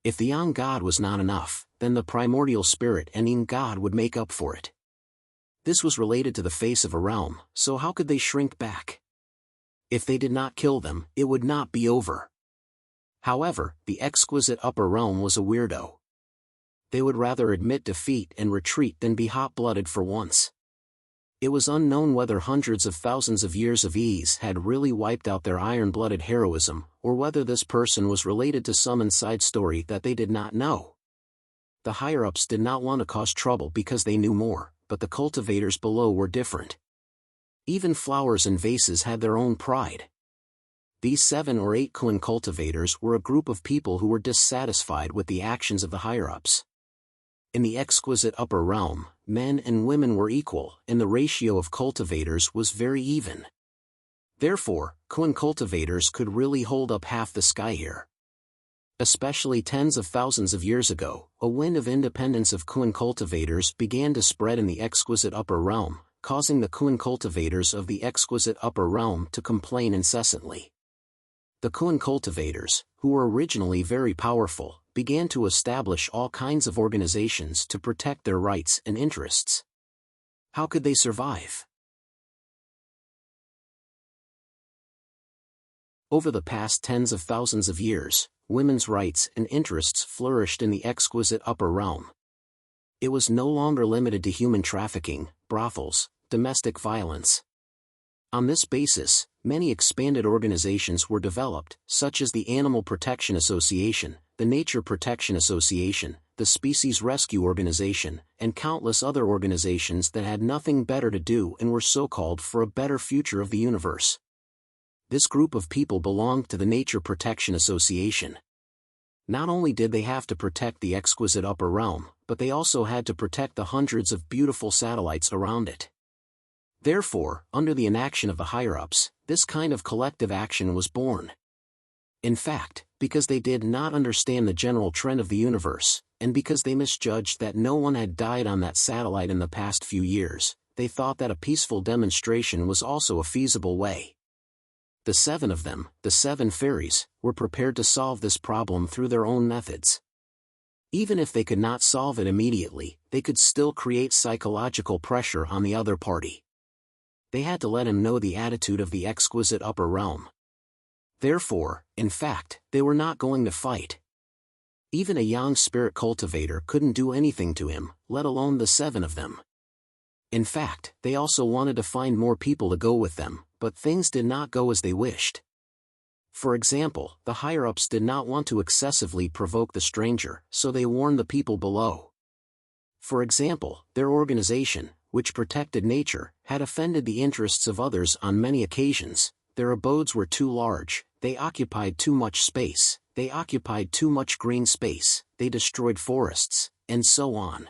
If the Yang god was not enough, then the primordial spirit and Yin god would make up for it. This was related to the face of a realm, so how could they shrink back? If they did not kill them, it would not be over. However, the exquisite upper realm was a weirdo. They would rather admit defeat and retreat than be hot-blooded for once. It was unknown whether hundreds of thousands of years of ease had really wiped out their iron-blooded heroism, or whether this person was related to some inside story that they did not know. The higher-ups did not want to cause trouble because they knew more, but the cultivators below were different. Even flowers and vases had their own pride. These 7 or 8 Kuan cultivators were a group of people who were dissatisfied with the actions of the higher-ups. In the exquisite upper realm, men and women were equal, and the ratio of cultivators was very even. Therefore, Kuan cultivators could really hold up half the sky here. Especially tens of thousands of years ago, a wind of independence of Kuan cultivators began to spread in the exquisite upper realm, causing the Kuan cultivators of the exquisite upper realm to complain incessantly. The Kuan cultivators, who were originally very powerful, began to establish all kinds of organizations to protect their rights and interests. How could they survive? Over the past tens of thousands of years, women's rights and interests flourished in the exquisite upper realm. It was no longer limited to human trafficking, brothels, domestic violence. On this basis, many expanded organizations were developed, such as the Animal Protection Association, the Nature Protection Association, the Species Rescue Organization, and countless other organizations that had nothing better to do and were so-called for a better future of the universe. This group of people belonged to the Nature Protection Association. Not only did they have to protect the exquisite upper realm, but they also had to protect the hundreds of beautiful satellites around it. Therefore, under the inaction of the higher-ups, this kind of collective action was born. In fact, because they did not understand the general trend of the universe, and because they misjudged that no one had died on that satellite in the past few years, they thought that a peaceful demonstration was also a feasible way. The 7 of them, the 7 fairies, were prepared to solve this problem through their own methods. Even if they could not solve it immediately, they could still create psychological pressure on the other party. They had to let him know the attitude of the exquisite upper realm. Therefore, in fact, they were not going to fight. Even a young spirit cultivator couldn't do anything to him, let alone the 7 of them. In fact, they also wanted to find more people to go with them, but things did not go as they wished. For example, the higher-ups did not want to excessively provoke the stranger, so they warned the people below. For example, their organization, which protected nature, had offended the interests of others on many occasions. Their abodes were too large, they occupied too much space, they occupied too much green space, they destroyed forests, and so on.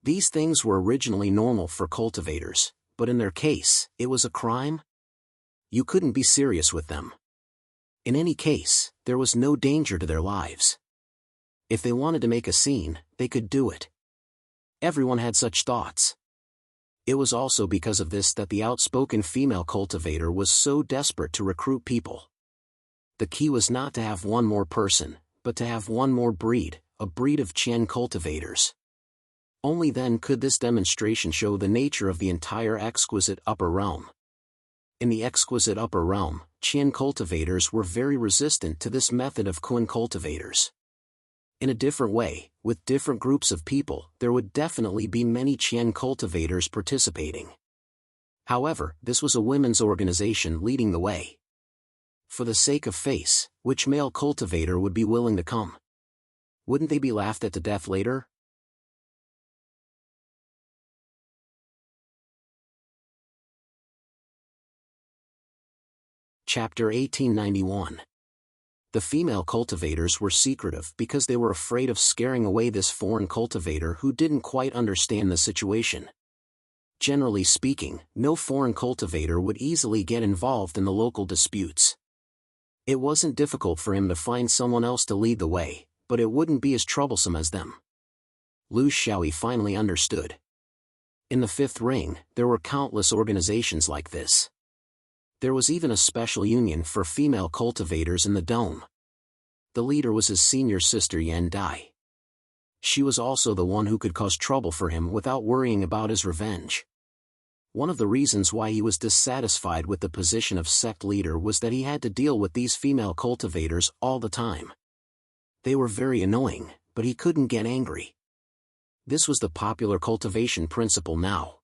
These things were originally normal for cultivators, but in their case, it was a crime? You couldn't be serious with them. In any case, there was no danger to their lives. If they wanted to make a scene, they could do it. Everyone had such thoughts. It was also because of this that the outspoken female cultivator was so desperate to recruit people. The key was not to have one more person, but to have one more breed, a breed of Qian cultivators. Only then could this demonstration show the nature of the entire exquisite upper realm. In the exquisite upper realm, Qian cultivators were very resistant to this method of Kun cultivators. In a different way, with different groups of people, there would definitely be many Qian cultivators participating. However, this was a women's organization leading the way. For the sake of face, which male cultivator would be willing to come? Wouldn't they be laughed at to death later? Chapter 1891. The female cultivators were secretive because they were afraid of scaring away this foreign cultivator who didn't quite understand the situation. Generally speaking, no foreign cultivator would easily get involved in the local disputes. It wasn't difficult for him to find someone else to lead the way, but it wouldn't be as troublesome as them. Lu Xiaoyi finally understood. In the 5th ring, there were countless organizations like this. There was even a special union for female cultivators in the dome. The leader was his senior sister Yan Dai. She was also the one who could cause trouble for him without worrying about his revenge. One of the reasons why he was dissatisfied with the position of sect leader was that he had to deal with these female cultivators all the time. They were very annoying, but he couldn't get angry. This was the popular cultivation principle now.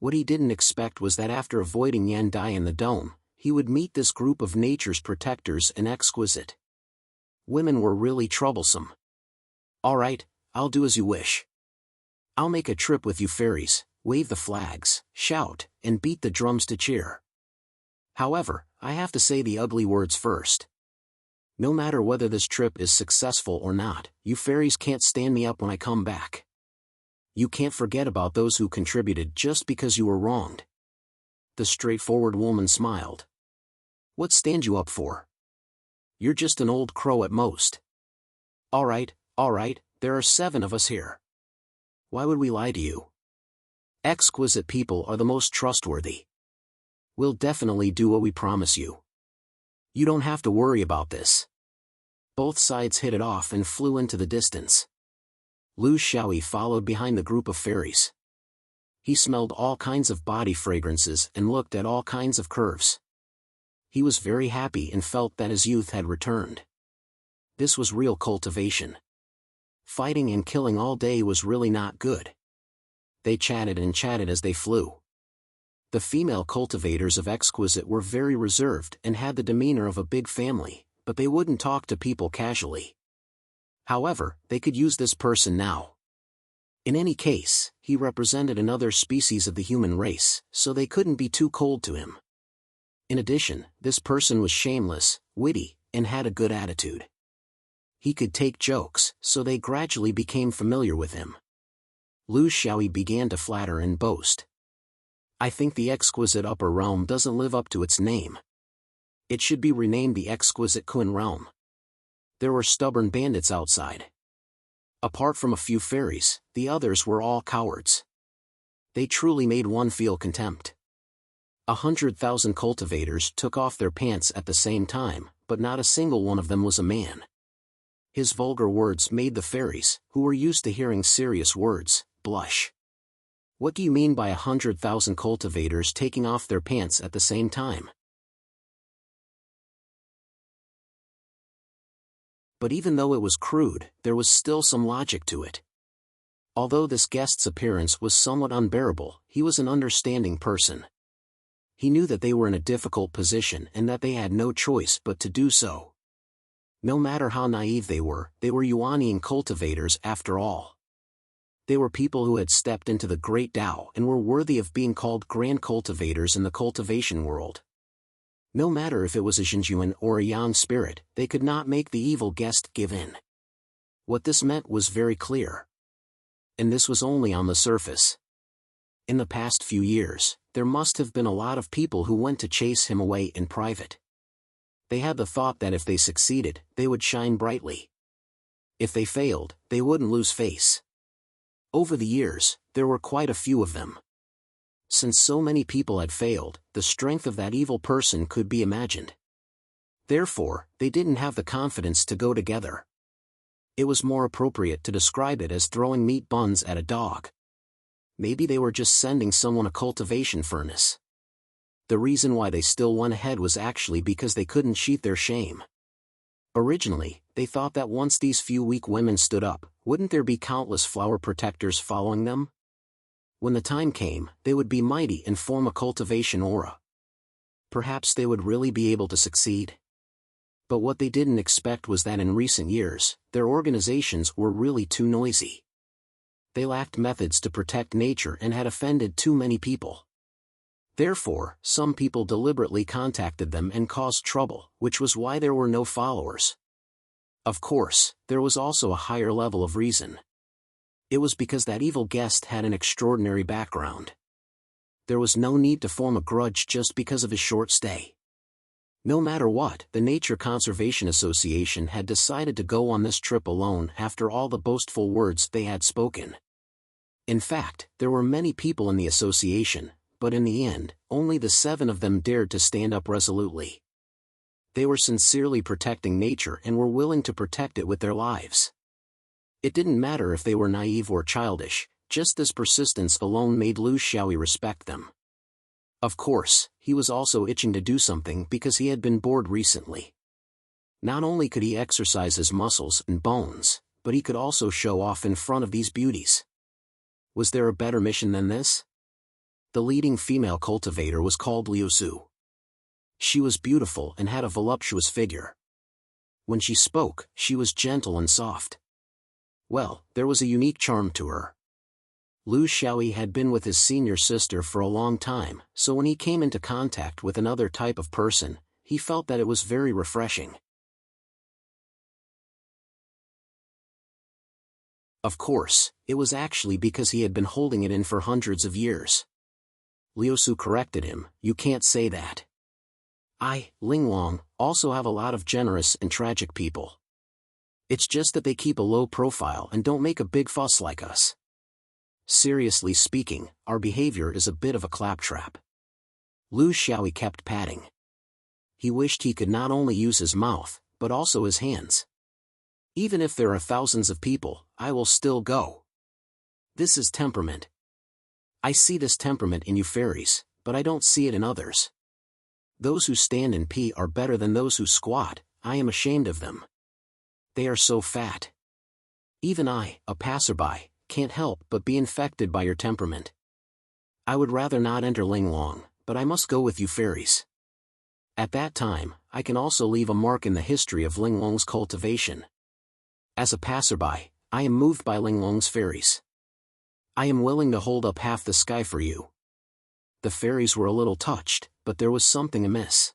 What he didn't expect was that after avoiding Yan Dai in the dome, he would meet this group of nature's protectors and exquisite. Women were really troublesome. All right, I'll do as you wish. I'll make a trip with you fairies, wave the flags, shout, and beat the drums to cheer. However, I have to say the ugly words first. No matter whether this trip is successful or not, you fairies can't stand me up when I come back. You can't forget about those who contributed just because you were wronged. The straightforward woman smiled. What stand you up for? You're just an old crow at most. All right, there are 7 of us here. Why would we lie to you? Exquisite people are the most trustworthy. We'll definitely do what we promise you. You don't have to worry about this. Both sides hit it off and flew into the distance. Lu Xiaoyi followed behind the group of fairies. He smelled all kinds of body fragrances and looked at all kinds of curves. He was very happy and felt that his youth had returned. This was real cultivation. Fighting and killing all day was really not good. They chatted and chatted as they flew. The female cultivators of exquisite were very reserved and had the demeanor of a big family, but they wouldn't talk to people casually. However, they could use this person now. In any case, he represented another species of the human race, so they couldn't be too cold to him. In addition, this person was shameless, witty, and had a good attitude. He could take jokes, so they gradually became familiar with him. Lu Xiaoyi began to flatter and boast. I think the exquisite upper realm doesn't live up to its name. It should be renamed the exquisite Kun realm. There were stubborn bandits outside. Apart from a few fairies, the others were all cowards. They truly made one feel contempt. 100,000 cultivators took off their pants at the same time, but not a single one of them was a man. His vulgar words made the fairies, who were used to hearing serious words, blush. What do you mean by 100,000 cultivators taking off their pants at the same time? But even though it was crude, there was still some logic to it. Although this guest's appearance was somewhat unbearable, he was an understanding person. He knew that they were in a difficult position and that they had no choice but to do so. No matter how naive they were Yuanian cultivators after all. They were people who had stepped into the great Tao and were worthy of being called grand cultivators in the cultivation world. No matter if it was a Xinjuan or a Yang spirit, they could not make the evil guest give in. What this meant was very clear. And this was only on the surface. In the past few years, there must have been a lot of people who went to chase him away in private. They had the thought that if they succeeded, they would shine brightly. If they failed, they wouldn't lose face. Over the years, there were quite a few of them. Since so many people had failed, the strength of that evil person could be imagined. Therefore, they didn't have the confidence to go together. It was more appropriate to describe it as throwing meat buns at a dog. Maybe they were just sending someone a cultivation furnace. The reason why they still went ahead was actually because they couldn't cheat their shame. Originally, they thought that once these few weak women stood up, wouldn't there be countless flower protectors following them? When the time came, they would be mighty and form a cultivation aura. Perhaps they would really be able to succeed. But what they didn't expect was that in recent years, their organizations were really too noisy. They lacked methods to protect nature and had offended too many people. Therefore, some people deliberately contacted them and caused trouble, which was why there were no followers. Of course, there was also a higher level of reason. It was because that evil guest had an extraordinary background. There was no need to form a grudge just because of his short stay. No matter what, the Nature Conservation Association had decided to go on this trip alone after all the boastful words they had spoken. In fact, there were many people in the association, but in the end, only the 7 of them dared to stand up resolutely. They were sincerely protecting nature and were willing to protect it with their lives. It didn't matter if they were naive or childish, just this persistence alone made Lu Xiaoyi respect them. Of course, he was also itching to do something because he had been bored recently. Not only could he exercise his muscles and bones, but he could also show off in front of these beauties. Was there a better mission than this? The leading female cultivator was called Liu Su. She was beautiful and had a voluptuous figure. When she spoke, she was gentle and soft. Well, there was a unique charm to her. Lu Xiaoyi had been with his senior sister for a long time, so when he came into contact with another type of person, he felt that it was very refreshing. Of course, it was actually because he had been holding it in for hundreds of years. Liu Su corrected him, "You can't say that. I, Linglong, also have a lot of generous and tragic people. It's just that they keep a low profile and don't make a big fuss like us. Seriously speaking, our behavior is a bit of a claptrap." Lu Xiaoyi kept patting. He wished he could not only use his mouth, but also his hands. "Even if there are thousands of people, I will still go. This is temperament. I see this temperament in you fairies, but I don't see it in others. Those who stand and pee are better than those who squat. I am ashamed of them. They are so fat. Even I, a passerby, can't help but be infected by your temperament. I would rather not enter Linglong, but I must go with you fairies. At that time, I can also leave a mark in the history of Linglong's cultivation. As a passerby, I am moved by Linglong's fairies. I am willing to hold up half the sky for you." The fairies were a little touched, but there was something amiss.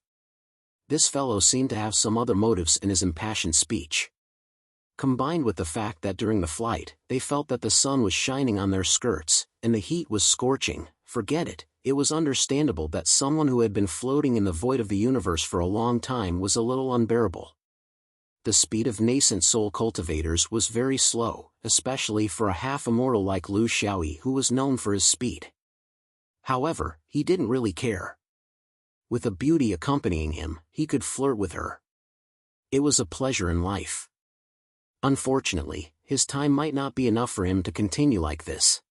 This fellow seemed to have some other motives in his impassioned speech. Combined with the fact that during the flight, they felt that the sun was shining on their skirts, and the heat was scorching, forget it, it was understandable that someone who had been floating in the void of the universe for a long time was a little unbearable. The speed of nascent soul cultivators was very slow, especially for a half-immortal like Lu Xiaoyi who was known for his speed. However, he didn't really care. With a beauty accompanying him, he could flirt with her. It was a pleasure in life. Unfortunately, his time might not be enough for him to continue like this.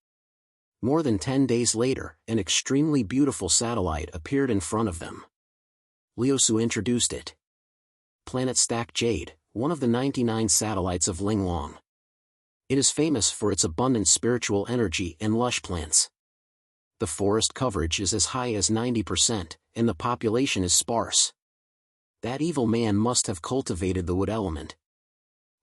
More than 10 days later, an extremely beautiful satellite appeared in front of them. Liu Su introduced it. Planet Stack Jade, one of the 99 satellites of Linglong. It is famous for its abundant spiritual energy and lush plants. The forest coverage is as high as 90%, and the population is sparse. That evil man must have cultivated the wood element.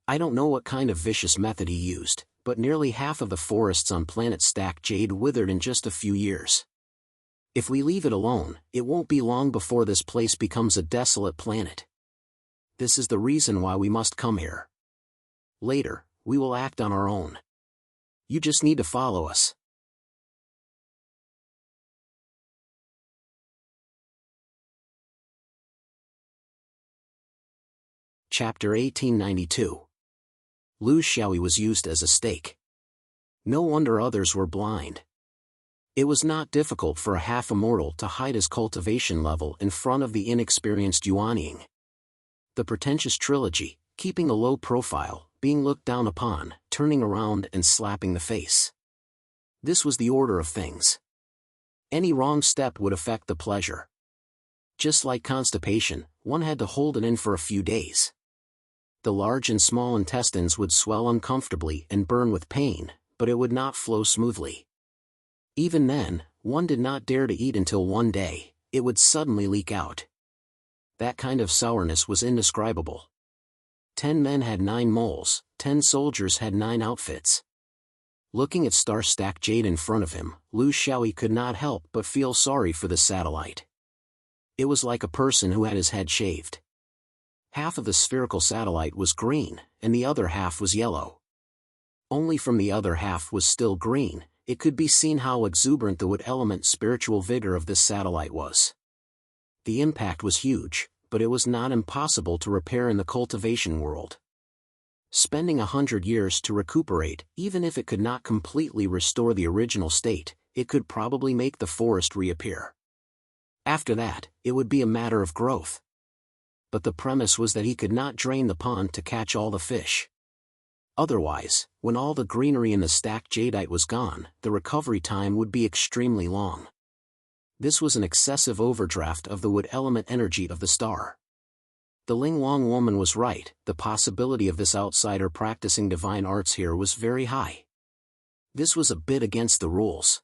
I don't know what kind of vicious method he used, but nearly half of the forests on planet Stack Jade withered in just a few years. If we leave it alone, it won't be long before this place becomes a desolate planet. This is the reason why we must come here. Later, we will act on our own. You just need to follow us. Chapter 1892. Lu Xiaoyi was used as a stake. No wonder others were blind. It was not difficult for a half-immortal to hide his cultivation level in front of the inexperienced Yuanying. The pretentious trilogy, keeping a low profile, being looked down upon, turning around and slapping the face. This was the order of things. Any wrong step would affect the pleasure. Just like constipation, one had to hold it in for a few days. The large and small intestines would swell uncomfortably and burn with pain, but it would not flow smoothly. Even then, one did not dare to eat until one day, it would suddenly leak out. That kind of sourness was indescribable. 10 men had 9 moles, 10 soldiers had 9 outfits. Looking at Star Stack Jade in front of him, Lu Xiaoyi could not help but feel sorry for the satellite. It was like a person who had his head shaved. Half of the spherical satellite was green, and the other half was yellow. Only from the other half was still green, it could be seen how exuberant the wood element spiritual vigor of this satellite was. The impact was huge, but it was not impossible to repair in the cultivation world. Spending 100 years to recuperate, even if it could not completely restore the original state, it could probably make the forest reappear. After that, it would be a matter of growth. But the premise was that he could not drain the pond to catch all the fish. Otherwise, when all the greenery in the stacked jadeite was gone, the recovery time would be extremely long. This was an excessive overdraft of the wood element energy of the star. The Linglong woman was right, the possibility of this outsider practicing divine arts here was very high. This was a bit against the rules.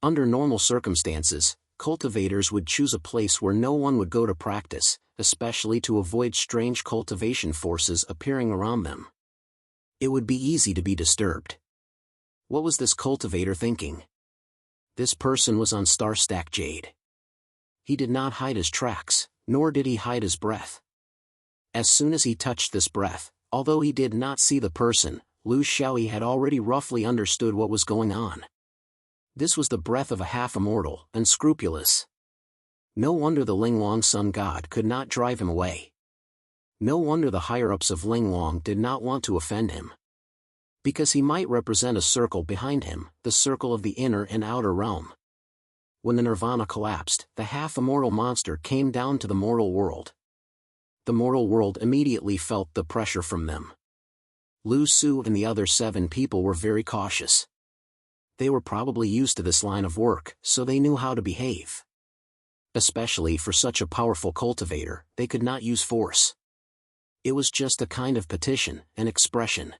Under normal circumstances, cultivators would choose a place where no one would go to practice, especially to avoid strange cultivation forces appearing around them. It would be easy to be disturbed. What was this cultivator thinking? This person was on Star Stack Jade. He did not hide his tracks, nor did he hide his breath. As soon as he touched this breath, although he did not see the person, Lu Xiaoyi had already roughly understood what was going on. This was the breath of a half-immortal, unscrupulous. No wonder the Linglong sun god could not drive him away. No wonder the higher-ups of Linglong did not want to offend him. Because he might represent a circle behind him, the circle of the inner and outer realm. When the nirvana collapsed, the half-immortal monster came down to the mortal world. The mortal world immediately felt the pressure from them. Lu Su and the other 7 people were very cautious. They were probably used to this line of work, so they knew how to behave. Especially for such a powerful cultivator, they could not use force. It was just a kind of petition, an expression.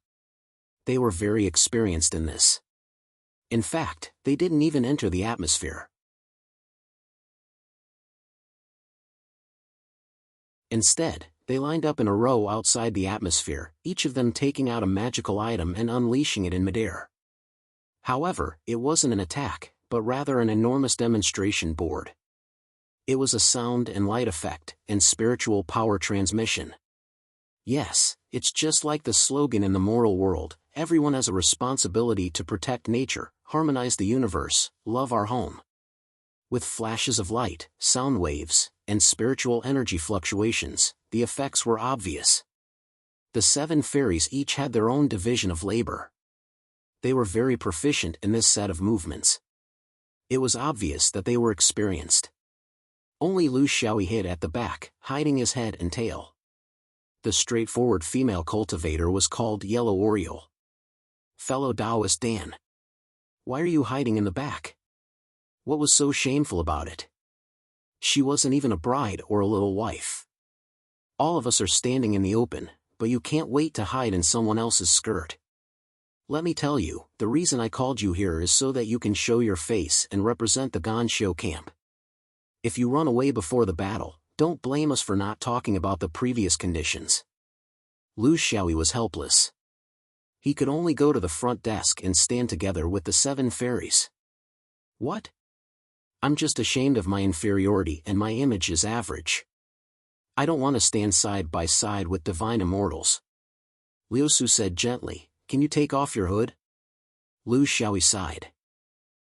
They were very experienced in this. In fact, they didn't even enter the atmosphere. Instead, they lined up in a row outside the atmosphere, each of them taking out a magical item and unleashing it in midair. However, it wasn't an attack, but rather an enormous demonstration board. It was a sound and light effect, and spiritual power transmission. Yes, it's just like the slogan in the moral world, everyone has a responsibility to protect nature, harmonize the universe, love our home. With flashes of light, sound waves, and spiritual energy fluctuations, the effects were obvious. The 7 fairies each had their own division of labor. They were very proficient in this set of movements. It was obvious that they were experienced. Only Lu Xiaoyi hid at the back, hiding his head and tail. The straightforward female cultivator was called Yellow Oriole. Fellow Taoist Dan. Why are you hiding in the back? What was so shameful about it? She wasn't even a bride or a little wife. All of us are standing in the open, but you can't wait to hide in someone else's skirt. Let me tell you, the reason I called you here is so that you can show your face and represent the Ganshou camp. If you run away before the battle, don't blame us for not talking about the previous conditions. Lu Xiaoyi was helpless. He could only go to the front desk and stand together with the 7 fairies. What? I'm just ashamed of my inferiority and my image is average. I don't want to stand side by side with divine immortals. Liu Su said gently, can you take off your hood? Lu Xiaoyi sighed.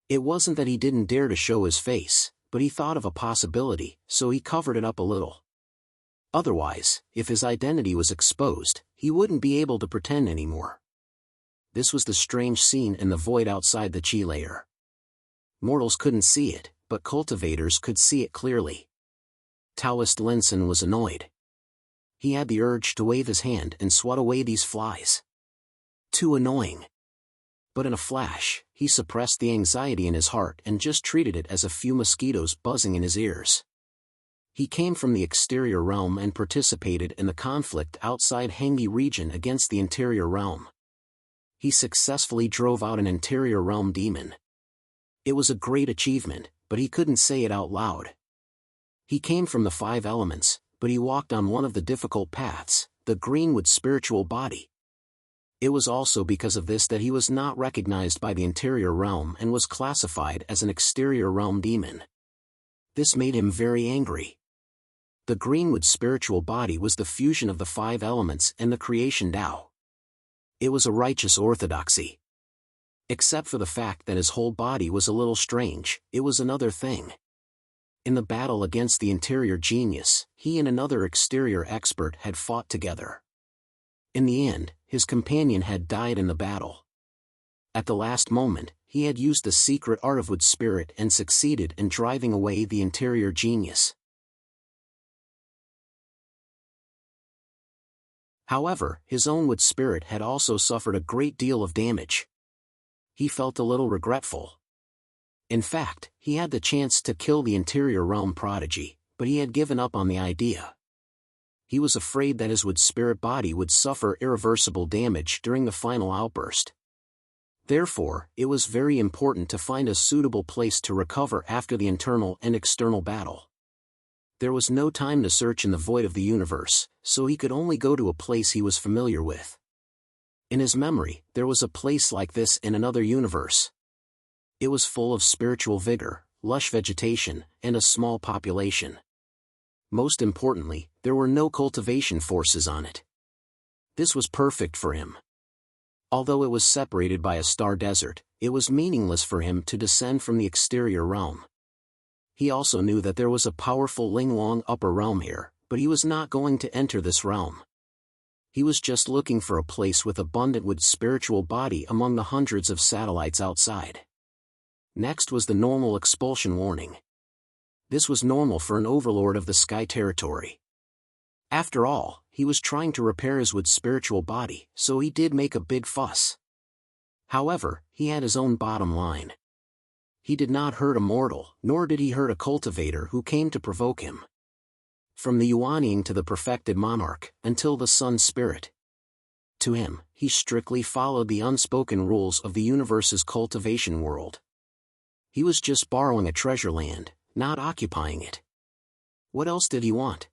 It wasn't that he didn't dare to show his face, but he thought of a possibility, so he covered it up a little. Otherwise, if his identity was exposed, he wouldn't be able to pretend anymore. This was the strange scene in the void outside the Qi layer. Mortals couldn't see it, but cultivators could see it clearly. Taoist Linson was annoyed. He had the urge to wave his hand and swat away these flies. Too annoying. But in a flash, he suppressed the anxiety in his heart and just treated it as a few mosquitoes buzzing in his ears. He came from the exterior realm and participated in the conflict outside Hengyi region against the interior realm. He successfully drove out an interior realm demon. It was a great achievement, but he couldn't say it out loud. He came from the 5 elements, but he walked on one of the difficult paths, the Greenwood spiritual body. It was also because of this that he was not recognized by the interior realm and was classified as an exterior realm demon. This made him very angry. The Greenwood spiritual body was the fusion of the 5 elements and the creation Tao. It was a righteous orthodoxy. Except for the fact that his whole body was a little strange, it was another thing. In the battle against the interior genius, he and another exterior expert had fought together. In the end, his companion had died in the battle. At the last moment, he had used the secret art of wood spirit and succeeded in driving away the interior genius. However, his own wood spirit had also suffered a great deal of damage. He felt a little regretful. In fact, he had the chance to kill the interior realm prodigy, but he had given up on the idea. He was afraid that his wood spirit body would suffer irreversible damage during the final outburst. Therefore, it was very important to find a suitable place to recover after the internal and external battle. There was no time to search in the void of the universe, so he could only go to a place he was familiar with. In his memory, there was a place like this in another universe. It was full of spiritual vigor, lush vegetation, and a small population. Most importantly, there were no cultivation forces on it. This was perfect for him. Although it was separated by a star desert, it was meaningless for him to descend from the exterior realm. He also knew that there was a powerful Linglong upper realm here, but he was not going to enter this realm. He was just looking for a place with abundant wood spiritual body among the hundreds of satellites outside. Next was the normal expulsion warning. This was normal for an overlord of the sky territory. After all, he was trying to repair his wood spiritual body, so he did make a big fuss. However, he had his own bottom line. He did not hurt a mortal, nor did he hurt a cultivator who came to provoke him. From the Yuanying to the perfected monarch, until the sun spirit. To him, he strictly followed the unspoken rules of the universe's cultivation world. He was just borrowing a treasure land, not occupying it. What else did he want?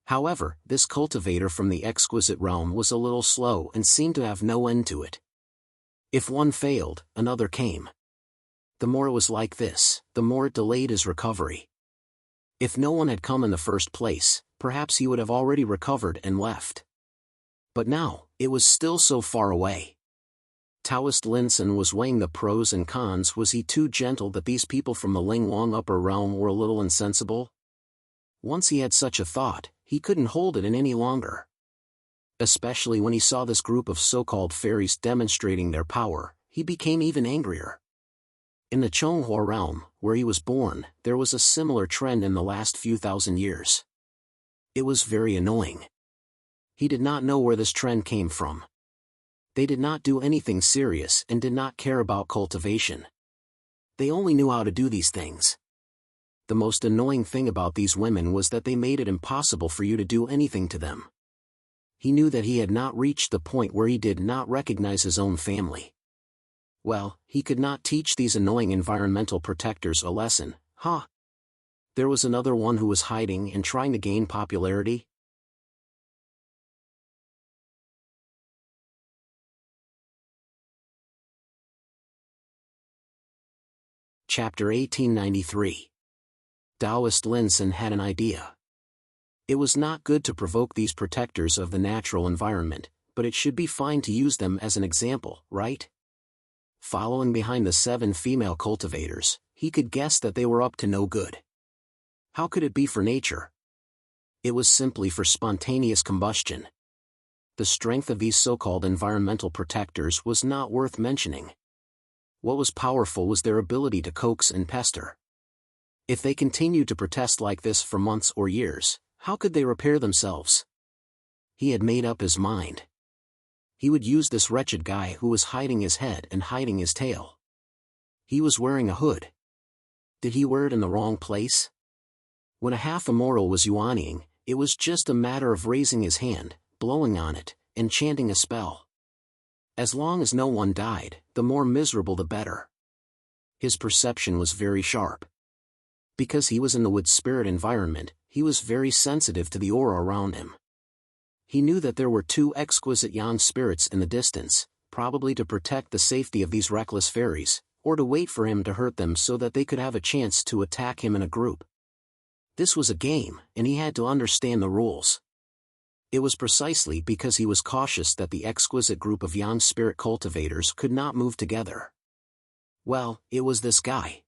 However, this cultivator from the exquisite realm was a little slow and seemed to have no end to it. If one failed, another came. The more it was like this, the more it delayed his recovery. If no one had come in the first place, perhaps he would have already recovered and left. But now, it was still so far away. Taoist Linson was weighing the pros and cons. Was he too gentle that these people from the Linglong upper realm were a little insensible? Once he had such a thought, he couldn't hold it in any longer. Especially when he saw this group of so-called fairies demonstrating their power, he became even angrier. In the Chonghua realm, where he was born, there was a similar trend in the last few thousand years. It was very annoying. He did not know where this trend came from. They did not do anything serious and did not care about cultivation. They only knew how to do these things. The most annoying thing about these women was that they made it impossible for you to do anything to them. He knew that he had not reached the point where he did not recognize his own family. Well, he could not teach these annoying environmental protectors a lesson, huh? There was another one who was hiding and trying to gain popularity. Chapter 1893. Taoist Linson had an idea. It was not good to provoke these protectors of the natural environment, but it should be fine to use them as an example, right? Following behind the 7 female cultivators, he could guess that they were up to no good. How could it be for nature? It was simply for spontaneous combustion. The strength of these so-called environmental protectors was not worth mentioning. What was powerful was their ability to coax and pester. If they continued to protest like this for months or years, how could they repair themselves? He had made up his mind. He would use this wretched guy who was hiding his head and hiding his tail. He was wearing a hood. Did he wear it in the wrong place? When a half-immortal was yuanning, it was just a matter of raising his hand, blowing on it, and chanting a spell. As long as no one died, the more miserable the better. His perception was very sharp. Because he was in the wood spirit environment, he was very sensitive to the aura around him. He knew that there were 2 exquisite yan spirits in the distance, probably to protect the safety of these reckless fairies, or to wait for him to hurt them so that they could have a chance to attack him in a group. This was a game, and he had to understand the rules. It was precisely because he was cautious that the exquisite group of yan spirit cultivators could not move together. Well, it was this guy.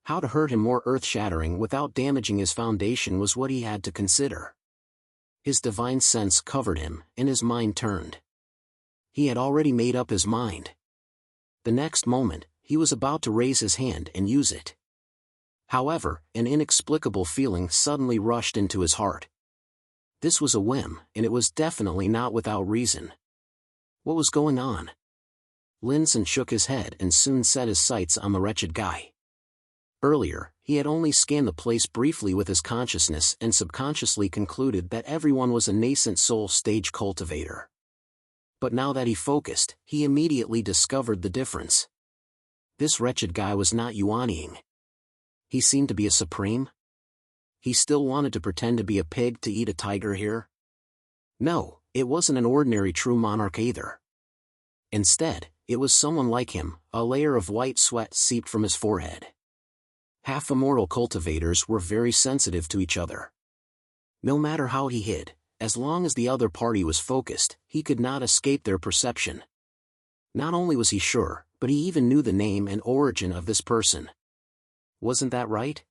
How to hurt him more earth-shattering without damaging his foundation was what he had to consider. His divine sense covered him, and his mind turned. He had already made up his mind. The next moment, he was about to raise his hand and use it. However, an inexplicable feeling suddenly rushed into his heart. This was a whim, and it was definitely not without reason. What was going on? Linson shook his head and soon set his sights on the wretched guy. Earlier, he had only scanned the place briefly with his consciousness and subconsciously concluded that everyone was a nascent soul stage cultivator. But now that he focused, he immediately discovered the difference. This wretched guy was not yuanning. He seemed to be a supreme. He still wanted to pretend to be a pig to eat a tiger here? No, it wasn't an ordinary true monarch either. Instead, it was someone like him, a layer of white sweat seeped from his forehead. Half-immortal cultivators were very sensitive to each other. No matter how he hid, as long as the other party was focused, he could not escape their perception. Not only was he sure, but he even knew the name and origin of this person. Wasn't that right?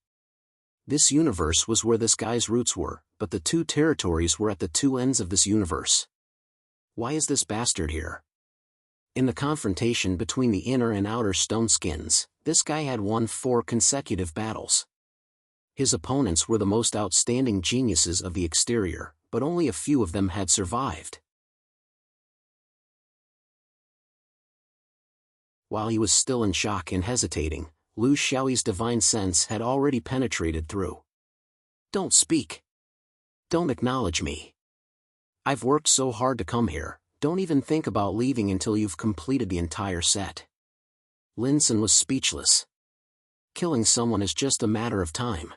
This universe was where this guy's roots were, but the 2 territories were at the 2 ends of this universe. Why is this bastard here? In the confrontation between the inner and outer stone skins, this guy had won 4 consecutive battles. His opponents were the most outstanding geniuses of the exterior, but only a few of them had survived. While he was still in shock and hesitating, Lu Xiaoyi's divine sense had already penetrated through. Don't speak. Don't acknowledge me. I've worked so hard to come here, don't even think about leaving until you've completed the entire set. Linson was speechless. Killing someone is just a matter of time.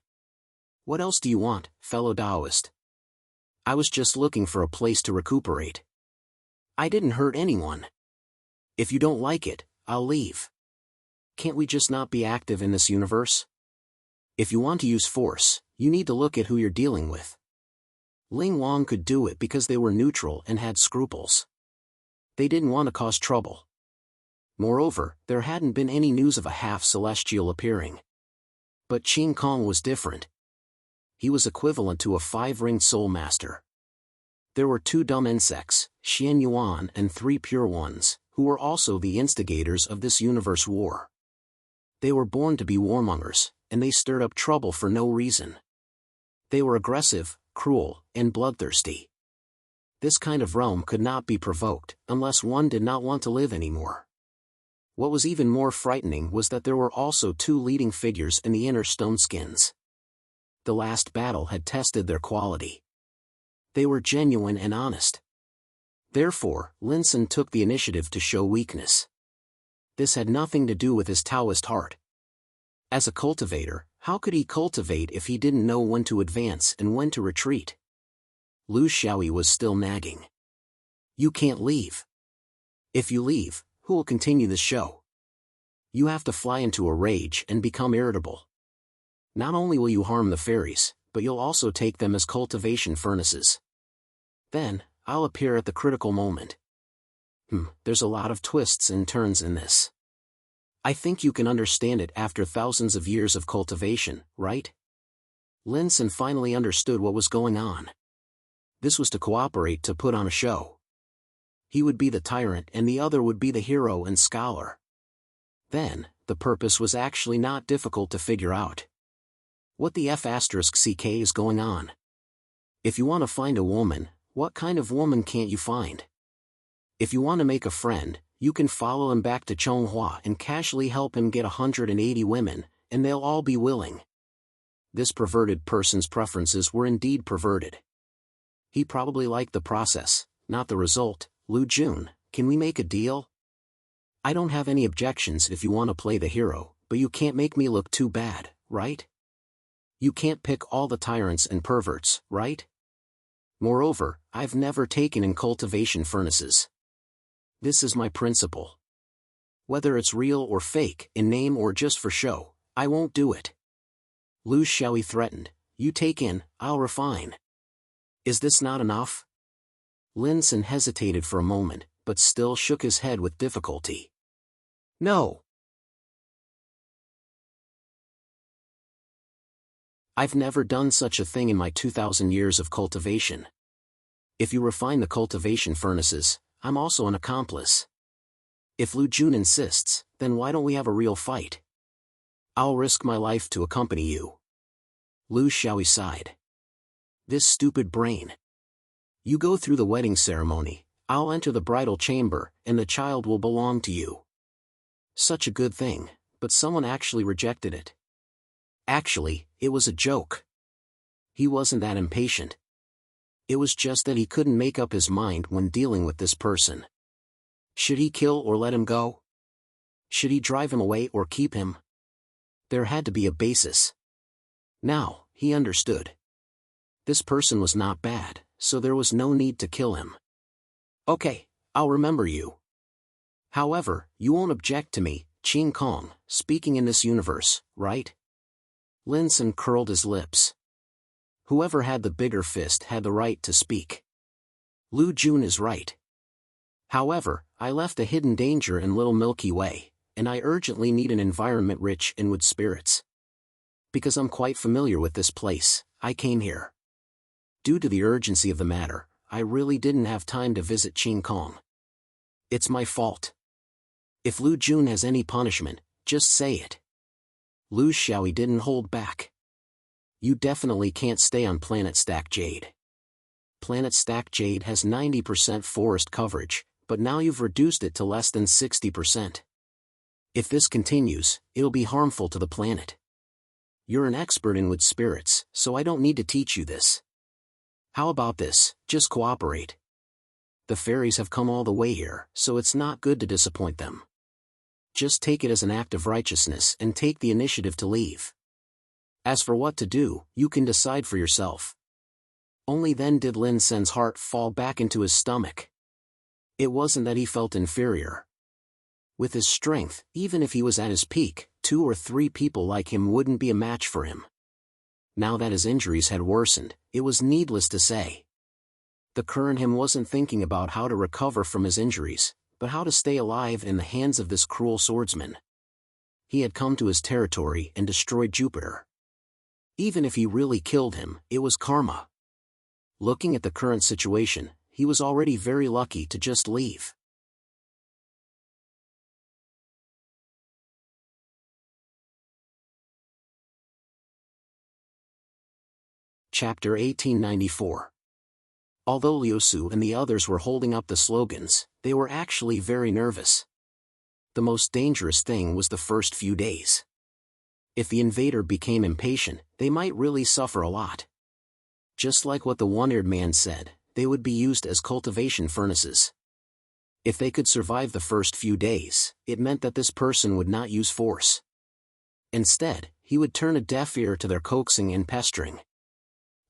What else do you want, fellow Taoist? I was just looking for a place to recuperate. I didn't hurt anyone. If you don't like it, I'll leave. Can't we just not be active in this universe? If you want to use force, you need to look at who you're dealing with. Ling Wang could do it because they were neutral and had scruples. They didn't want to cause trouble. Moreover, there hadn't been any news of a half-celestial appearing. But Qing Kong was different. He was equivalent to a 5-ringed soul master. There were 2 dumb insects, Xian Yuan and 3 pure ones, who were also the instigators of this universe war. They were born to be warmongers, and they stirred up trouble for no reason. They were aggressive, cruel, and bloodthirsty. This kind of realm could not be provoked, unless one did not want to live anymore. What was even more frightening was that there were also two leading figures in the inner stone skins. The last battle had tested their quality. They were genuine and honest. Therefore, Linson took the initiative to show weakness. This had nothing to do with his Taoist heart. As a cultivator, how could he cultivate if he didn't know when to advance and when to retreat? Lu Xiaoyi was still nagging. You can't leave. If you leave, who will continue the show? You have to fly into a rage and become irritable. Not only will you harm the fairies, but you'll also take them as cultivation furnaces. Then, I'll appear at the critical moment. There's a lot of twists and turns in this. I think you can understand it after thousands of years of cultivation, right? Linson finally understood what was going on. This was to cooperate to put on a show. He would be the tyrant and the other would be the hero and scholar. Then, the purpose was actually not difficult to figure out. What the F***ck is going on? If you want to find a woman, what kind of woman can't you find? If you want to make a friend, you can follow him back to Chonghua and casually help him get 180 women, and they'll all be willing. This perverted person's preferences were indeed perverted. He probably liked the process, not the result. Lu Jun, can we make a deal? I don't have any objections if you want to play the hero, but you can't make me look too bad, right? You can't pick all the tyrants and perverts, right? Moreover, I've never taken in cultivation furnaces. This is my principle. Whether it's real or fake, in name or just for show, I won't do it. Lu Xiaoyi threatened, you take in, I'll refine. Is this not enough? Linson hesitated for a moment, but still shook his head with difficulty. No. I've never done such a thing in my 2,000 years of cultivation. If you refine the cultivation furnaces, I'm also an accomplice. If Lu Jun insists, then why don't we have a real fight? I'll risk my life to accompany you. Lu Xiaoyi sighed. This stupid brain. You go through the wedding ceremony, I'll enter the bridal chamber, and the child will belong to you. Such a good thing, but someone actually rejected it. Actually, it was a joke. He wasn't that impatient. It was just that he couldn't make up his mind when dealing with this person. Should he kill or let him go? Should he drive him away or keep him? There had to be a basis. Now, he understood. This person was not bad, so there was no need to kill him. Okay, I'll remember you. However, you won't object to me, Qing Kong, speaking in this universe, right? Linson curled his lips. Whoever had the bigger fist had the right to speak. Lu Jun is right. However, I left a hidden danger in Little Milky Way, and I urgently need an environment rich in wood spirits. Because I'm quite familiar with this place, I came here. Due to the urgency of the matter, I really didn't have time to visit Qing Kong. It's my fault. If Lu Jun has any punishment, just say it. Lu Xiaoyi didn't hold back. You definitely can't stay on Planet Stack Jade. Planet Stack Jade has 90% forest coverage, but now you've reduced it to less than 60%. If this continues, it'll be harmful to the planet. You're an expert in wood spirits, so I don't need to teach you this. How about this, just cooperate. The fairies have come all the way here, so it's not good to disappoint them. Just take it as an act of righteousness and take the initiative to leave. As for what to do, you can decide for yourself. Only then did Lin Sen's heart fall back into his stomach. It wasn't that he felt inferior. With his strength, even if he was at his peak, 2 or 3 people like him wouldn't be a match for him. Now that his injuries had worsened, it was needless to say. The current him wasn't thinking about how to recover from his injuries, but how to stay alive in the hands of this cruel swordsman. He had come to his territory and destroyed Jupiter. Even if he really killed him, it was karma. Looking at the current situation, he was already very lucky to just leave. Chapter 1894. Although Liu Su and the others were holding up the slogans, they were actually very nervous. The most dangerous thing was the first few days. If the invader became impatient, they might really suffer a lot. Just like what the one-eared man said, they would be used as cultivation furnaces. If they could survive the first few days, it meant that this person would not use force. Instead, he would turn a deaf ear to their coaxing and pestering.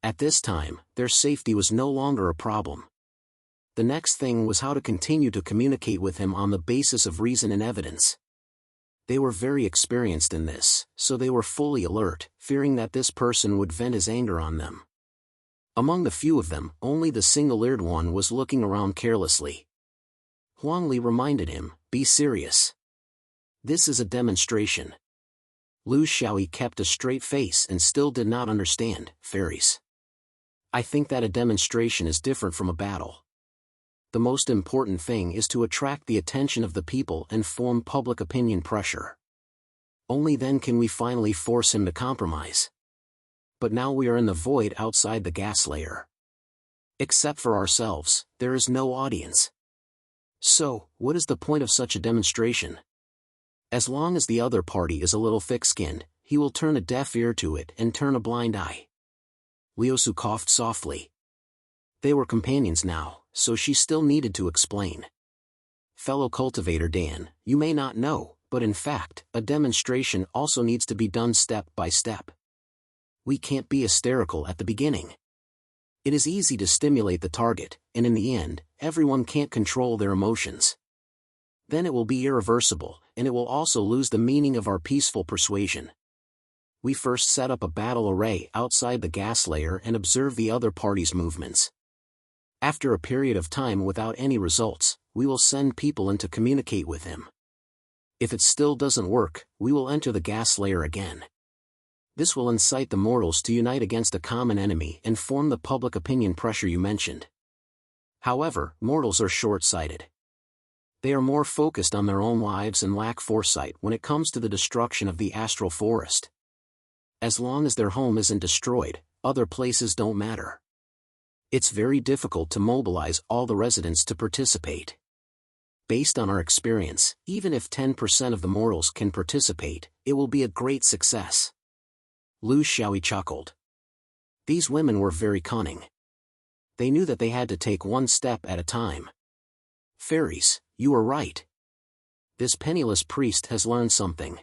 At this time, their safety was no longer a problem. The next thing was how to continue to communicate with him on the basis of reason and evidence. They were very experienced in this, so they were fully alert, fearing that this person would vent his anger on them. Among the few of them, only the single-eared one was looking around carelessly. Huang Li reminded him, "Be serious. This is a demonstration." Lu Xiaoyi kept a straight face and still did not understand. Fairies. I think that a demonstration is different from a battle. The most important thing is to attract the attention of the people and form public opinion pressure. Only then can we finally force him to compromise. But now we are in the void outside the gas layer. Except for ourselves, there is no audience. So, what is the point of such a demonstration? As long as the other party is a little thick-skinned, he will turn a deaf ear to it and turn a blind eye. Liu Su coughed softly. They were companions now, so she still needed to explain. Fellow cultivator Dan, you may not know, but in fact, a demonstration also needs to be done step by step. We can't be hysterical at the beginning. It is easy to stimulate the target, and in the end, everyone can't control their emotions. Then it will be irreversible, and it will also lose the meaning of our peaceful persuasion. We first set up a battle array outside the gas layer and observe the other party's movements. After a period of time without any results, we will send people in to communicate with him. If it still doesn't work, we will enter the gas layer again. This will incite the mortals to unite against a common enemy and form the public opinion pressure you mentioned. However, mortals are short-sighted. They are more focused on their own lives and lack foresight when it comes to the destruction of the astral forest. As long as their home isn't destroyed, other places don't matter. It's very difficult to mobilize all the residents to participate. Based on our experience, even if 10% of the mortals can participate, it will be a great success. Lu Xiaoyi chuckled. These women were very cunning. They knew that they had to take one step at a time. Fairies, you are right. This penniless priest has learned something.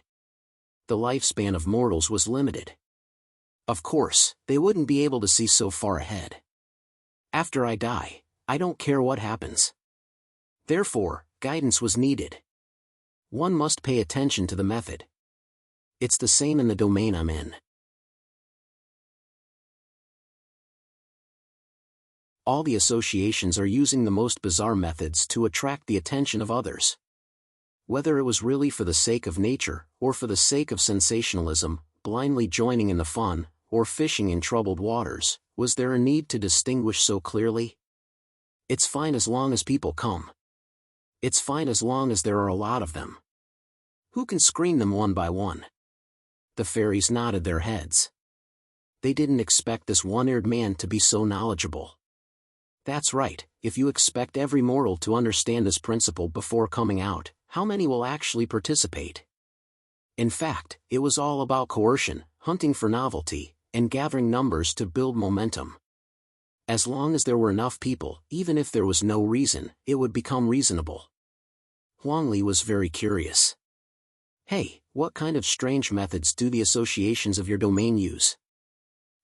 The lifespan of mortals was limited. Of course, they wouldn't be able to see so far ahead. After I die, I don't care what happens. Therefore, guidance was needed. One must pay attention to the method. It's the same in the domain I'm in. All the associations are using the most bizarre methods to attract the attention of others. Whether it was really for the sake of nature, or for the sake of sensationalism, blindly joining in the fun, or fishing in troubled waters, was there a need to distinguish so clearly? It's fine as long as people come. It's fine as long as there are a lot of them. Who can screen them one by one? The fairies nodded their heads. They didn't expect this one-eared man to be so knowledgeable. That's right, if you expect every mortal to understand this principle before coming out, how many will actually participate? In fact, it was all about coercion, hunting for novelty, and gathering numbers to build momentum. As long as there were enough people, even if there was no reason, it would become reasonable. Huang Li was very curious. Hey, what kind of strange methods do the associations of your domain use?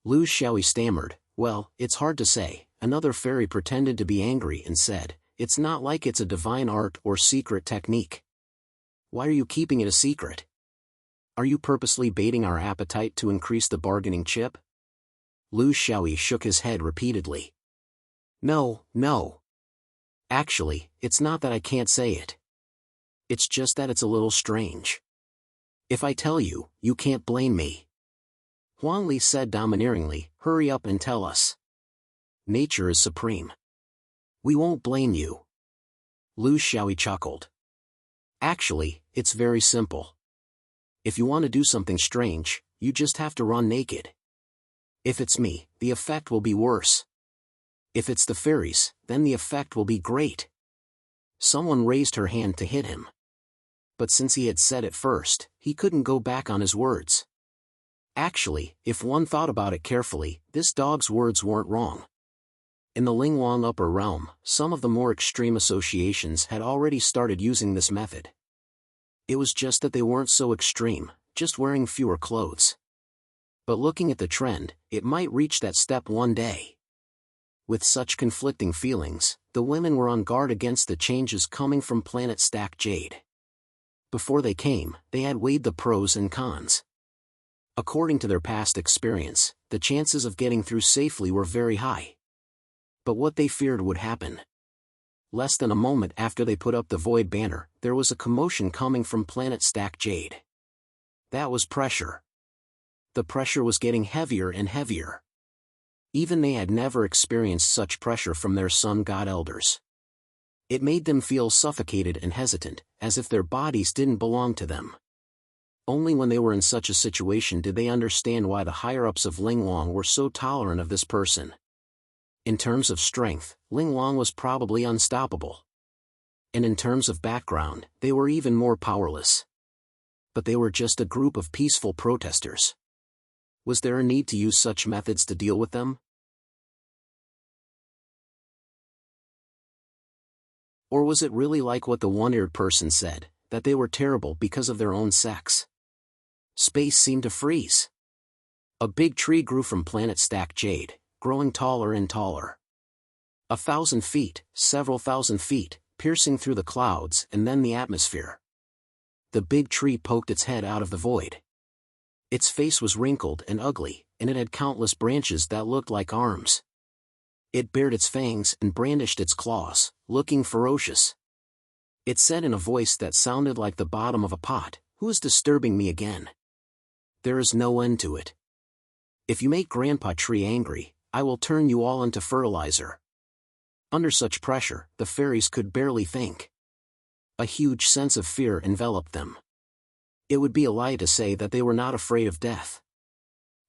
Lu Xiaoyi stammered, well, it's hard to say. Another fairy pretended to be angry and said, it's not like it's a divine art or secret technique. Why are you keeping it a secret? Are you purposely baiting our appetite to increase the bargaining chip? Lu Xiaoyi shook his head repeatedly. No. Actually, it's not that I can't say it. It's just that it's a little strange. If I tell you, you can't blame me. Huang Li said domineeringly, hurry up and tell us. Nature is supreme. We won't blame you. Lu Xiaoyi chuckled. Actually, it's very simple. If you want to do something strange, you just have to run naked. If it's me, the effect will be worse. If it's the fairies, then the effect will be great. Someone raised her hand to hit him. But since he had said it first, he couldn't go back on his words. Actually, if one thought about it carefully, this dog's words weren't wrong. In the Lingwang upper realm, some of the more extreme associations had already started using this method. It was just that they weren't so extreme, just wearing fewer clothes. But looking at the trend, it might reach that step one day. With such conflicting feelings, the women were on guard against the changes coming from planet Stack Jade. Before they came, they had weighed the pros and cons. According to their past experience, the chances of getting through safely were very high. But what they feared would happen. Less than a moment after they put up the Void banner, there was a commotion coming from planet Stack Jade. That was pressure. The pressure was getting heavier and heavier. Even they had never experienced such pressure from their sun god elders. It made them feel suffocated and hesitant, as if their bodies didn't belong to them. Only when they were in such a situation did they understand why the higher-ups of Lingwang were so tolerant of this person. In terms of strength, Lingwang was probably unstoppable. And in terms of background, they were even more powerless. But they were just a group of peaceful protesters. Was there a need to use such methods to deal with them? Or was it really like what the one-eared person said, that they were terrible because of their own sex? Space seemed to freeze. A big tree grew from planet Stack Jade, growing taller and taller. 1,000 feet, several thousand feet, piercing through the clouds and then the atmosphere. The big tree poked its head out of the void. Its face was wrinkled and ugly, and it had countless branches that looked like arms. It bared its fangs and brandished its claws, looking ferocious. It said in a voice that sounded like the bottom of a pot, "Who is disturbing me again? There is no end to it. If you make Grandpa Tree angry, I will turn you all into fertilizer." Under such pressure, the fairies could barely think. A huge sense of fear enveloped them. It would be a lie to say that they were not afraid of death.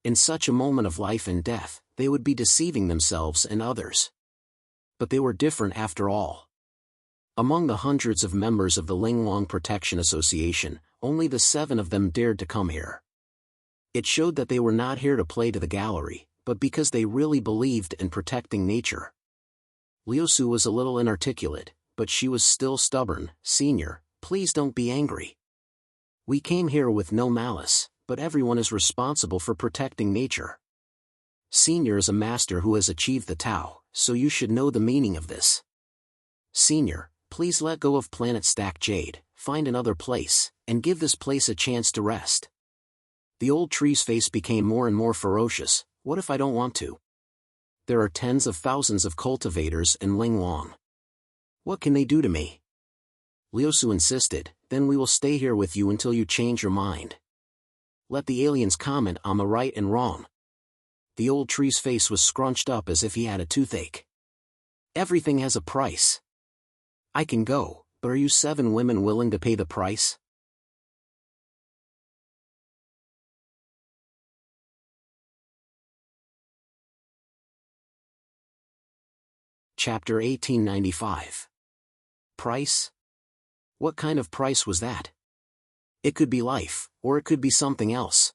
In such a moment of life and death, they would be deceiving themselves and others. But they were different after all. Among the hundreds of members of the Lingwang Protection Association, only the 7 of them dared to come here. It showed that they were not here to play to the gallery, but because they really believed in protecting nature. Liusu was a little inarticulate, but she was still stubborn. "Senior, please don't be angry. We came here with no malice, but everyone is responsible for protecting nature. Senior is a master who has achieved the Tao, so you should know the meaning of this. Senior, please let go of planet Stack Jade, find another place, and give this place a chance to rest." The old tree's face became more and more ferocious. "What if I don't want to? There are tens of thousands of cultivators in Lingwang. What can they do to me?" Liusu insisted, "Then we will stay here with you until you change your mind. Let the aliens comment on the right and wrong." The old tree's face was scrunched up as if he had a toothache. "Everything has a price. I can go, but are you 7 women willing to pay the price?" Chapter 1895. Price? What kind of price was that? It could be life, or it could be something else.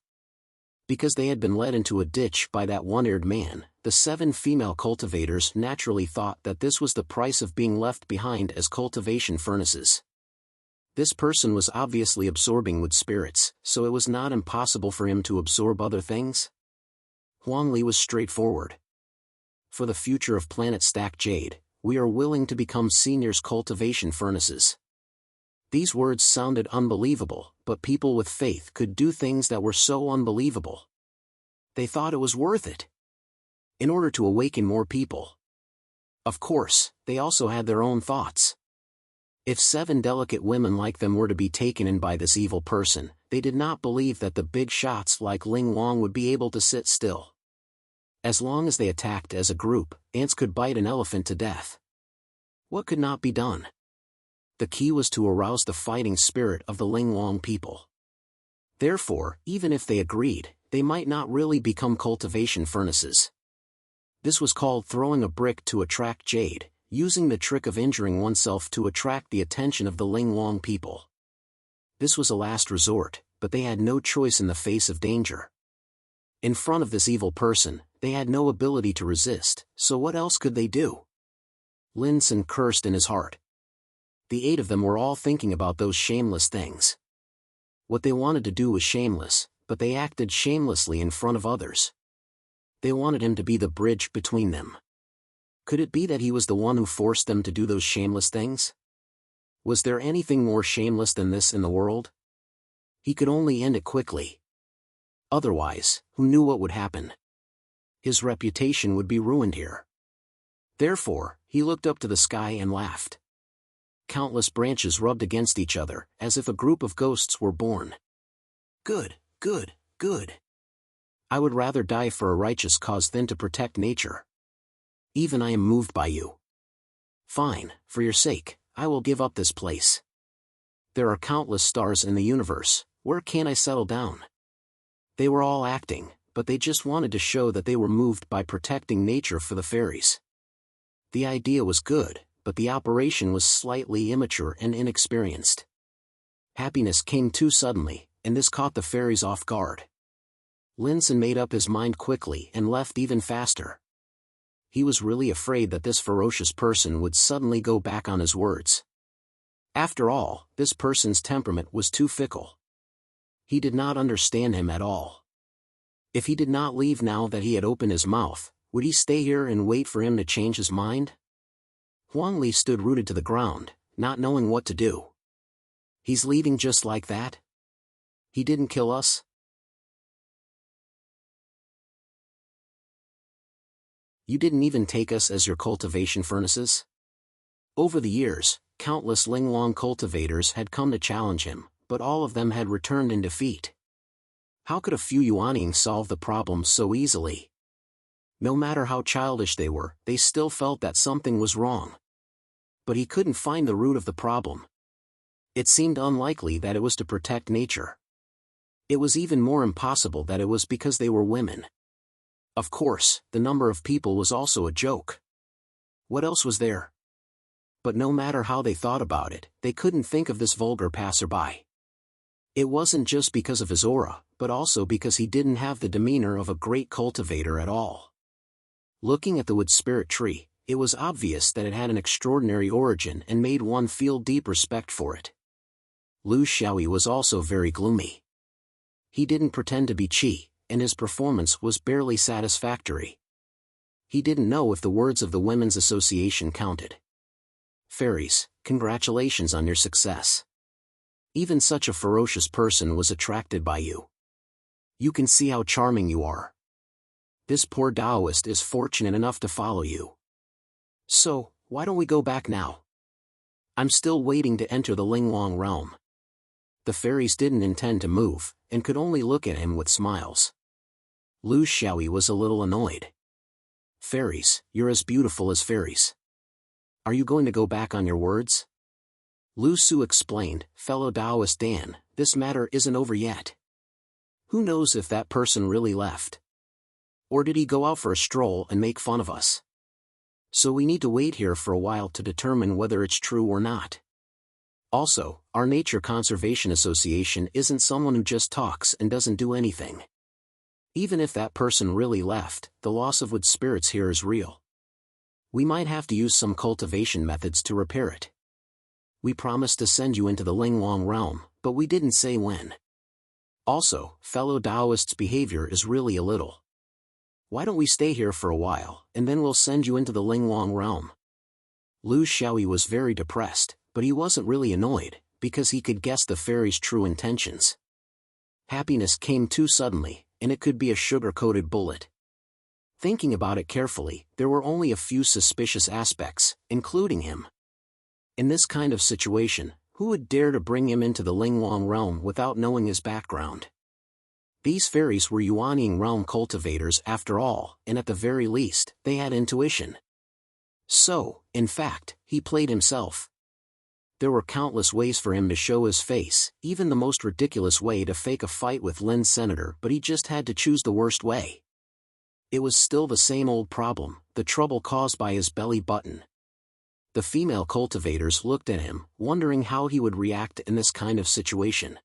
Because they had been led into a ditch by that one-eared man, the 7 female cultivators naturally thought that this was the price of being left behind as cultivation furnaces. This person was obviously absorbing wood spirits, so it was not impossible for him to absorb other things. Huang Li was straightforward. "For the future of planet Stack Jade, we are willing to become seniors' cultivation furnaces." These words sounded unbelievable, but people with faith could do things that were so unbelievable. They thought it was worth it. In order to awaken more people. Of course, they also had their own thoughts. If 7 delicate women like them were to be taken in by this evil person, they did not believe that the big shots like Ling Wang would be able to sit still. As long as they attacked as a group, ants could bite an elephant to death. What could not be done? The key was to arouse the fighting spirit of the Lingwang people. Therefore, even if they agreed, they might not really become cultivation furnaces. This was called throwing a brick to attract jade, using the trick of injuring oneself to attract the attention of the Linglong people. This was a last resort, but they had no choice in the face of danger. In front of this evil person, they had no ability to resist, so what else could they do? Lin Sun cursed in his heart. The 8 of them were all thinking about those shameless things. What they wanted to do was shameless, but they acted shamelessly in front of others. They wanted him to be the bridge between them. Could it be that he was the one who forced them to do those shameless things? Was there anything more shameless than this in the world? He could only end it quickly. Otherwise, who knew what would happen? His reputation would be ruined here. Therefore, he looked up to the sky and laughed. Countless branches rubbed against each other, as if a group of ghosts were born. Good, good, good. I would rather die for a righteous cause than to protect nature. Even I am moved by you. Fine, for your sake, I will give up this place. There are countless stars in the universe, where can I settle down? They were all acting, but they just wanted to show that they were moved by protecting nature for the fairies. The idea was good, but the operation was slightly immature and inexperienced. Happiness came too suddenly, and this caught the fairies off guard. Lin Sun made up his mind quickly and left even faster. He was really afraid that this ferocious person would suddenly go back on his words. After all, this person's temperament was too fickle. He did not understand him at all. If he did not leave now that he had opened his mouth, would he stay here and wait for him to change his mind? Huang Li stood rooted to the ground, not knowing what to do. He's leaving just like that? He didn't kill us? You didn't even take us as your cultivation furnaces? Over the years, countless Linglong cultivators had come to challenge him, but all of them had returned in defeat. How could a few Yuanling solve the problem so easily? No matter how childish they were, they still felt that something was wrong. But he couldn't find the root of the problem. It seemed unlikely that it was to protect nature. It was even more impossible that it was because they were women. Of course, the number of people was also a joke. What else was there? But no matter how they thought about it, they couldn't think of this vulgar passerby. It wasn't just because of his aura, but also because he didn't have the demeanor of a great cultivator at all. Looking at the wood spirit tree, it was obvious that it had an extraordinary origin and made one feel deep respect for it. Lu Xiaoyi was also very gloomy. He didn't pretend to be Qi, and his performance was barely satisfactory. He didn't know if the words of the Women's Association counted. Fairies, congratulations on your success. Even such a ferocious person was attracted by you. You can see how charming you are. This poor Taoist is fortunate enough to follow you. So, why don't we go back now? I'm still waiting to enter the Linglong realm. The fairies didn't intend to move, and could only look at him with smiles. Lu Xiaoyi was a little annoyed. Fairies, you're as beautiful as fairies. Are you going to go back on your words? Lu Su explained, fellow Taoist Dan, this matter isn't over yet. Who knows if that person really left? Or did he go out for a stroll and make fun of us? So we need to wait here for a while to determine whether it's true or not. Also, our Nature Conservation Association isn't someone who just talks and doesn't do anything. Even if that person really left, the loss of wood spirits here is real. We might have to use some cultivation methods to repair it. We promised to send you into the Linglong realm, but we didn't say when. Also, fellow Taoist's behavior is really a little. Why don't we stay here for a while, and then we'll send you into the Linglong realm? Lu Xiaoyi was very depressed, but he wasn't really annoyed, because he could guess the fairy's true intentions. Happiness came too suddenly, and it could be a sugar-coated bullet. Thinking about it carefully, there were only a few suspicious aspects, including him. In this kind of situation, who would dare to bring him into the Linglong realm without knowing his background? These fairies were Yuanling realm cultivators after all, and at the very least, they had intuition. So, in fact, he played himself. There were countless ways for him to show his face, even the most ridiculous way to fake a fight with Lynn's senator, but he just had to choose the worst way. It was still the same old problem, the trouble caused by his belly button. The female cultivators looked at him, wondering how he would react in this kind of situation.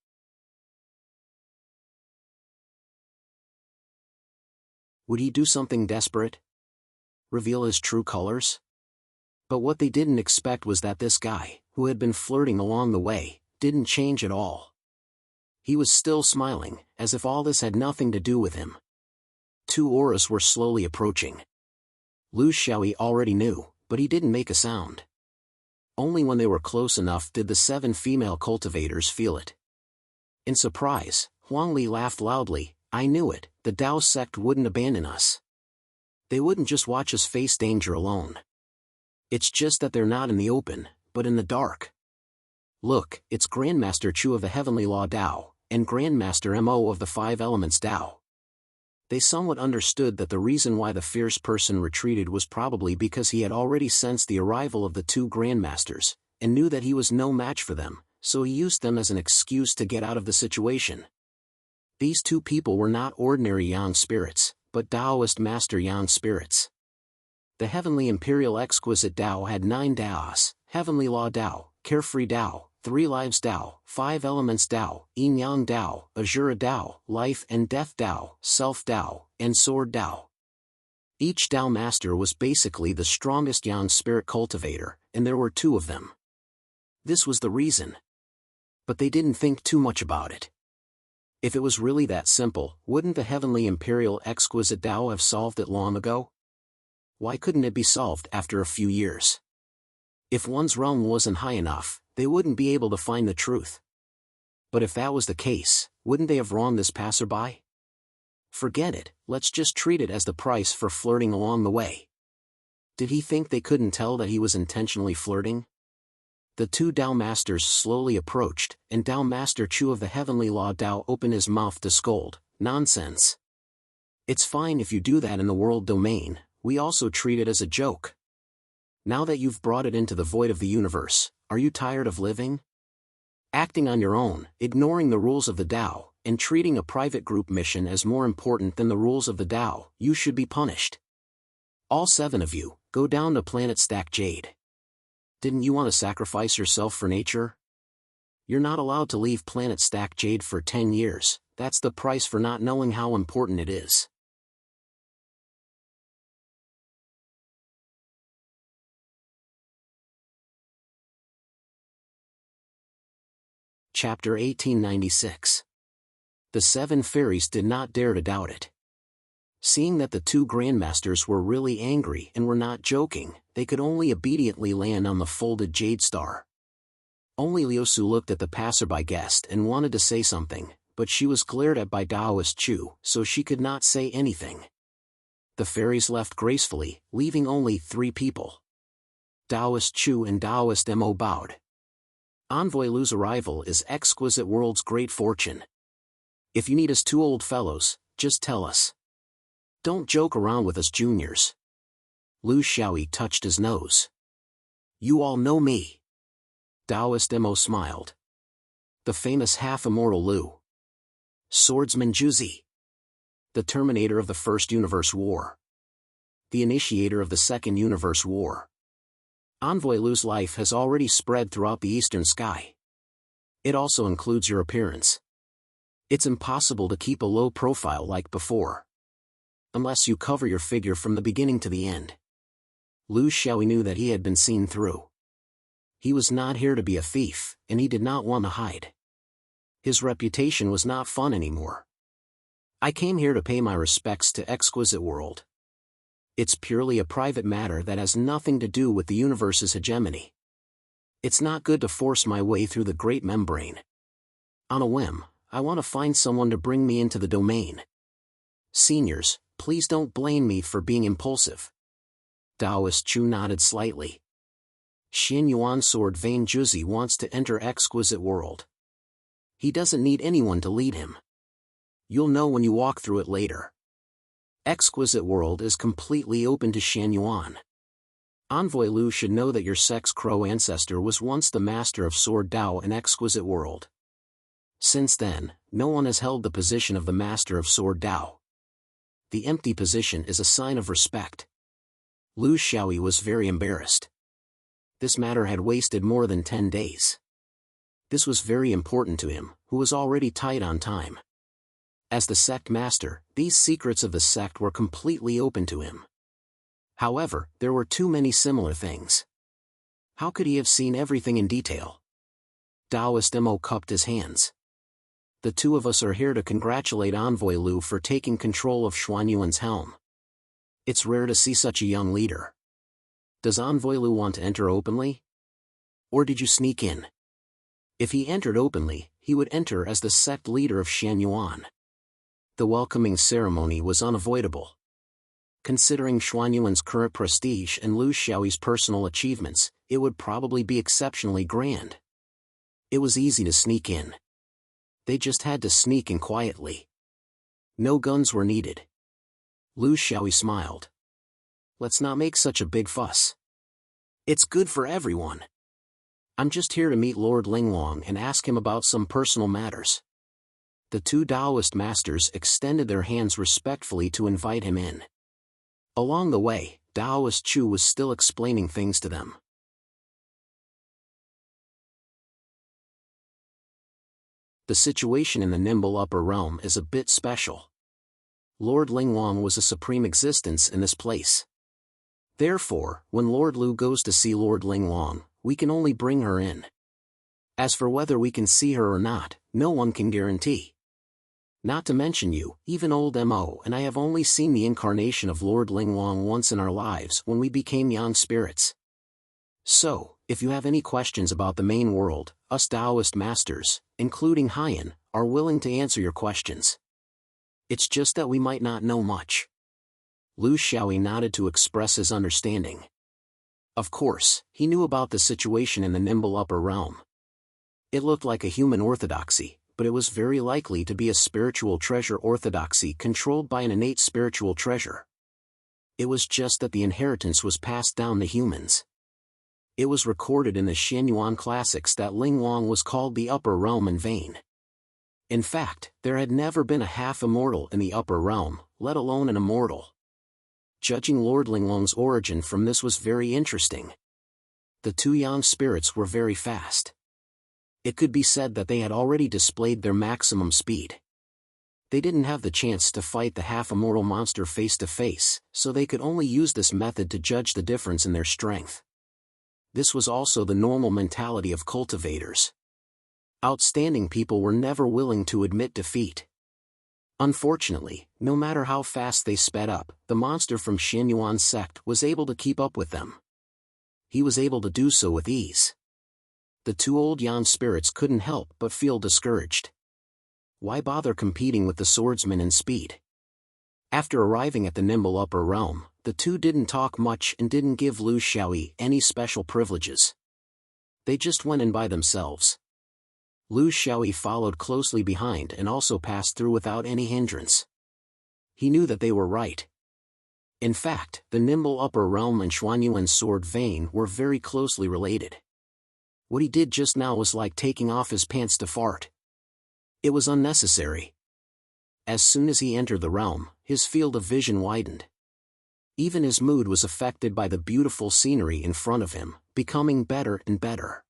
Would he do something desperate? Reveal his true colors? But what they didn't expect was that this guy, who had been flirting along the way, didn't change at all. He was still smiling, as if all this had nothing to do with him. Two auras were slowly approaching. Lu Xiaoyi already knew, but he didn't make a sound. Only when they were close enough did the 7 female cultivators feel it. In surprise, Huang Li laughed loudly. I knew it, the Dao sect wouldn't abandon us. They wouldn't just watch us face danger alone. It's just that they're not in the open, but in the dark. Look, it's Grandmaster Chu of the Heavenly Law Dao, and Grandmaster Mo of the 5 Elements Dao. They somewhat understood that the reason why the fierce person retreated was probably because he had already sensed the arrival of the 2 Grandmasters, and knew that he was no match for them, so he used them as an excuse to get out of the situation. These 2 people were not ordinary Yang spirits, but Taoist Master Yang spirits. The Heavenly Imperial Exquisite Dao had 9 Daos, Heavenly Law Dao, Carefree Dao, 3 Lives Dao, 5 Elements Dao, Yin-Yang Dao, Azura Dao, Life and Death Dao, Self Dao, and Sword Dao. Each Dao Master was basically the strongest Yang spirit cultivator, and there were 2 of them. This was the reason. But they didn't think too much about it. If it was really that simple, wouldn't the Heavenly Imperial Exquisite Dao have solved it long ago? Why couldn't it be solved after a few years? If one's realm wasn't high enough, they wouldn't be able to find the truth. But if that was the case, wouldn't they have wronged this passerby? Forget it, let's just treat it as the price for flirting along the way. Did he think they couldn't tell that he was intentionally flirting? The 2 Dao Masters slowly approached, and Dao Master Chu of the Heavenly Law Dao opened his mouth to scold. Nonsense. It's fine if you do that in the world domain, we also treat it as a joke. Now that you've brought it into the void of the universe, are you tired of living? Acting on your own, ignoring the rules of the Dao, and treating a private group mission as more important than the rules of the Dao, you should be punished. All 7 of you, go down to Planet Stack Jade. Didn't you want to sacrifice yourself for nature? You're not allowed to leave Planet Stack Jade for 10 years, that's the price for not knowing how important it is. Chapter 1896. The 7 fairies did not dare to doubt it. Seeing that the 2 Grandmasters were really angry and were not joking, they could only obediently land on the folded jade star. Only Liusu looked at the passerby guest and wanted to say something, but she was glared at by Taoist Chu, so she could not say anything. The fairies left gracefully, leaving only 3 people. Taoist Chu and Taoist Mo bowed. Envoy Lu's arrival is Exquisite World's great fortune. If you need us 2 old fellows, just tell us. Don't joke around with us juniors. Lu Xiaoyi touched his nose. You all know me. Taoist Mo smiled. The famous half-immortal Lu. Swordsman Juzi. The terminator of the First Universe War. The initiator of the Second Universe War. Envoy Lu's life has already spread throughout the eastern sky. It also includes your appearance. It's impossible to keep a low profile like before. Unless you cover your figure from the beginning to the end. Lu Xiaoyi knew that he had been seen through. He was not here to be a thief, and he did not want to hide. His reputation was not fun anymore. I came here to pay my respects to Exquisite World. It's purely a private matter that has nothing to do with the universe's hegemony. It's not good to force my way through the great membrane. On a whim, I want to find someone to bring me into the domain. Seniors, please don't blame me for being impulsive. Taoist Chu nodded slightly. Xin Yuan Sword Vane Juzi wants to enter Exquisite World. He doesn't need anyone to lead him. You'll know when you walk through it later. Exquisite World is completely open to Shan Yuan. Envoy Lu should know that your sex crow ancestor was once the master of Sword Dao and Exquisite World. Since then, no one has held the position of the master of Sword Dao. The empty position is a sign of respect. Lu Xiaoyi was very embarrassed. This matter had wasted more than 10 days. This was very important to him, who was already tight on time. As the sect master, these secrets of the sect were completely open to him. However, there were too many similar things. How could he have seen everything in detail? Taoist Mo cupped his hands. The two of us are here to congratulate Envoy Lu for taking control of Xuanyuan's helm. It's rare to see such a young leader. Does Envoy Lu want to enter openly? Or did you sneak in? If he entered openly, he would enter as the sect leader of Xuanyuan. The welcoming ceremony was unavoidable. Considering Xuanyuan's current prestige and Lu Xiaoyi's personal achievements, it would probably be exceptionally grand. It was easy to sneak in. They just had to sneak in quietly. No guns were needed. Lu Xiaoyi smiled. Let's not make such a big fuss. It's good for everyone. I'm just here to meet Lord Linglong and ask him about some personal matters. The two Taoist masters extended their hands respectfully to invite him in. Along the way, Taoist Chu was still explaining things to them. The situation in the Nimble Upper Realm is a bit special. Lord Linglong was a supreme existence in this place. Therefore, when Lord Lu goes to see Lord Linglong, we can only bring her in. As for whether we can see her or not, no one can guarantee. Not to mention you, even old Mo and I have only seen the incarnation of Lord Linglong once in our lives when we became young spirits. So, if you have any questions about the main world, us Taoist masters, including Haiyan, are willing to answer your questions. It's just that we might not know much. Lu Xiaoyi nodded to express his understanding. Of course, he knew about the situation in the Nimble Upper Realm. It looked like a human orthodoxy, but it was very likely to be a spiritual treasure orthodoxy controlled by an innate spiritual treasure. It was just that the inheritance was passed down to humans. It was recorded in the Xuanyuan classics that Linglong was called the Upper Realm in vain. In fact, there had never been a half-immortal in the Upper Realm, let alone an immortal. Judging Lord Linglong's origin from this was very interesting. The two young spirits were very fast. It could be said that they had already displayed their maximum speed. They didn't have the chance to fight the half-immortal monster face-to-face, so they could only use this method to judge the difference in their strength. This was also the normal mentality of cultivators. Outstanding people were never willing to admit defeat. Unfortunately, no matter how fast they sped up, the monster from Xuanyuan's sect was able to keep up with them. He was able to do so with ease. The two old Yan spirits couldn't help but feel discouraged. Why bother competing with the swordsman in speed? After arriving at the Nimble Upper Realm, the two didn't talk much and didn't give Lu Xiaoyi any special privileges. They just went in by themselves. Lu Xiaoyi followed closely behind and also passed through without any hindrance. He knew that they were right. In fact, the Nimble Upper Realm and Xuanyuan's sword vein were very closely related. What he did just now was like taking off his pants to fart. It was unnecessary. As soon as he entered the realm, his field of vision widened. Even his mood was affected by the beautiful scenery in front of him, becoming better and better.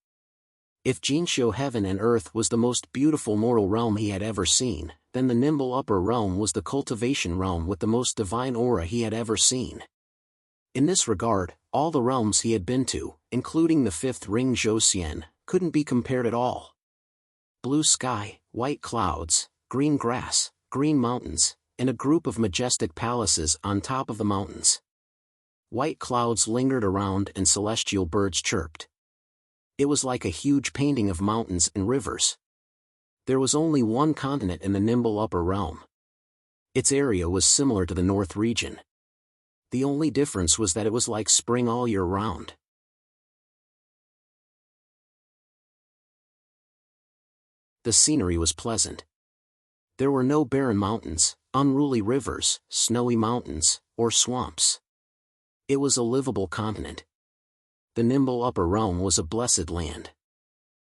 If Jinsho Heaven and Earth was the most beautiful mortal realm he had ever seen, then the Nimble Upper Realm was the cultivation realm with the most divine aura he had ever seen. In this regard, all the realms he had been to, including the fifth ring Zhouxian, couldn't be compared at all. Blue sky, white clouds, green grass, green mountains, and a group of majestic palaces on top of the mountains. White clouds lingered around and celestial birds chirped. It was like a huge painting of mountains and rivers. There was only one continent in the Nimble Upper Realm. Its area was similar to the North region. The only difference was that it was like spring all year round. The scenery was pleasant. There were no barren mountains, unruly rivers, snowy mountains, or swamps. It was a livable continent. The nimble upper realm was a blessed land.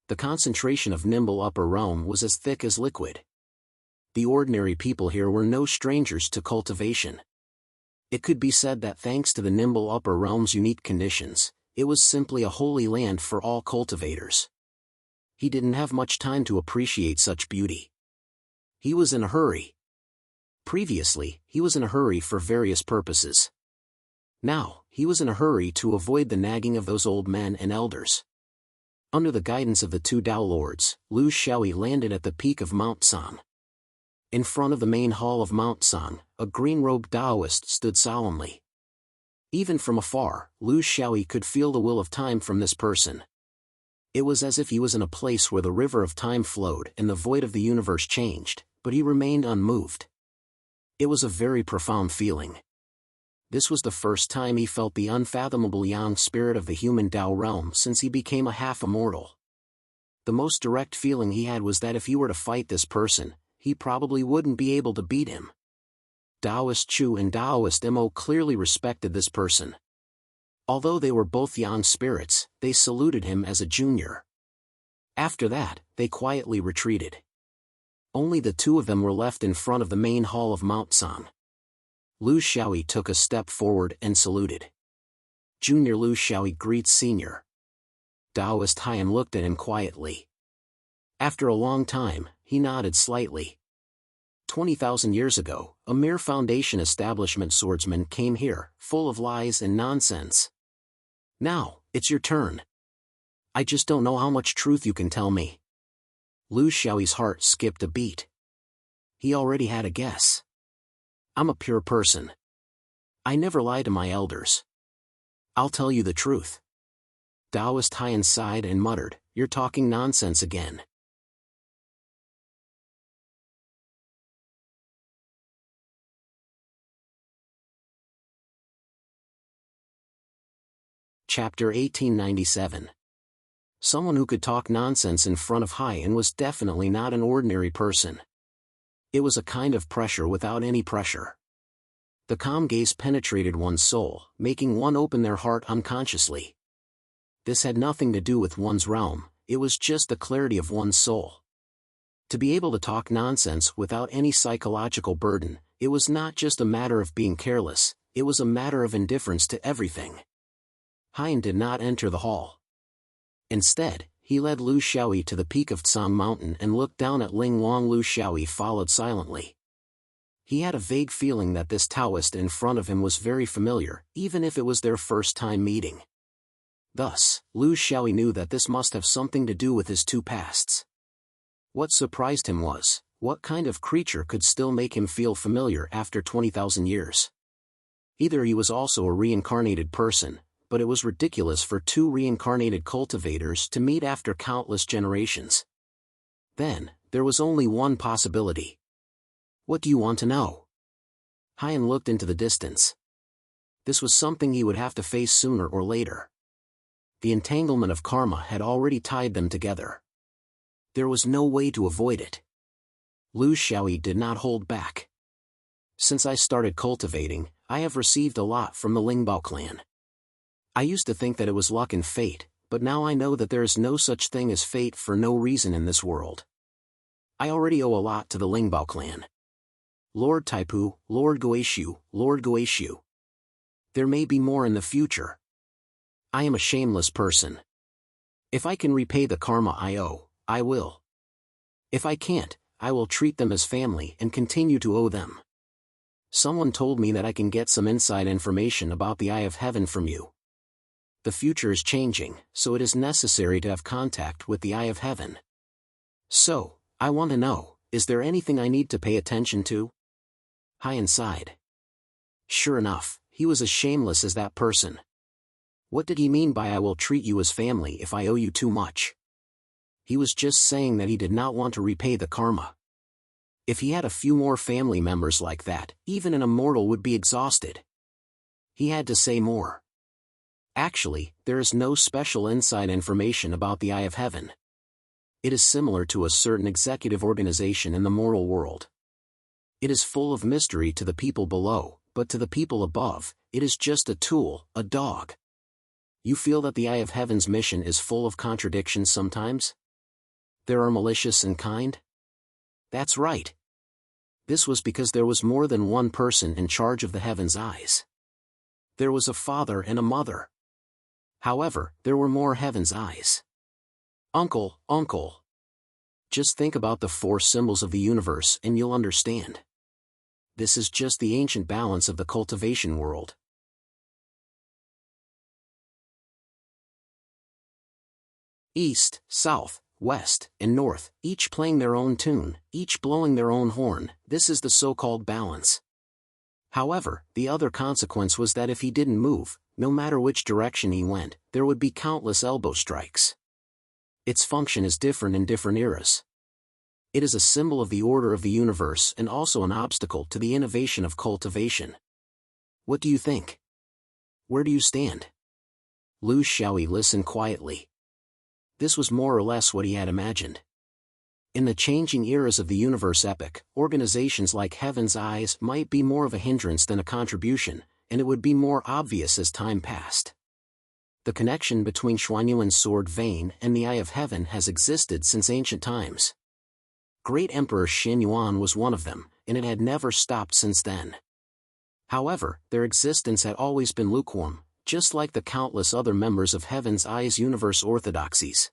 The concentration of nimble upper realm was as thick as liquid. The ordinary people here were no strangers to cultivation. It could be said that thanks to the nimble upper realm's unique conditions, it was simply a holy land for all cultivators. He didn't have much time to appreciate such beauty. He was in a hurry. Previously, he was in a hurry for various purposes. Now, he was in a hurry to avoid the nagging of those old men and elders. Under the guidance of the two Tao lords, Lu Xiaoyi landed at the peak of Mount Sang. In front of the main hall of Mount Sang, a green-robed Taoist stood solemnly. Even from afar, Lu Xiaoyi could feel the will of time from this person. It was as if he was in a place where the river of time flowed and the void of the universe changed, but he remained unmoved. It was a very profound feeling. This was the first time he felt the unfathomable yang spirit of the human Tao realm since he became a half-immortal. The most direct feeling he had was that if he were to fight this person, he probably wouldn't be able to beat him. Taoist Chu and Taoist Mo clearly respected this person. Although they were both yang spirits, they saluted him as a junior. After that, they quietly retreated. Only the two of them were left in front of the main hall of Mount Sang. Lu Xiaoyi took a step forward and saluted. Junior Lu Xiaoyi greets senior. Taoist Haiyan looked at him quietly. After a long time, he nodded slightly. 20,000 years ago, a mere foundation establishment swordsman came here, full of lies and nonsense. Now, it's your turn. I just don't know how much truth you can tell me. Lu Xiaoyi's heart skipped a beat. He already had a guess. I'm a pure person. I never lie to my elders. I'll tell you the truth. Taoist Haiyan sighed and muttered, "You're talking nonsense again." Chapter 1897. Someone who could talk nonsense in front of Haiyan was definitely not an ordinary person. It was a kind of pressure without any pressure. The calm gaze penetrated one's soul, making one open their heart unconsciously. This had nothing to do with one's realm, it was just the clarity of one's soul. To be able to talk nonsense without any psychological burden, it was not just a matter of being careless, it was a matter of indifference to everything. Haiyan did not enter the hall. Instead, he led Lu Xiaoyi to the peak of Tsang Mountain and looked down at Ling Wang. Lu Xiaoyi followed silently. He had a vague feeling that this Taoist in front of him was very familiar, even if it was their first time meeting. Thus, Lu Xiaoyi knew that this must have something to do with his two pasts. What surprised him was, what kind of creature could still make him feel familiar after 20,000 years? Either he was also a reincarnated person, but it was ridiculous for two reincarnated cultivators to meet after countless generations. Then, there was only one possibility. What do you want to know? Haiyan looked into the distance. This was something he would have to face sooner or later. The entanglement of karma had already tied them together. There was no way to avoid it. Lu Xiaoyi did not hold back. Since I started cultivating, I have received a lot from the Lingbao clan. I used to think that it was luck and fate, but now I know that there is no such thing as fate for no reason in this world. I already owe a lot to the Lingbao clan. Lord Taipu, Lord Guishu, Lord Guishu. There may be more in the future. I am a shameless person. If I can repay the karma I owe, I will. If I can't, I will treat them as family and continue to owe them. Someone told me that I can get some inside information about the Eye of Heaven from you. The future is changing, so it is necessary to have contact with the Eye of Heaven. So, I want to know, is there anything I need to pay attention to? Haiyan sighed. Sure enough, he was as shameless as that person. What did he mean by "I will treat you as family if I owe you too much"? He was just saying that he did not want to repay the karma. If he had a few more family members like that, even an immortal would be exhausted. He had to say more. Actually, there is no special inside information about the Eye of Heaven. It is similar to a certain executive organization in the moral world. It is full of mystery to the people below, but to the people above, it is just a tool, a dog. You feel that the Eye of Heaven's mission is full of contradictions sometimes? There are malicious and kind? That's right. This was because there was more than one person in charge of the Heaven's eyes. There was a father and a mother. However, there were more Heaven's eyes. Uncle. Just think about the 4 symbols of the universe and you'll understand. This is just the ancient balance of the cultivation world. East, south, west, and north, each playing their own tune, each blowing their own horn, this is the so-called balance. However, the other consequence was that if he didn't move, no matter which direction he went, there would be countless elbow strikes. Its function is different in different eras. It is a symbol of the order of the universe and also an obstacle to the innovation of cultivation. What do you think? Where do you stand? Lu Xiaoyi listened quietly. This was more or less what he had imagined. In the changing eras of the universe epoch, organizations like Heaven's Eyes might be more of a hindrance than a contribution, and it would be more obvious as time passed. The connection between Xuanyuan's sword vein and the Eye of Heaven has existed since ancient times. Great Emperor Xin Yuan was one of them, and it had never stopped since then. However, their existence had always been lukewarm, just like the countless other members of Heaven's Eyes universe orthodoxies.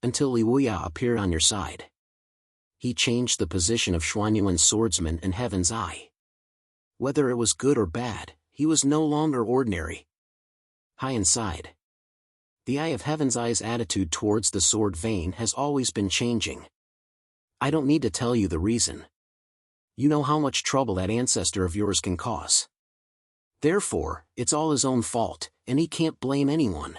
Until Li Wuya appeared on your side. He changed the position of Xuanyuan's swordsman and Heaven's Eye. Whether it was good or bad, he was no longer ordinary. High inside. The Eye of Heaven's Eye's attitude towards the sword vein has always been changing. I don't need to tell you the reason. You know how much trouble that ancestor of yours can cause. Therefore, it's all his own fault, and he can't blame anyone.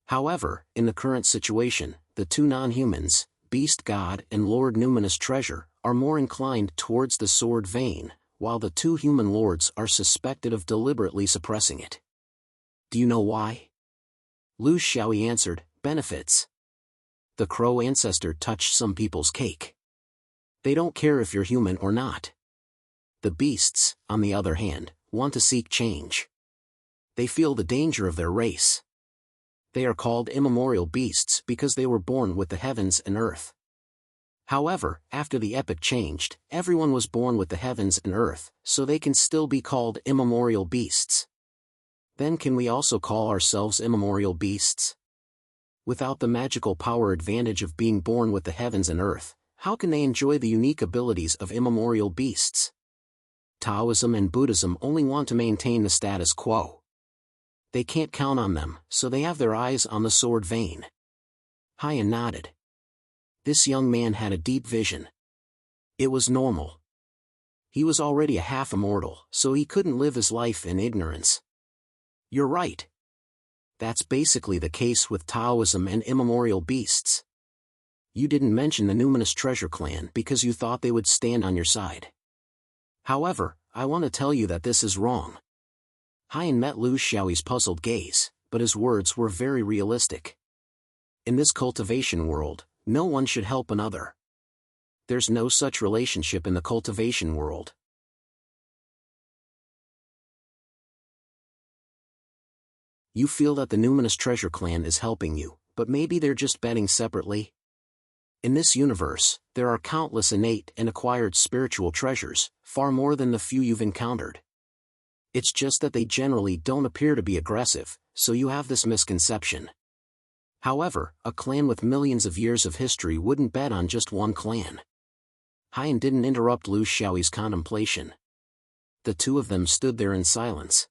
However, in the current situation, the 2 non-humans, Beast God and Lord Numinous Treasure, are more inclined towards the sword vein, while the 2 human lords are suspected of deliberately suppressing it. Do you know why? Lu Xiaoyi answered, benefits. The crow ancestor touched some people's cake. They don't care if you're human or not. The beasts, on the other hand, want to seek change. They feel the danger of their race. They are called immemorial beasts because they were born with the heavens and earth. However, after the epoch changed, everyone was born with the heavens and earth, so they can still be called immemorial beasts. Then can we also call ourselves immemorial beasts? Without the magical power advantage of being born with the heavens and earth, how can they enjoy the unique abilities of immemorial beasts? Taoism and Buddhism only want to maintain the status quo. They can't count on them, so they have their eyes on the sword vein. Haiyan nodded. This young man had a deep vision. It was normal. He was already a half-immortal, so he couldn't live his life in ignorance. You're right. That's basically the case with Taoism and immemorial beasts. You didn't mention the Numinous Treasure Clan because you thought they would stand on your side. However, I want to tell you that this is wrong. Haiyan met Lu Xiaoyi's puzzled gaze, but his words were very realistic. In this cultivation world, no one should help another. There's no such relationship in the cultivation world. You feel that the Numinous Treasure Clan is helping you, but maybe they're just betting separately? In this universe, there are countless innate and acquired spiritual treasures, far more than the few you've encountered. It's just that they generally don't appear to be aggressive, so you have this misconception. However, a clan with millions of years of history wouldn't bet on just one clan. Haiyan didn't interrupt Lu Xiaoyi's contemplation. The 2 of them stood there in silence.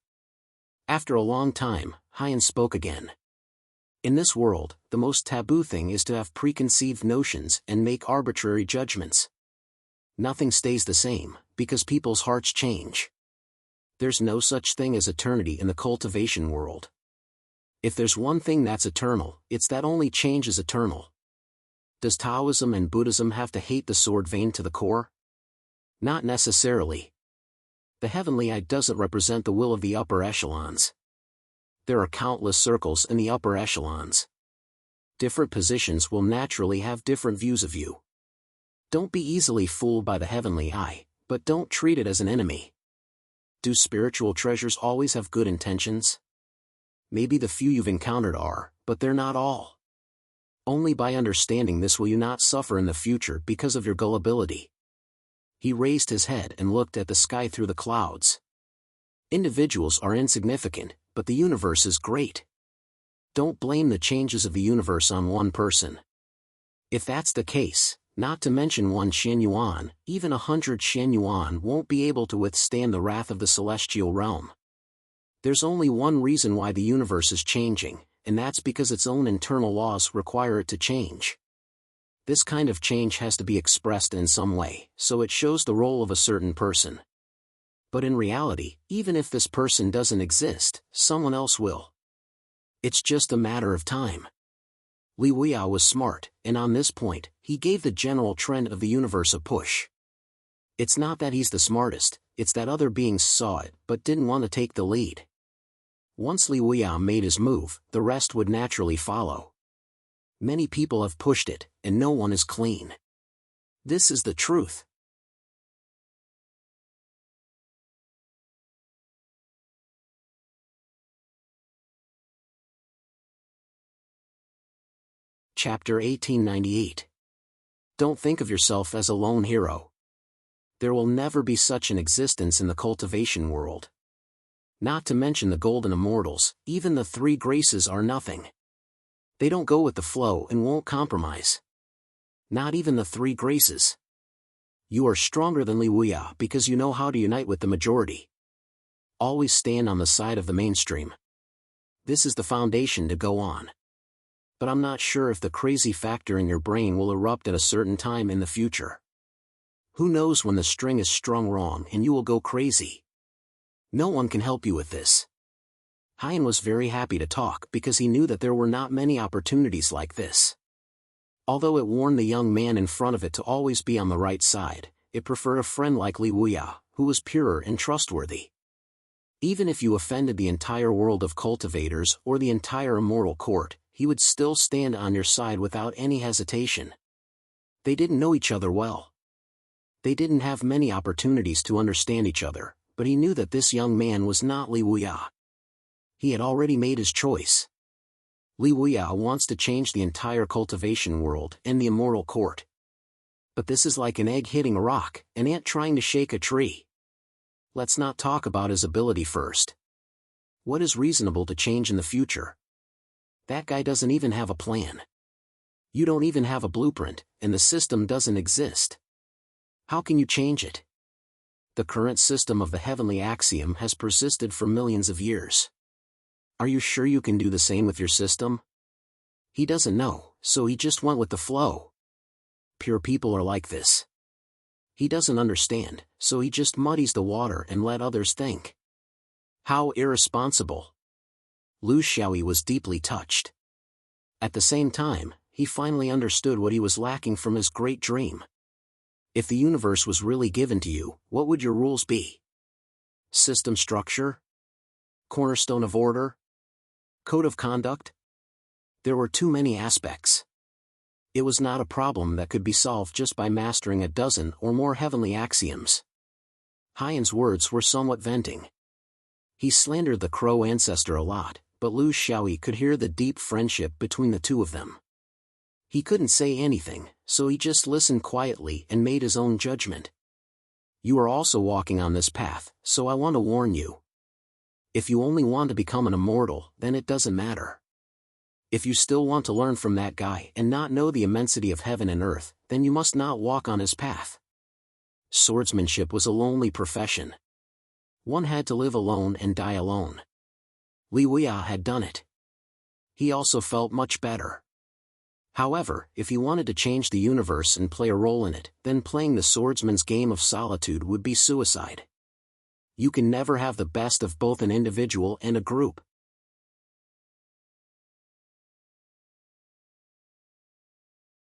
After a long time, Haiyan spoke again. In this world, the most taboo thing is to have preconceived notions and make arbitrary judgments. Nothing stays the same, because people's hearts change. There's no such thing as eternity in the cultivation world. If there's one thing that's eternal, it's that only change is eternal. Does Taoism and Buddhism have to hate the sword vein to the core? Not necessarily. The heavenly eye doesn't represent the will of the upper echelons. There are countless circles in the upper echelons. Different positions will naturally have different views of you. Don't be easily fooled by the heavenly eye, but don't treat it as an enemy. Do spiritual treasures always have good intentions? Maybe the few you've encountered are, but they're not all. Only by understanding this will you not suffer in the future because of your gullibility. He raised his head and looked at the sky through the clouds. Individuals are insignificant, but the universe is great. Don't blame the changes of the universe on one person. If that's the case, not to mention 1 Xianyuan, even 100 Xianyuan won't be able to withstand the wrath of the celestial realm. There's only one reason why the universe is changing, and that's because its own internal laws require it to change. This kind of change has to be expressed in some way, so it shows the role of a certain person. But in reality, even if this person doesn't exist, someone else will. It's just a matter of time. Li Wuya was smart, and on this point, he gave the general trend of the universe a push. It's not that he's the smartest, it's that other beings saw it but didn't want to take the lead. Once Li Wuya made his move, the rest would naturally follow. Many people have pushed it, and no one is clean. This is the truth. Chapter 1898. Don't think of yourself as a lone hero. There will never be such an existence in the cultivation world. Not to mention the golden immortals, even the 3 graces are nothing. They don't go with the flow and won't compromise. Not even the 3 graces. You are stronger than Li Wuya because you know how to unite with the majority. Always stand on the side of the mainstream. This is the foundation to go on. But I'm not sure if the crazy factor in your brain will erupt at a certain time in the future. Who knows when the string is strung wrong and you will go crazy. No one can help you with this. Hyan was very happy to talk because he knew that there were not many opportunities like this. Although it warned the young man in front of it to always be on the right side, it preferred a friend like Li Wuya, who was purer and trustworthy. Even if you offended the entire world of cultivators or the entire immortal court, he would still stand on your side without any hesitation. They didn't know each other well. They didn't have many opportunities to understand each other, but he knew that this young man was not Li Wuya. He had already made his choice. Li Wuya wants to change the entire cultivation world and the immortal court. But this is like an egg hitting a rock, an ant trying to shake a tree. Let's not talk about his ability first. What is reasonable to change in the future? That guy doesn't even have a plan. You don't even have a blueprint, and the system doesn't exist. How can you change it? The current system of the heavenly axiom has persisted for millions of years. Are you sure you can do the same with your system? He doesn't know, so he just went with the flow. Pure people are like this. He doesn't understand, so he just muddies the water and let others think. How irresponsible. Lu Xiaoyi was deeply touched. At the same time, he finally understood what he was lacking from his great dream. If the universe was really given to you, what would your rules be? System structure? Cornerstone of order? Code of conduct? There were too many aspects. It was not a problem that could be solved just by mastering a dozen or more heavenly axioms. Hyan's words were somewhat venting. He slandered the crow ancestor a lot, but Lu Xiaoyi could hear the deep friendship between the two of them. He couldn't say anything, so he just listened quietly and made his own judgment. You are also walking on this path, so I want to warn you. If you only want to become an immortal, then it doesn't matter. If you still want to learn from that guy and not know the immensity of heaven and earth, then you must not walk on his path. Swordsmanship was a lonely profession. One had to live alone and die alone. Li Wuya had done it. He also felt much better. However, if he wanted to change the universe and play a role in it, then playing the swordsman's game of solitude would be suicide. You can never have the best of both an individual and a group.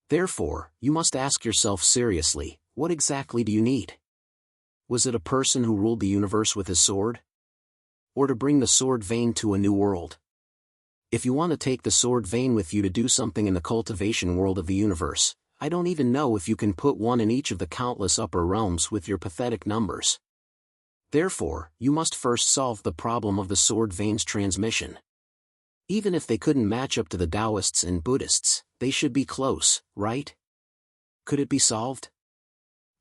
Therefore, you must ask yourself seriously, what exactly do you need? Was it a person who ruled the universe with his sword? Or to bring the sword vein to a new world? If you want to take the sword vein with you to do something in the cultivation world of the universe, I don't even know if you can put one in each of the countless upper realms with your pathetic numbers. Therefore, you must first solve the problem of the sword vein's transmission. Even if they couldn't match up to the Taoists and Buddhists, they should be close, right? Could it be solved?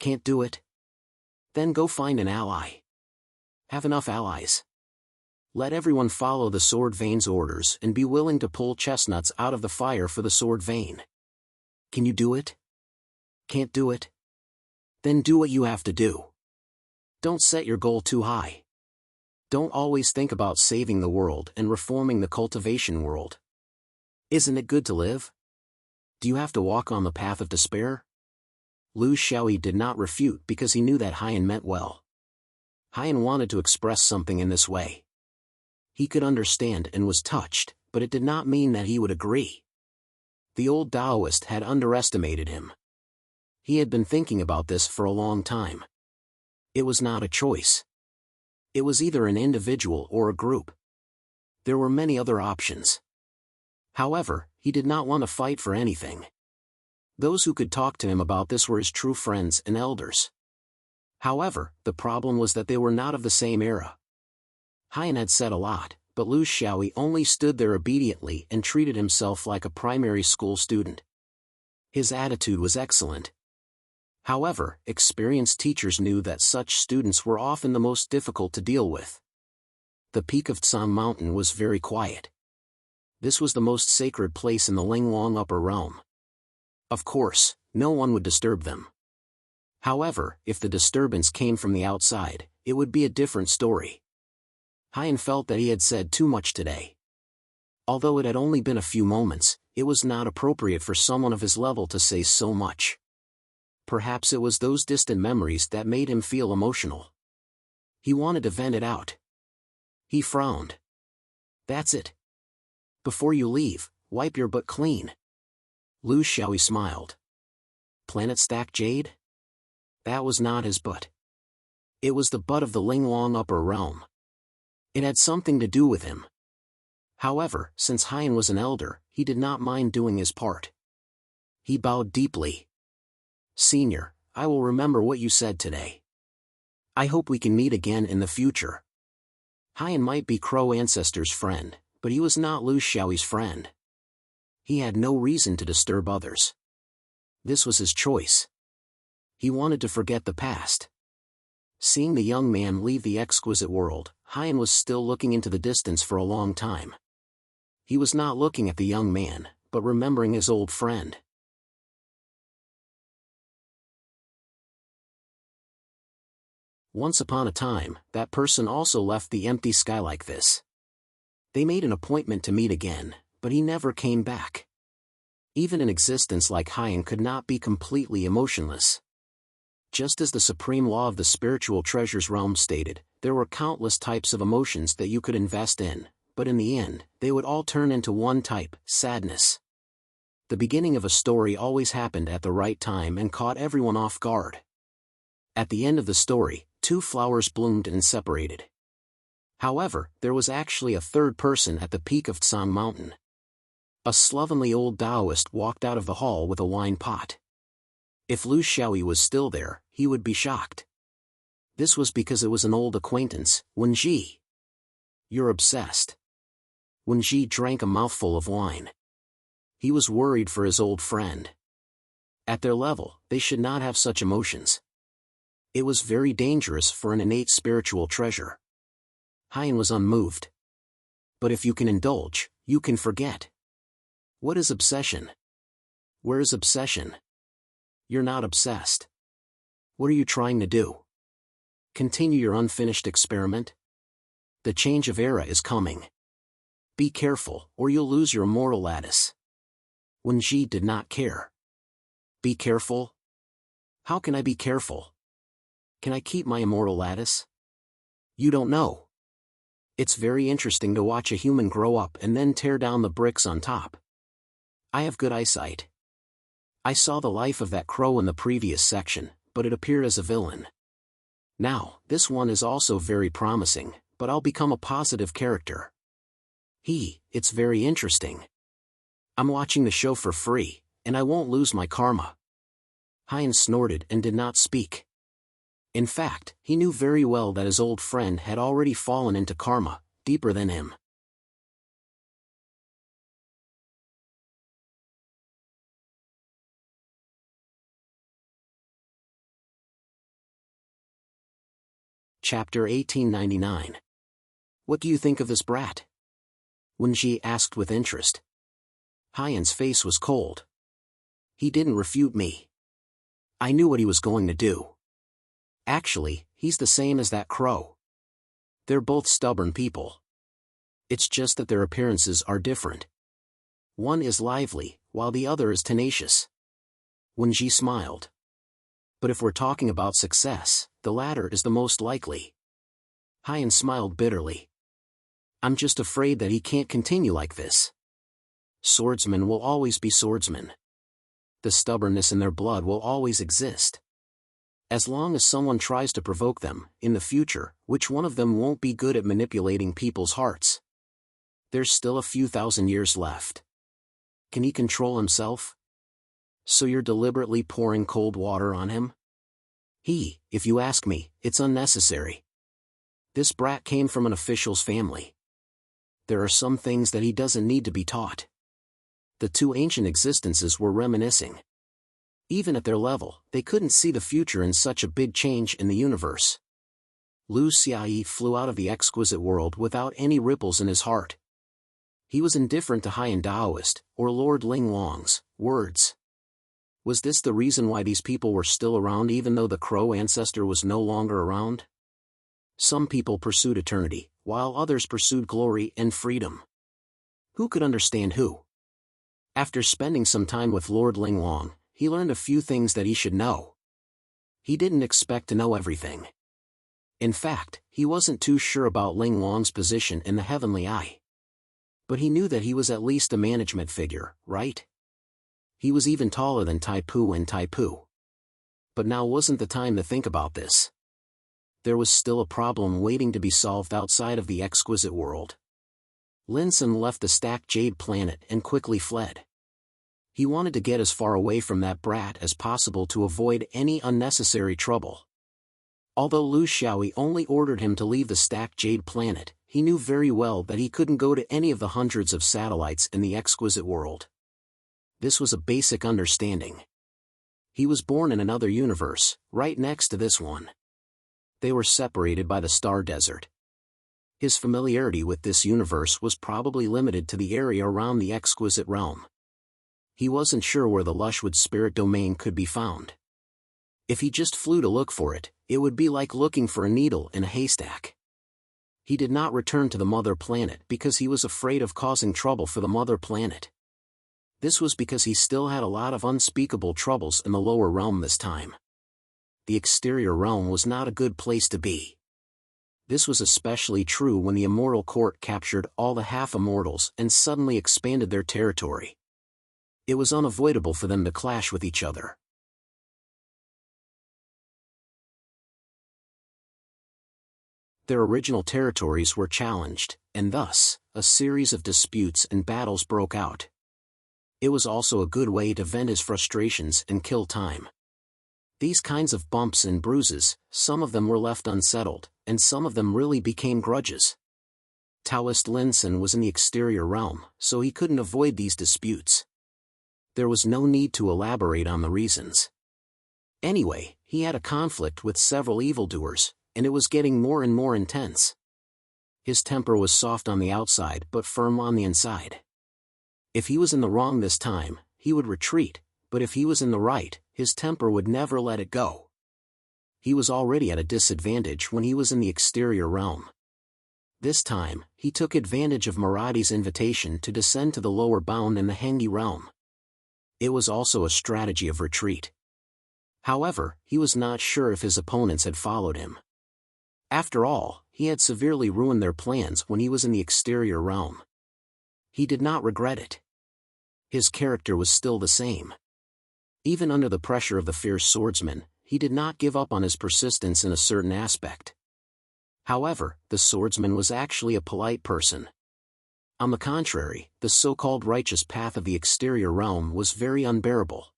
Can't do it? Then go find an ally. Have enough allies. Let everyone follow the sword vein's orders and be willing to pull chestnuts out of the fire for the sword vein. Can you do it? Can't do it? Then do what you have to do. Don't set your goal too high. Don't always think about saving the world and reforming the cultivation world. Isn't it good to live? Do you have to walk on the path of despair? Lu Xiaoyi did not refute because he knew that Haiyan meant well. Haiyan wanted to express something in this way. He could understand and was touched, but it did not mean that he would agree. The old Taoist had underestimated him. He had been thinking about this for a long time. It was not a choice. It was either an individual or a group. There were many other options. However, he did not want to fight for anything. Those who could talk to him about this were his true friends and elders. However, the problem was that they were not of the same era. Haiyan had said a lot, but Lu Xiaoyi only stood there obediently and treated himself like a primary school student. His attitude was excellent. However, experienced teachers knew that such students were often the most difficult to deal with. The peak of Tsang Mountain was very quiet. This was the most sacred place in the Linglong Upper Realm. Of course, no one would disturb them. However, if the disturbance came from the outside, it would be a different story. Haiyan felt that he had said too much today. Although it had only been a few moments, it was not appropriate for someone of his level to say so much. Perhaps it was those distant memories that made him feel emotional. He wanted to vent it out. He frowned. That's it. Before you leave, wipe your butt clean. Lu Xiaoyi smiled. Planet Stack Jade? That was not his butt. It was the butt of the Linglong Upper Realm. It had something to do with him. However, since Haiyan was an elder, he did not mind doing his part. He bowed deeply. Senior, I will remember what you said today. I hope we can meet again in the future. Haiyan might be Crow ancestors' friend, but he was not Lu Xiaoyi's friend. He had no reason to disturb others. This was his choice. He wanted to forget the past. Seeing the young man leave the exquisite world, Haiyan was still looking into the distance for a long time. He was not looking at the young man, but remembering his old friend. Once upon a time, that person also left the empty sky like this. They made an appointment to meet again, but he never came back. Even an existence like Haiyan could not be completely emotionless. Just as the supreme law of the spiritual treasures realm stated, there were countless types of emotions that you could invest in, but in the end, they would all turn into one type, sadness. The beginning of a story always happened at the right time and caught everyone off guard. At the end of the story, two flowers bloomed and separated. However, there was actually a third person at the peak of Tsang Mountain. A slovenly old Taoist walked out of the hall with a wine pot. If Lu Xiaoyi was still there, he would be shocked. This was because it was an old acquaintance, Wenji. You're obsessed. Wenji drank a mouthful of wine. He was worried for his old friend. At their level, they should not have such emotions. It was very dangerous for an innate spiritual treasure. Haiyan was unmoved. But if you can indulge, you can forget. What is obsession? Where is obsession? You're not obsessed. What are you trying to do? Continue your unfinished experiment? The change of era is coming. Be careful, or you'll lose your immortal lattice. Wenji did not care. Be careful? How can I be careful? Can I keep my immortal lattice? You don't know. It's very interesting to watch a human grow up and then tear down the bricks on top. I have good eyesight. I saw the life of that crow in the previous section, but it appeared as a villain. Now, this one is also very promising, but I'll become a positive character. It's very interesting. I'm watching the show for free, and I won't lose my karma. Haiyan snorted and did not speak. In fact, he knew very well that his old friend had already fallen into karma, deeper than him. Chapter 1899. What do you think of this brat? Wenji asked with interest. Hyan's face was cold. He didn't refute me. I knew what he was going to do. Actually, he's the same as that crow. They're both stubborn people. It's just that their appearances are different. One is lively, while the other is tenacious. Wenji smiled. But if we're talking about success, the latter is the most likely. Hyan smiled bitterly. I'm just afraid that he can't continue like this. Swordsmen will always be swordsmen. The stubbornness in their blood will always exist. As long as someone tries to provoke them, in the future, which one of them won't be good at manipulating people's hearts? There's still a few thousand years left. Can he control himself? So you're deliberately pouring cold water on him? If you ask me, it's unnecessary. This brat came from an official's family. There are some things that he doesn't need to be taught. The two ancient existences were reminiscing. Even at their level, they couldn't see the future in such a big change in the universe. Lu Xiaoyi flew out of the exquisite world without any ripples in his heart. He was indifferent to Hyan Daoist, or Lord Ling Long's, words. Was this the reason why these people were still around even though the crow ancestor was no longer around? Some people pursued eternity, while others pursued glory and freedom. Who could understand who? After spending some time with Lord Ling Long, he learned a few things that he should know. He didn't expect to know everything. In fact, he wasn't too sure about Ling Long's position in the heavenly eye. But he knew that he was at least a management figure, right? He was even taller than Taipu and Taipu. But now wasn't the time to think about this. There was still a problem waiting to be solved outside of the exquisite world. Linson left the stacked jade planet and quickly fled. He wanted to get as far away from that brat as possible to avoid any unnecessary trouble. Although Lu Xiaoyi only ordered him to leave the stacked jade planet, he knew very well that he couldn't go to any of the hundreds of satellites in the exquisite world. This was a basic understanding. He was born in another universe, right next to this one. They were separated by the star desert. His familiarity with this universe was probably limited to the area around the exquisite realm. He wasn't sure where the Lushwood spirit domain could be found. If he just flew to look for it, it would be like looking for a needle in a haystack. He did not return to the mother planet because he was afraid of causing trouble for the mother planet. This was because he still had a lot of unspeakable troubles in the lower realm this time. The exterior realm was not a good place to be. This was especially true when the Immortal Court captured all the half-immortals and suddenly expanded their territory. It was unavoidable for them to clash with each other. Their original territories were challenged, and thus, a series of disputes and battles broke out. It was also a good way to vent his frustrations and kill time. These kinds of bumps and bruises, some of them were left unsettled, and some of them really became grudges. Taoist Linson was in the exterior realm, so he couldn't avoid these disputes. There was no need to elaborate on the reasons. Anyway, he had a conflict with several evildoers, and it was getting more and more intense. His temper was soft on the outside but firm on the inside. If he was in the wrong this time, he would retreat, but if he was in the right, his temper would never let it go. He was already at a disadvantage when he was in the exterior realm. This time, he took advantage of Maradi's invitation to descend to the lower bound in the Hengi realm. It was also a strategy of retreat. However, he was not sure if his opponents had followed him. After all, he had severely ruined their plans when he was in the exterior realm. He did not regret it. His character was still the same. Even under the pressure of the fierce swordsman, he did not give up on his persistence in a certain aspect. However, the swordsman was actually a polite person. On the contrary, the so-called righteous path of the exterior realm was very unbearable.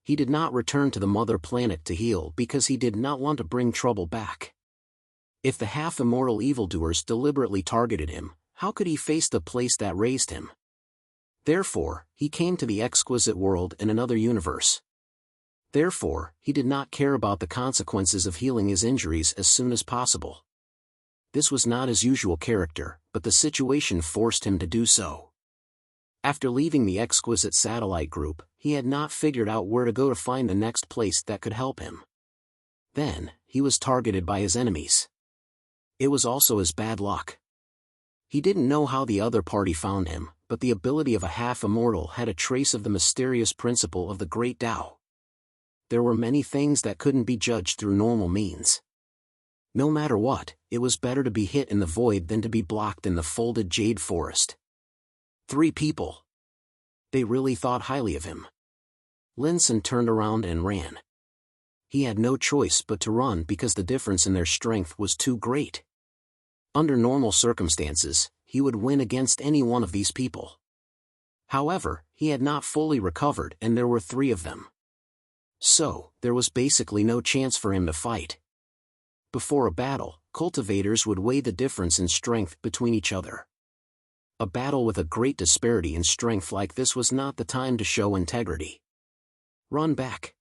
He did not return to the mother planet to heal because he did not want to bring trouble back. If the half-immortal evildoers deliberately targeted him, how could he face the place that raised him? Therefore, he came to the exquisite world in another universe. Therefore, he did not care about the consequences of healing his injuries as soon as possible. This was not his usual character, but the situation forced him to do so. After leaving the exquisite satellite group, he had not figured out where to go to find the next place that could help him. Then, he was targeted by his enemies. It was also his bad luck. He didn't know how the other party found him, but the ability of a half-immortal had a trace of the mysterious principle of the Great Tao. There were many things that couldn't be judged through normal means. No matter what, it was better to be hit in the void than to be blocked in the folded jade forest. 3 people. They really thought highly of him. Linson turned around and ran. He had no choice but to run because the difference in their strength was too great. Under normal circumstances, he would win against any one of these people. However, he had not fully recovered and there were 3 of them. So, there was basically no chance for him to fight. Before a battle, cultivators would weigh the difference in strength between each other. A battle with a great disparity in strength like this was not the time to show integrity. Run back.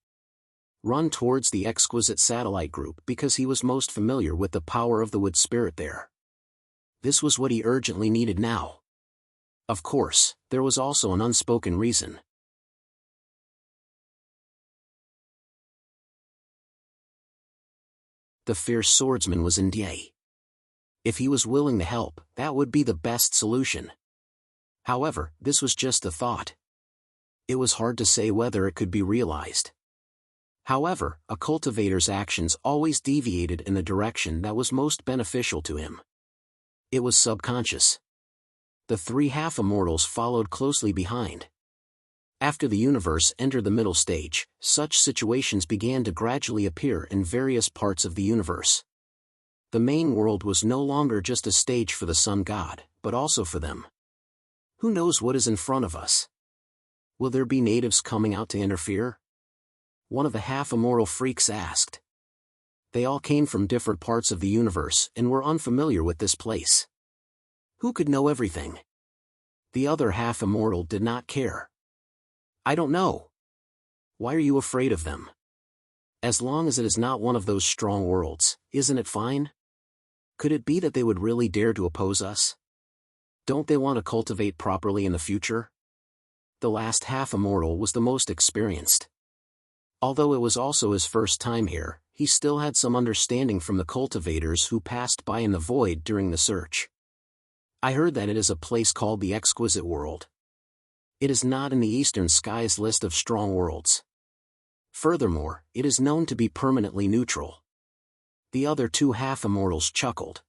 Run towards the exquisite satellite group because he was most familiar with the power of the wood spirit there. This was what he urgently needed now. Of course, there was also an unspoken reason. The fierce swordsman was in Day. If he was willing to help, that would be the best solution. However, this was just a thought. It was hard to say whether it could be realized. However, a cultivator's actions always deviated in the direction that was most beneficial to him. It was subconscious. The 3 half-immortals followed closely behind. After the universe entered the middle stage, such situations began to gradually appear in various parts of the universe. The main world was no longer just a stage for the sun god, but also for them. Who knows what is in front of us? Will there be natives coming out to interfere? One of the half-immortal freaks asked. They all came from different parts of the universe and were unfamiliar with this place. Who could know everything? The other half-immortal did not care. I don't know. Why are you afraid of them? As long as it is not one of those strong worlds, isn't it fine? Could it be that they would really dare to oppose us? Don't they want to cultivate properly in the future? The last half-immortal was the most experienced. Although it was also his first time here, he still had some understanding from the cultivators who passed by in the void during the search. I heard that it is a place called the Exquisite World. It is not in the Eastern Skies list of strong worlds. Furthermore, it is known to be permanently neutral. The other 2 half-immortals chuckled.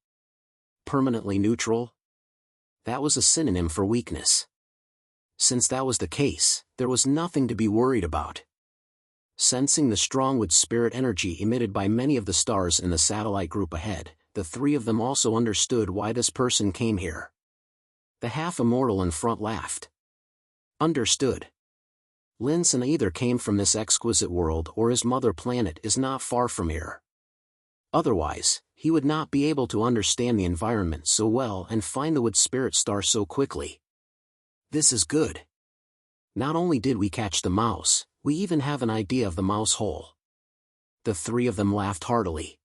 Permanently neutral? That was a synonym for weakness. Since that was the case, there was nothing to be worried about. Sensing the strong wood spirit energy emitted by many of the stars in the satellite group ahead, the 3 of them also understood why this person came here. The half-immortal in front laughed. Understood. Linson either came from this exquisite world or his mother planet is not far from here. Otherwise, he would not be able to understand the environment so well and find the wood spirit star so quickly. This is good. Not only did we catch the mouse, we even have an idea of the mouse hole. The 3 of them laughed heartily.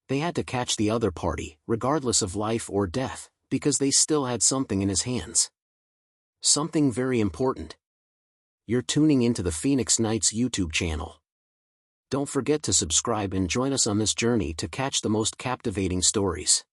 They had to catch the other party, regardless of life or death, because they still had something in his hands. Something very important. You're tuning into the Phoenix Knights YouTube channel. Don't forget to subscribe and join us on this journey to catch the most captivating stories.